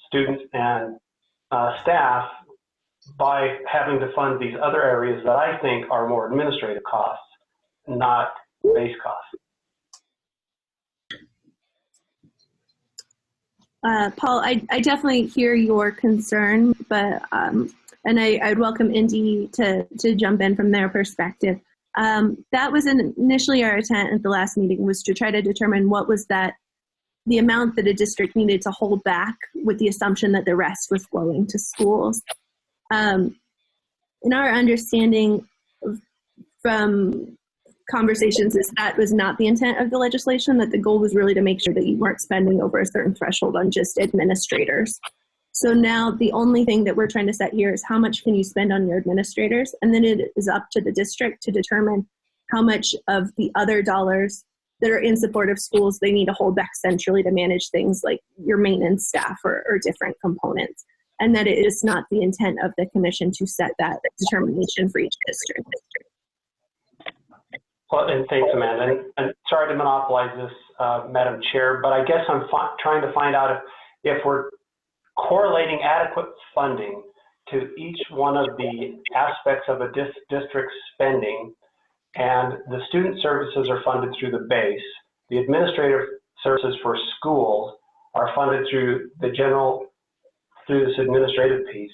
students and staff by having to fund these other areas that I think are more administrative costs, not base costs. Paul, I definitely hear your concern, but and I'd welcome Indy to jump in from their perspective. That was initially our intent at the last meeting, was to try to determine what was the amount that a district needed to hold back with the assumption that the rest was flowing to schools. In our understanding from conversations is that was not the intent of the legislation, that the goal was really to make sure that you weren't spending over a certain threshold on just administrators. So now the only thing that we're trying to set here is how much can you spend on your administrators, and then it is up to the district to determine how much of the other dollars that are in support of schools they need to hold back centrally to manage things like your maintenance staff or different components, and that it is not the intent of the commission to set that determination for each district. Well, and thanks, Amanda. And sorry to monopolize this, Madam Chair, but I guess I'm trying to find out if we're correlating adequate funding to each one of the aspects of a district's spending, and the student services are funded through the base. The administrative services for schools are funded through through this administrative piece.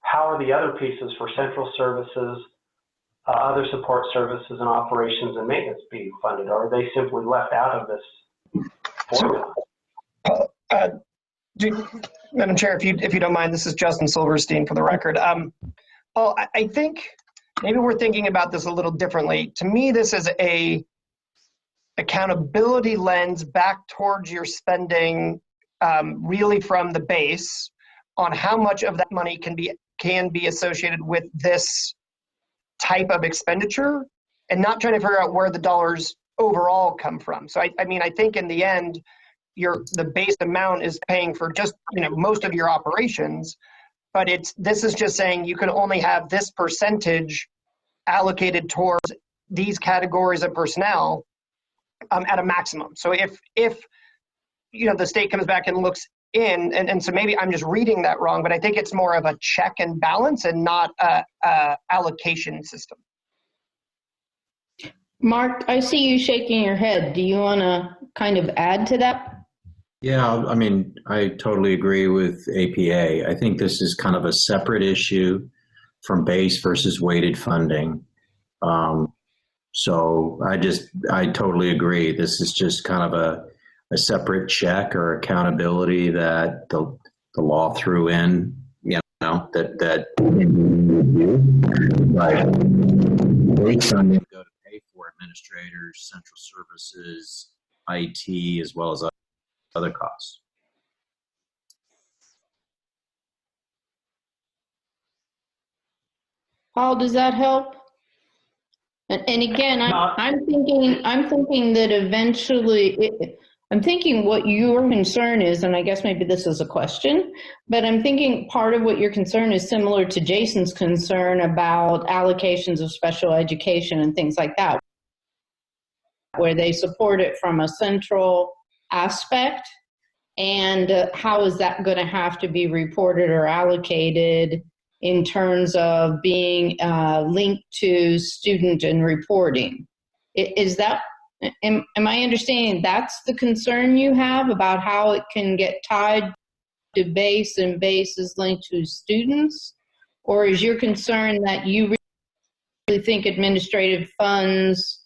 How are the other pieces for central services, other support services and operations and maintenance being funded? Or are they simply left out of this formula? Madam Chair, if you don't mind, this is Justin Silverstein for the record. Paul, I think maybe we're thinking about this a little differently. To me, this is a accountability lens back towards your spending, really from the base on how much of that money can be associated with this type of expenditure, and not trying to figure out where the dollars overall come from. So I mean, I think in the end, the base amount is paying for just, most of your operations, but this is just saying you can only have this percentage allocated towards these categories of personnel at a maximum. So if the state comes back and looks in, and so maybe I'm just reading that wrong, but I think it's more of a check and balance and not a allocation system. Mark, I see you shaking your head. Do you want to kind of add to that? Yeah, I mean, I totally agree with APA. I think this is kind of a separate issue from base versus weighted funding. So I totally agree. This is just kind of a separate check or accountability that the law threw in, that but base funding go to pay for administrators, central services, IT, as well as other costs. Paul, does that help? And again, I'm thinking that eventually, I'm thinking what your concern is, and I guess maybe this is a question, but I'm thinking part of what your concern is similar to Jason's concern about allocations of special education and things like that, where they support it from a central aspect, and how is that going to have to be reported or allocated in terms of being linked to student and reporting. Is that, am I understanding that's the concern you have about how it can get tied to base and base is linked to students? Or is your concern that you really think administrative funds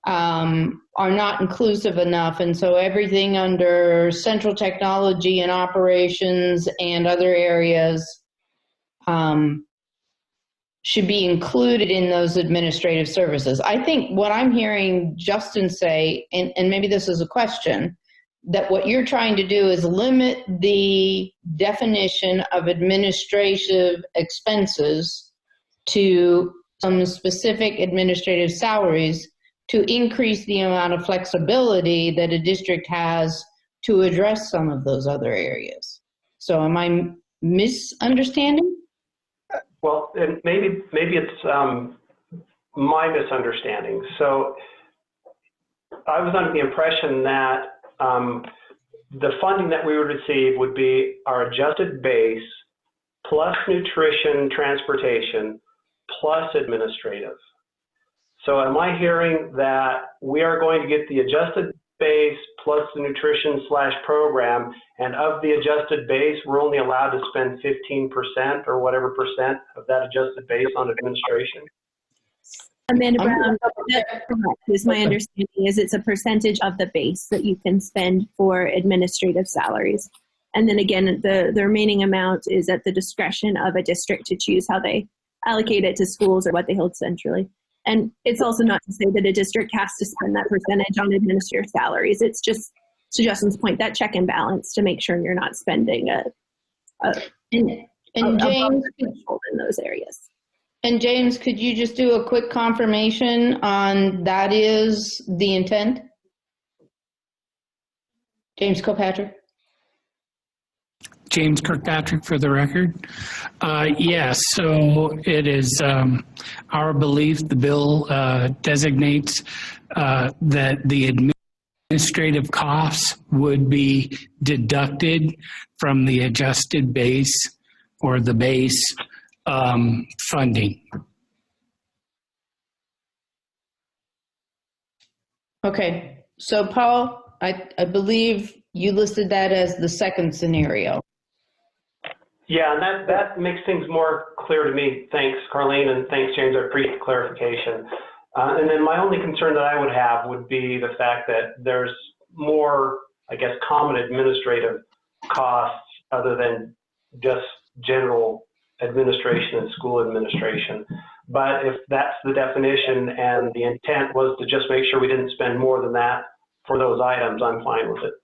are not inclusive enough, and so everything under central technology and operations and other areas should be included in those administrative services? I think what I'm hearing Justin say, and maybe this is a question, that what you're trying to do is limit the definition of administrative expenses to some specific administrative salaries to increase the amount of flexibility that a district has to address some of those other areas. So am I misunderstanding? Well, and maybe it's my misunderstanding. So I was under the impression that the funding that we would receive would be our adjusted base plus nutrition, transportation, plus administrative. So am I hearing that we are going to get the adjusted base plus the nutrition / program, and of the adjusted base, we're only allowed to spend 15% or whatever percent of that adjusted base on administration? Amanda Brown, that's correct. Is my understanding is it's a percentage of the base that you can spend for administrative salaries. And then again, the remaining amount is at the discretion of a district to choose how they allocate it to schools or what they hold centrally. And it's also not to say that a district has to spend that percentage on administrative salaries. It's just, to Justin's point, that check and balance to make sure you're not spending James, threshold in those areas. And James, could you just do a quick confirmation on that is the intent? James Kilpatrick. James Kirkpatrick for the record. Yes, so it is our belief the bill designates that the administrative costs would be deducted from the adjusted base or the base funding. Okay, so Paul, I believe you listed that as the second scenario. Yeah, and that makes things more clear to me. Thanks, Carlene, and thanks, James. I appreciate the clarification. And then my only concern that I would have would be the fact that there's more, I guess, common administrative costs other than just general administration and school administration. But if that's the definition and the intent was to just make sure we didn't spend more than that for those items, I'm fine with it.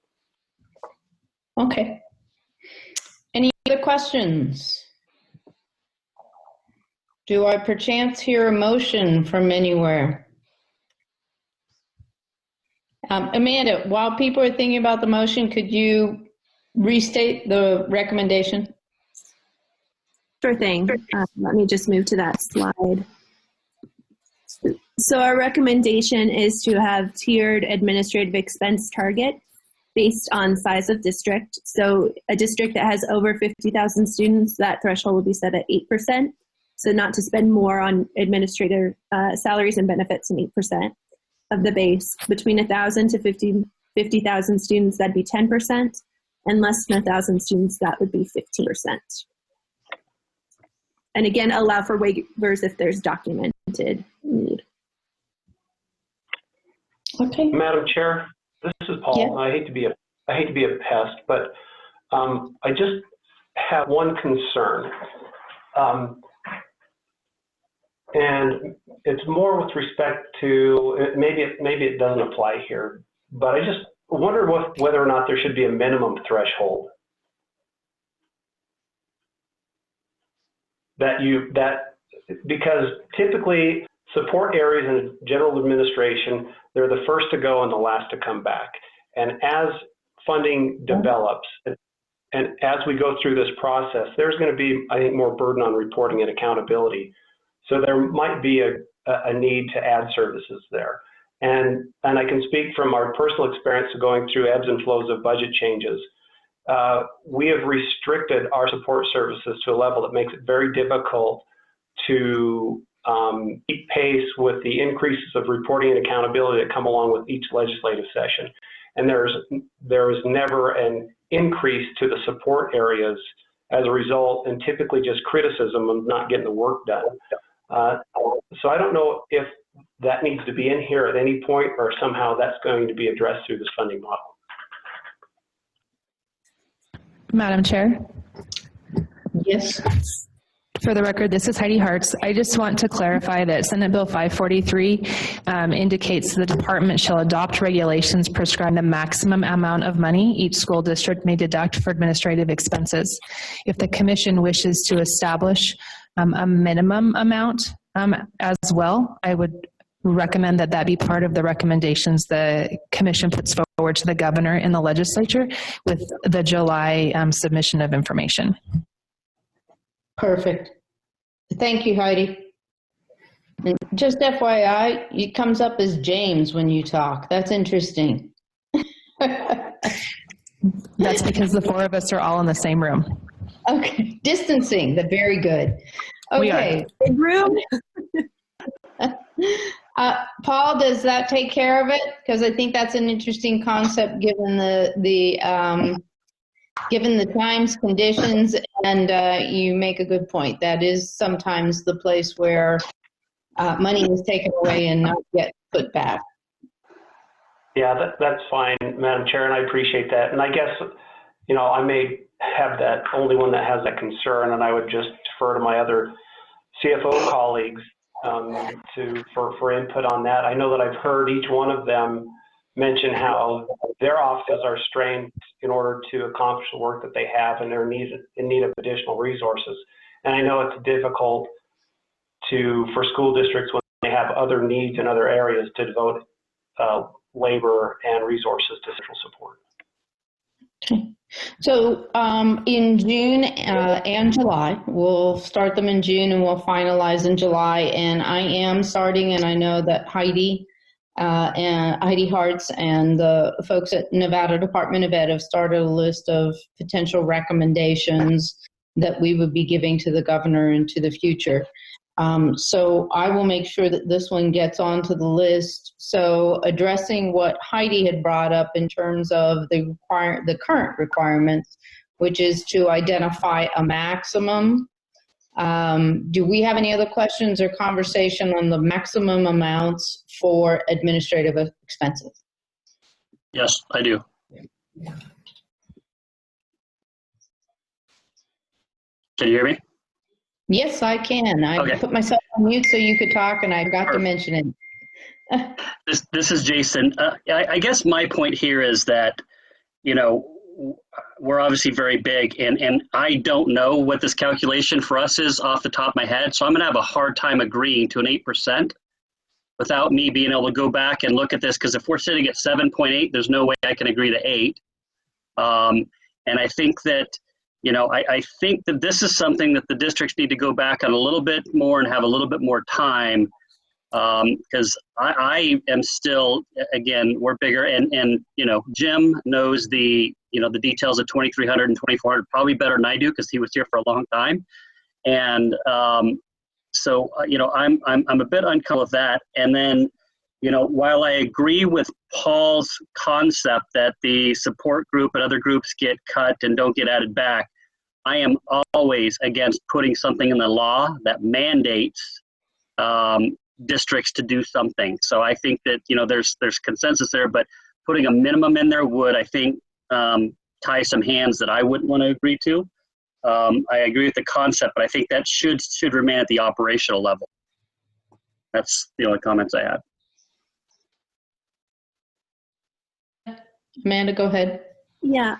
Okay. Any other questions? Do I perchance hear a motion from anywhere? Amanda, while people are thinking about the motion, could you restate the recommendation? Sure thing. Let me just move to that slide. So our recommendation is to have tiered administrative expense target based on size of district. So a district that has over 50,000 students, that threshold will be set at 8%. So not to spend more on administrator salaries and benefits than 8% of the base. Between 1,000 to 50,000 students, that'd be 10%. And less than 1,000 students, that would be 15%. And again, allow for waivers if there's documented need. Okay. Madam Chair, this is Paul. Yeah. I hate to be a pest, but I just have one concern. And it's more with respect to, maybe it doesn't apply here, but I just wonder whether or not there should be a minimum threshold because typically support areas in general administration, they're the first to go and the last to come back. And as funding develops and as we go through this process, there's going to be, I think, more burden on reporting and accountability. So there might be a need to add services there. And I can speak from our personal experience of going through ebbs and flows of budget changes. We have restricted our support services to a level that makes it very difficult to keep pace with the increases of reporting and accountability that come along with each legislative session. And there is never an increase to the support areas as a result, and typically just criticism of not getting the work done. So I don't know if that needs to be in here at any point or somehow that's going to be addressed through this funding model. Madam Chair? Yes. For the record, this is Heidi Hartz. I just want to clarify that Senate Bill 543 indicates the department shall adopt regulations prescribing the maximum amount of money each school district may deduct for administrative expenses. If the commission wishes to establish a minimum amount as well, I would recommend that that be part of the recommendations the commission puts forward to the governor in the legislature with the July submission of information. Perfect. Thank you, Heidi. And just FYI, it comes up as James when you talk. That's interesting. That's because the four of us are all in the same room. Okay, distancing, very good. Okay. Big room. Paul, does that take care of it? Because I think that's an interesting concept given given the times, conditions, and you make a good point. That is sometimes the place where money is taken away and not yet put back. Yeah, that's fine, Madam Chair, and I appreciate that. And I guess, you know, I may have that only one that has that concern, and I would just defer to my other CFO colleagues for input on that. I know that I've heard each one of them mention how their offices are strained in order to accomplish the work that they have, and they're in need of additional resources. And I know it's difficult for school districts when they have other needs in other areas to devote labor and resources to central support. Okay. So in June and July, we'll start them in June and we'll finalize in July. And I am starting, and I know that Heidi Hartz and the folks at Nevada Department of Ed have started a list of potential recommendations that we would be giving to the governor into the future. So I will make sure that this one gets onto the list. So addressing what Heidi had brought up in terms of the current requirements, which is to identify a maximum. Do we have any other questions or conversation on the maximum amounts for administrative expenses? Yes, I do. Can you hear me? Yes, I can. I Okay. put myself on mute so you could talk, and I forgot to mention it. This is Jason. I guess my point here is that, you know, we're obviously very big, and I don't know what this calculation for us is off the top of my head, so I'm going to have a hard time agreeing to an 8% without me being able to go back and look at this, because if we're sitting at 7.8, there's no way I can agree to 8. And I think that, you know, I think that this is something that the districts need to go back on a little bit more and have a little bit more time, because I am still, again, we're bigger, and you know, Jim knows the, you know, the details of 2,300 and 2,400 probably better than I do, because he was here for a long time. And so, you know, I'm a bit uncomfortable with that. And then, you know, while I agree with Paul's concept that the support group and other groups get cut and don't get added back, I am always against putting something in the law that mandates districts to do something. So I think that, you know, there's consensus there, but putting a minimum in there would, I think, tie some hands that I wouldn't want to agree to. I agree with the concept, but I think that should remain at the operational level. That's the only comments I had. Amanda, go ahead. Yeah,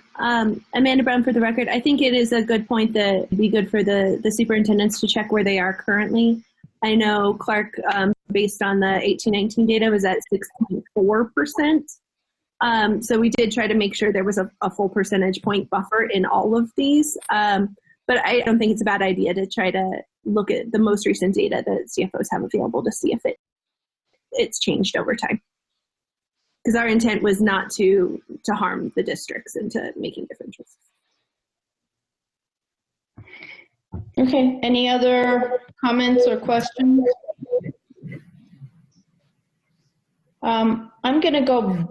Amanda Brown for the record. I think it is a good point that it'd be good for the superintendents to check where they are currently. I know Clark, based on the 18-19 data, was at 6.4%. So we did try to make sure there was a full percentage point buffer in all of these. But I don't think it's a bad idea to try to look at the most recent data that CFOs have available to see if it's changed over time. Because our intent was not to harm the districts into making different choices. Okay, any other comments or questions? I'm gonna go,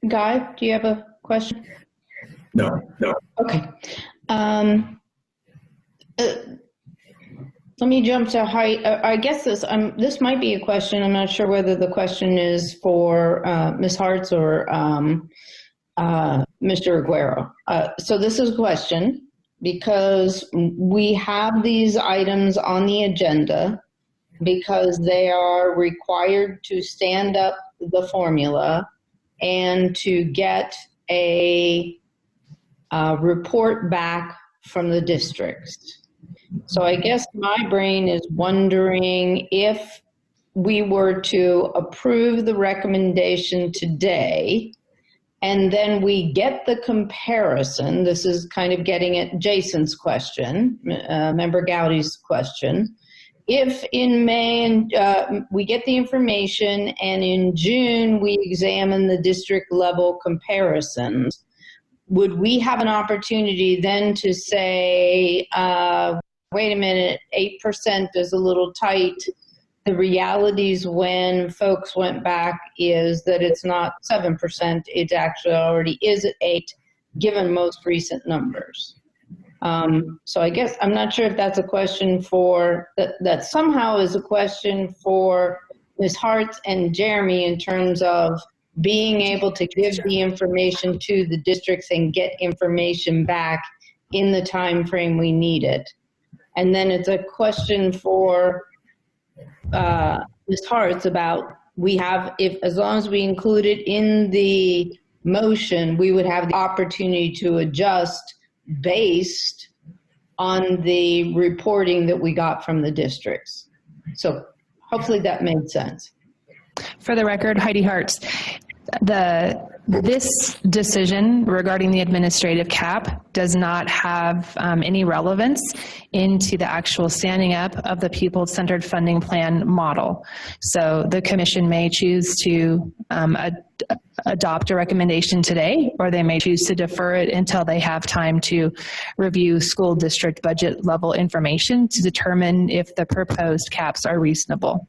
Guy, do you have a question? No. Okay. Let me jump to I guess this might be a question. I'm not sure whether the question is for Ms. Hartz or Mr. Aguero. So this is a question because we have these items on the agenda because they are required to stand up the formula and to get a report back from the districts. So I guess my brain is wondering if we were to approve the recommendation today and then we get the comparison, this is kind of getting at Jason's question, Member Gowdy's question. If in May we get the information and in June we examine the district level comparisons, would we have an opportunity then to say, wait a minute, 8% is a little tight. The realities when folks went back is that it's not 7%, it actually already is at 8%, given most recent numbers. So I guess, I'm not sure if that's a question for, that somehow is a question for Ms. Hartz and Jeremy in terms of being able to give the information to the districts and get information back in the time frame we need it. And then it's a question for Ms. Hartz about as long as we include it in the motion, we would have the opportunity to adjust based on the reporting that we got from the districts. So hopefully that made sense. For the record, Heidi Hartz. This decision regarding the administrative cap does not have any relevance into the actual standing up of the Pupil-Centered Funding Plan model. So the commission may choose to adopt a recommendation today, or they may choose to defer it until they have time to review school district budget level information to determine if the proposed caps are reasonable.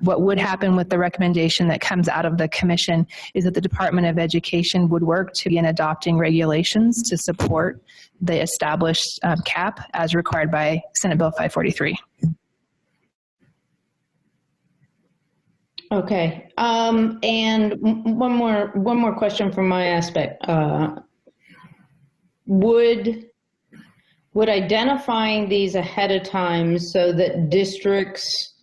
What would happen with the recommendation that comes out of the commission is that the Department of Education would work to begin adopting regulations to support the established cap as required by Senate Bill 543. Okay, and one more question from my aspect. Would would identifying these ahead of time so that districts,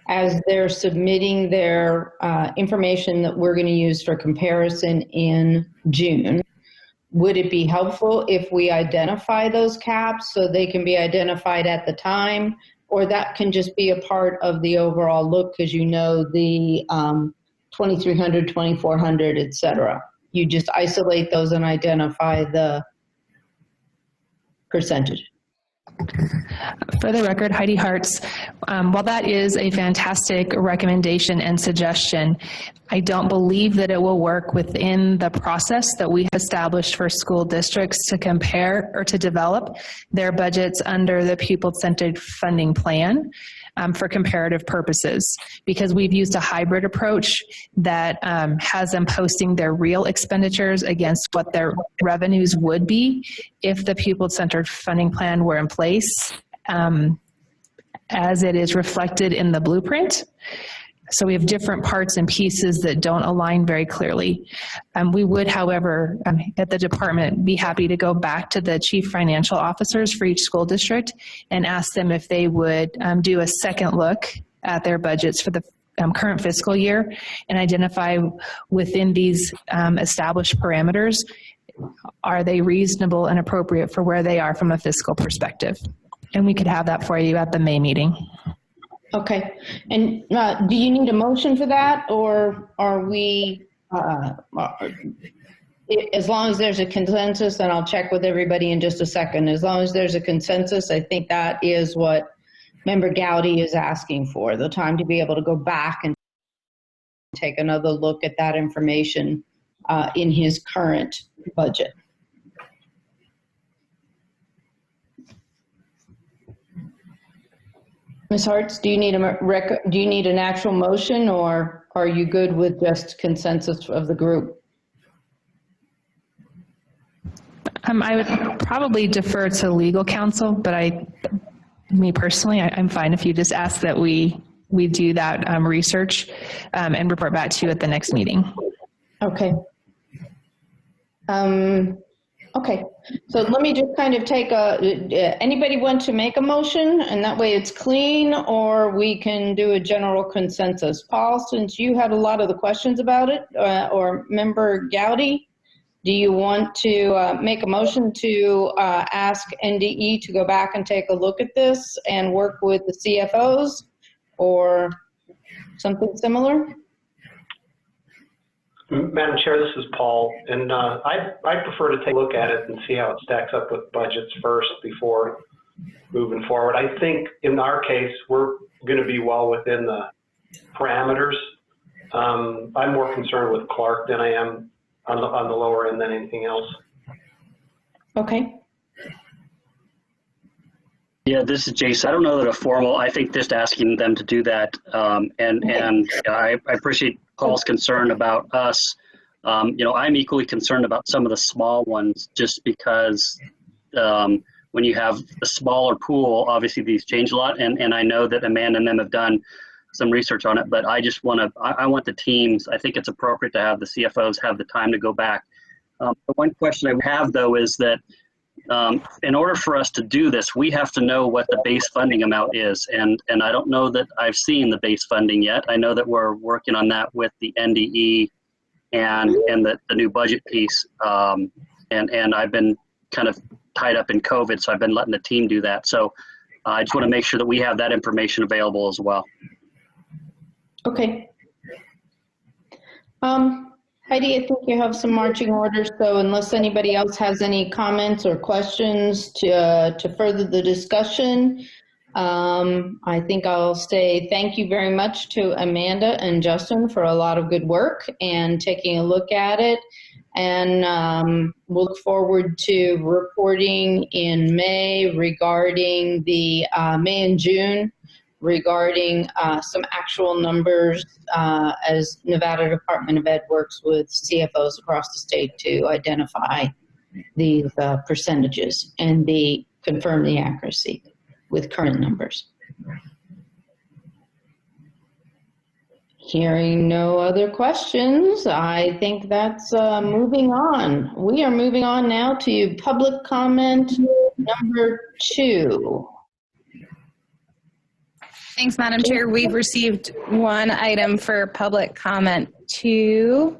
as they're submitting their information that we're going to use for comparison in June, would it be helpful if we identify those caps so they can be identified at the time, or that can just be a part of the overall look because you know the 2,300, 2,400, et cetera? You just isolate those and identify the percentage. For the record, Heidi Hartz, while that is a fantastic recommendation and suggestion, I don't believe that it will work within the process that we have established for school districts to compare or to develop their budgets under the Pupil-Centered Funding Plan for comparative purposes, because we've used a hybrid approach that has them posting their real expenditures against what their revenues would be if the Pupil-Centered Funding Plan were in place, as it is reflected in the blueprint. So we have different parts and pieces that don't align very clearly. We would, however, at the department, be happy to go back to the chief financial officers for each school district and ask them if they would do a second look at their budgets for the current fiscal year and identify within these established parameters, are they reasonable and appropriate for where they are from a fiscal perspective? And we could have that for you at the May meeting. Okay, and do you need a motion for that, or are we, as long as there's a consensus, and I'll check with everybody in just a second, as long as there's a consensus, I think that is what Member Gowdy is asking for, the time to be able to go back and take another look at that information in his current budget. Ms. Hartz, do you need an actual motion, or are you good with just consensus of the group? I would probably defer to legal counsel, but me personally, I'm fine if you just ask that we do that research and report back to you at the next meeting. Okay. Okay, so let me just kind of take anybody want to make a motion, and that way it's clean, or we can do a general consensus. Paul, since you had a lot of the questions about it, or Member Gowdy, do you want to make a motion to ask NDE to go back and take a look at this and work with the CFOs, or something similar? Madam Chair, this is Paul, and I prefer to take a look at it and see how it stacks up with budgets first before moving forward. I think in our case, we're going to be well within the parameters. I'm more concerned with Clark than I am on the lower end than anything else. Okay. Yeah, this is Jason. I don't know that a formal, I think just asking them to do that, and I appreciate Paul's concern about us. I'm equally concerned about some of the small ones, just because when you have a smaller pool, obviously these change a lot, and I know that Amanda and them have done some research on it, but I just want to, I want the teams, I think it's appropriate to have the CFOs have the time to go back. The one question I have, though, is that in order for us to do this, we have to know what the base funding amount is. And I don't know that I've seen the base funding yet. I know that we're working on that with the NDE and the new budget piece. And I've been kind of tied up in COVID, so I've been letting the team do that. So I just want to make sure that we have that information available as well. Okay. Heidi, I think you have some marching orders, so unless anybody else has any comments or questions to further the discussion, I think I'll say thank you very much to Amanda and Justin for a lot of good work and taking a look at it. And we'll look forward to reporting in May regarding the May and June regarding some actual numbers as Nevada Department of Ed works with CFOs across the state to identify these percentages and confirm the accuracy with current numbers. Hearing no other questions, I think that's moving on. We are moving on now to public comment number 2. Thanks, Madam Chair. We've received one item for public comment 2,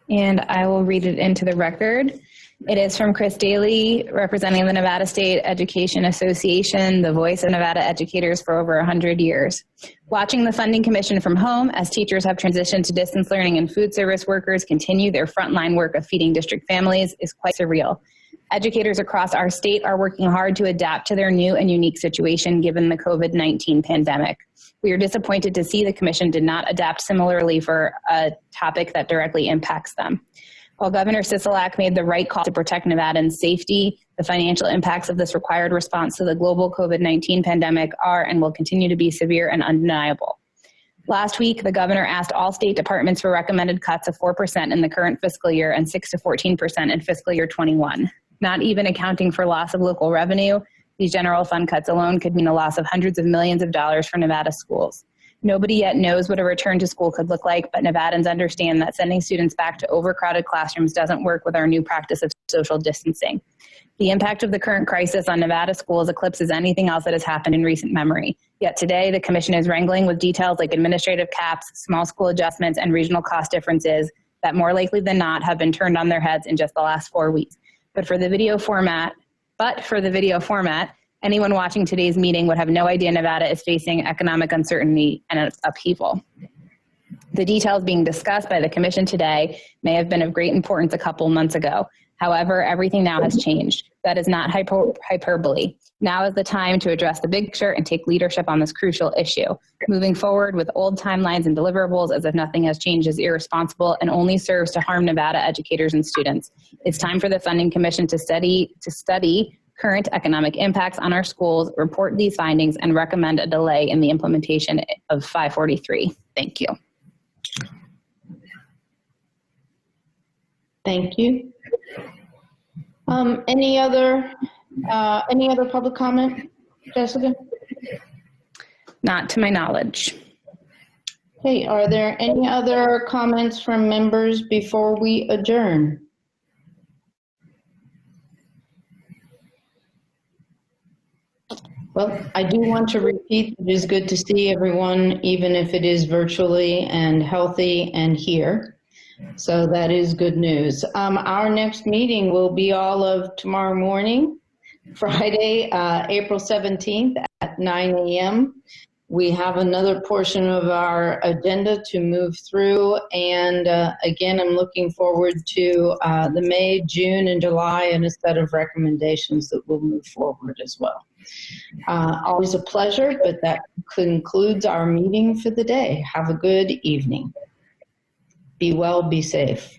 and I will read it into the record. It is from Chris Daly, representing the Nevada State Education Association, the voice of Nevada educators for over 100 years. Watching the Funding Commission from home as teachers have transitioned to distance learning and food service workers continue their frontline work of feeding district families is quite surreal. Educators across our state are working hard to adapt to their new and unique situation given the COVID-19 pandemic. We are disappointed to see the Commission did not adapt similarly for a topic that directly impacts them. While Governor Sisolak made the right call to protect Nevadans' safety, the financial impacts of this required response to the global COVID-19 pandemic are and will continue to be severe and undeniable. Last week, the governor asked all state departments for recommended cuts of 4% in the current fiscal year and 6 to 14% in fiscal year 21. Not even accounting for loss of local revenue, these general fund cuts alone could mean a loss of hundreds of millions of dollars for Nevada schools. Nobody yet knows what a return to school could look like, but Nevadans understand that sending students back to overcrowded classrooms doesn't work with our new practice of social distancing. The impact of the current crisis on Nevada schools eclipses anything else that has happened in recent memory. Yet today, the Commission is wrangling with details like administrative caps, small school adjustments, and regional cost differences that more likely than not have been turned on their heads in just the last 4 weeks. But for the video format, anyone watching today's meeting would have no idea Nevada is facing economic uncertainty and upheaval. The details being discussed by the Commission today may have been of great importance a couple months ago. However, everything now has changed. That is not hyperbole. Now is the time to address the big picture and take leadership on this crucial issue. Moving forward with old timelines and deliverables as if nothing has changed is irresponsible and only serves to harm Nevada educators and students. It's time for the Funding Commission to study current economic impacts on our schools, report these findings, and recommend a delay in the implementation of 543. Thank you. Thank you. Any other public comment, Jessica? Not to my knowledge. Okay, are there any other comments from members before we adjourn? Well, I do want to repeat, it is good to see everyone, even if it is virtually and healthy and here. So that is good news. Our next meeting will be all of tomorrow morning, Friday, April 17th at 9 a.m. We have another portion of our agenda to move through. And again, I'm looking forward to the May, June, and July and a set of recommendations that will move forward as well. Always a pleasure, but that concludes our meeting for the day. Have a good evening. Be well, be safe.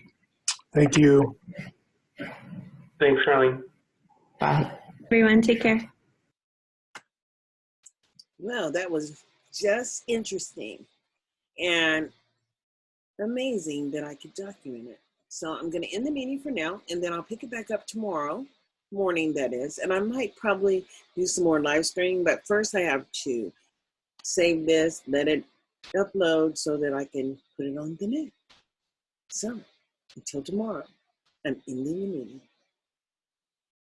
Thank you. Thanks, Charlene. Bye. Everyone, take care. Well, that was just interesting and amazing that I could document it. So I'm going to end the meeting for now, and then I'll pick it back up tomorrow morning, that is. And I might probably do some more live streaming, but first I have to save this, let it upload so that I can put it on the net. So until tomorrow, I'm ending the meeting.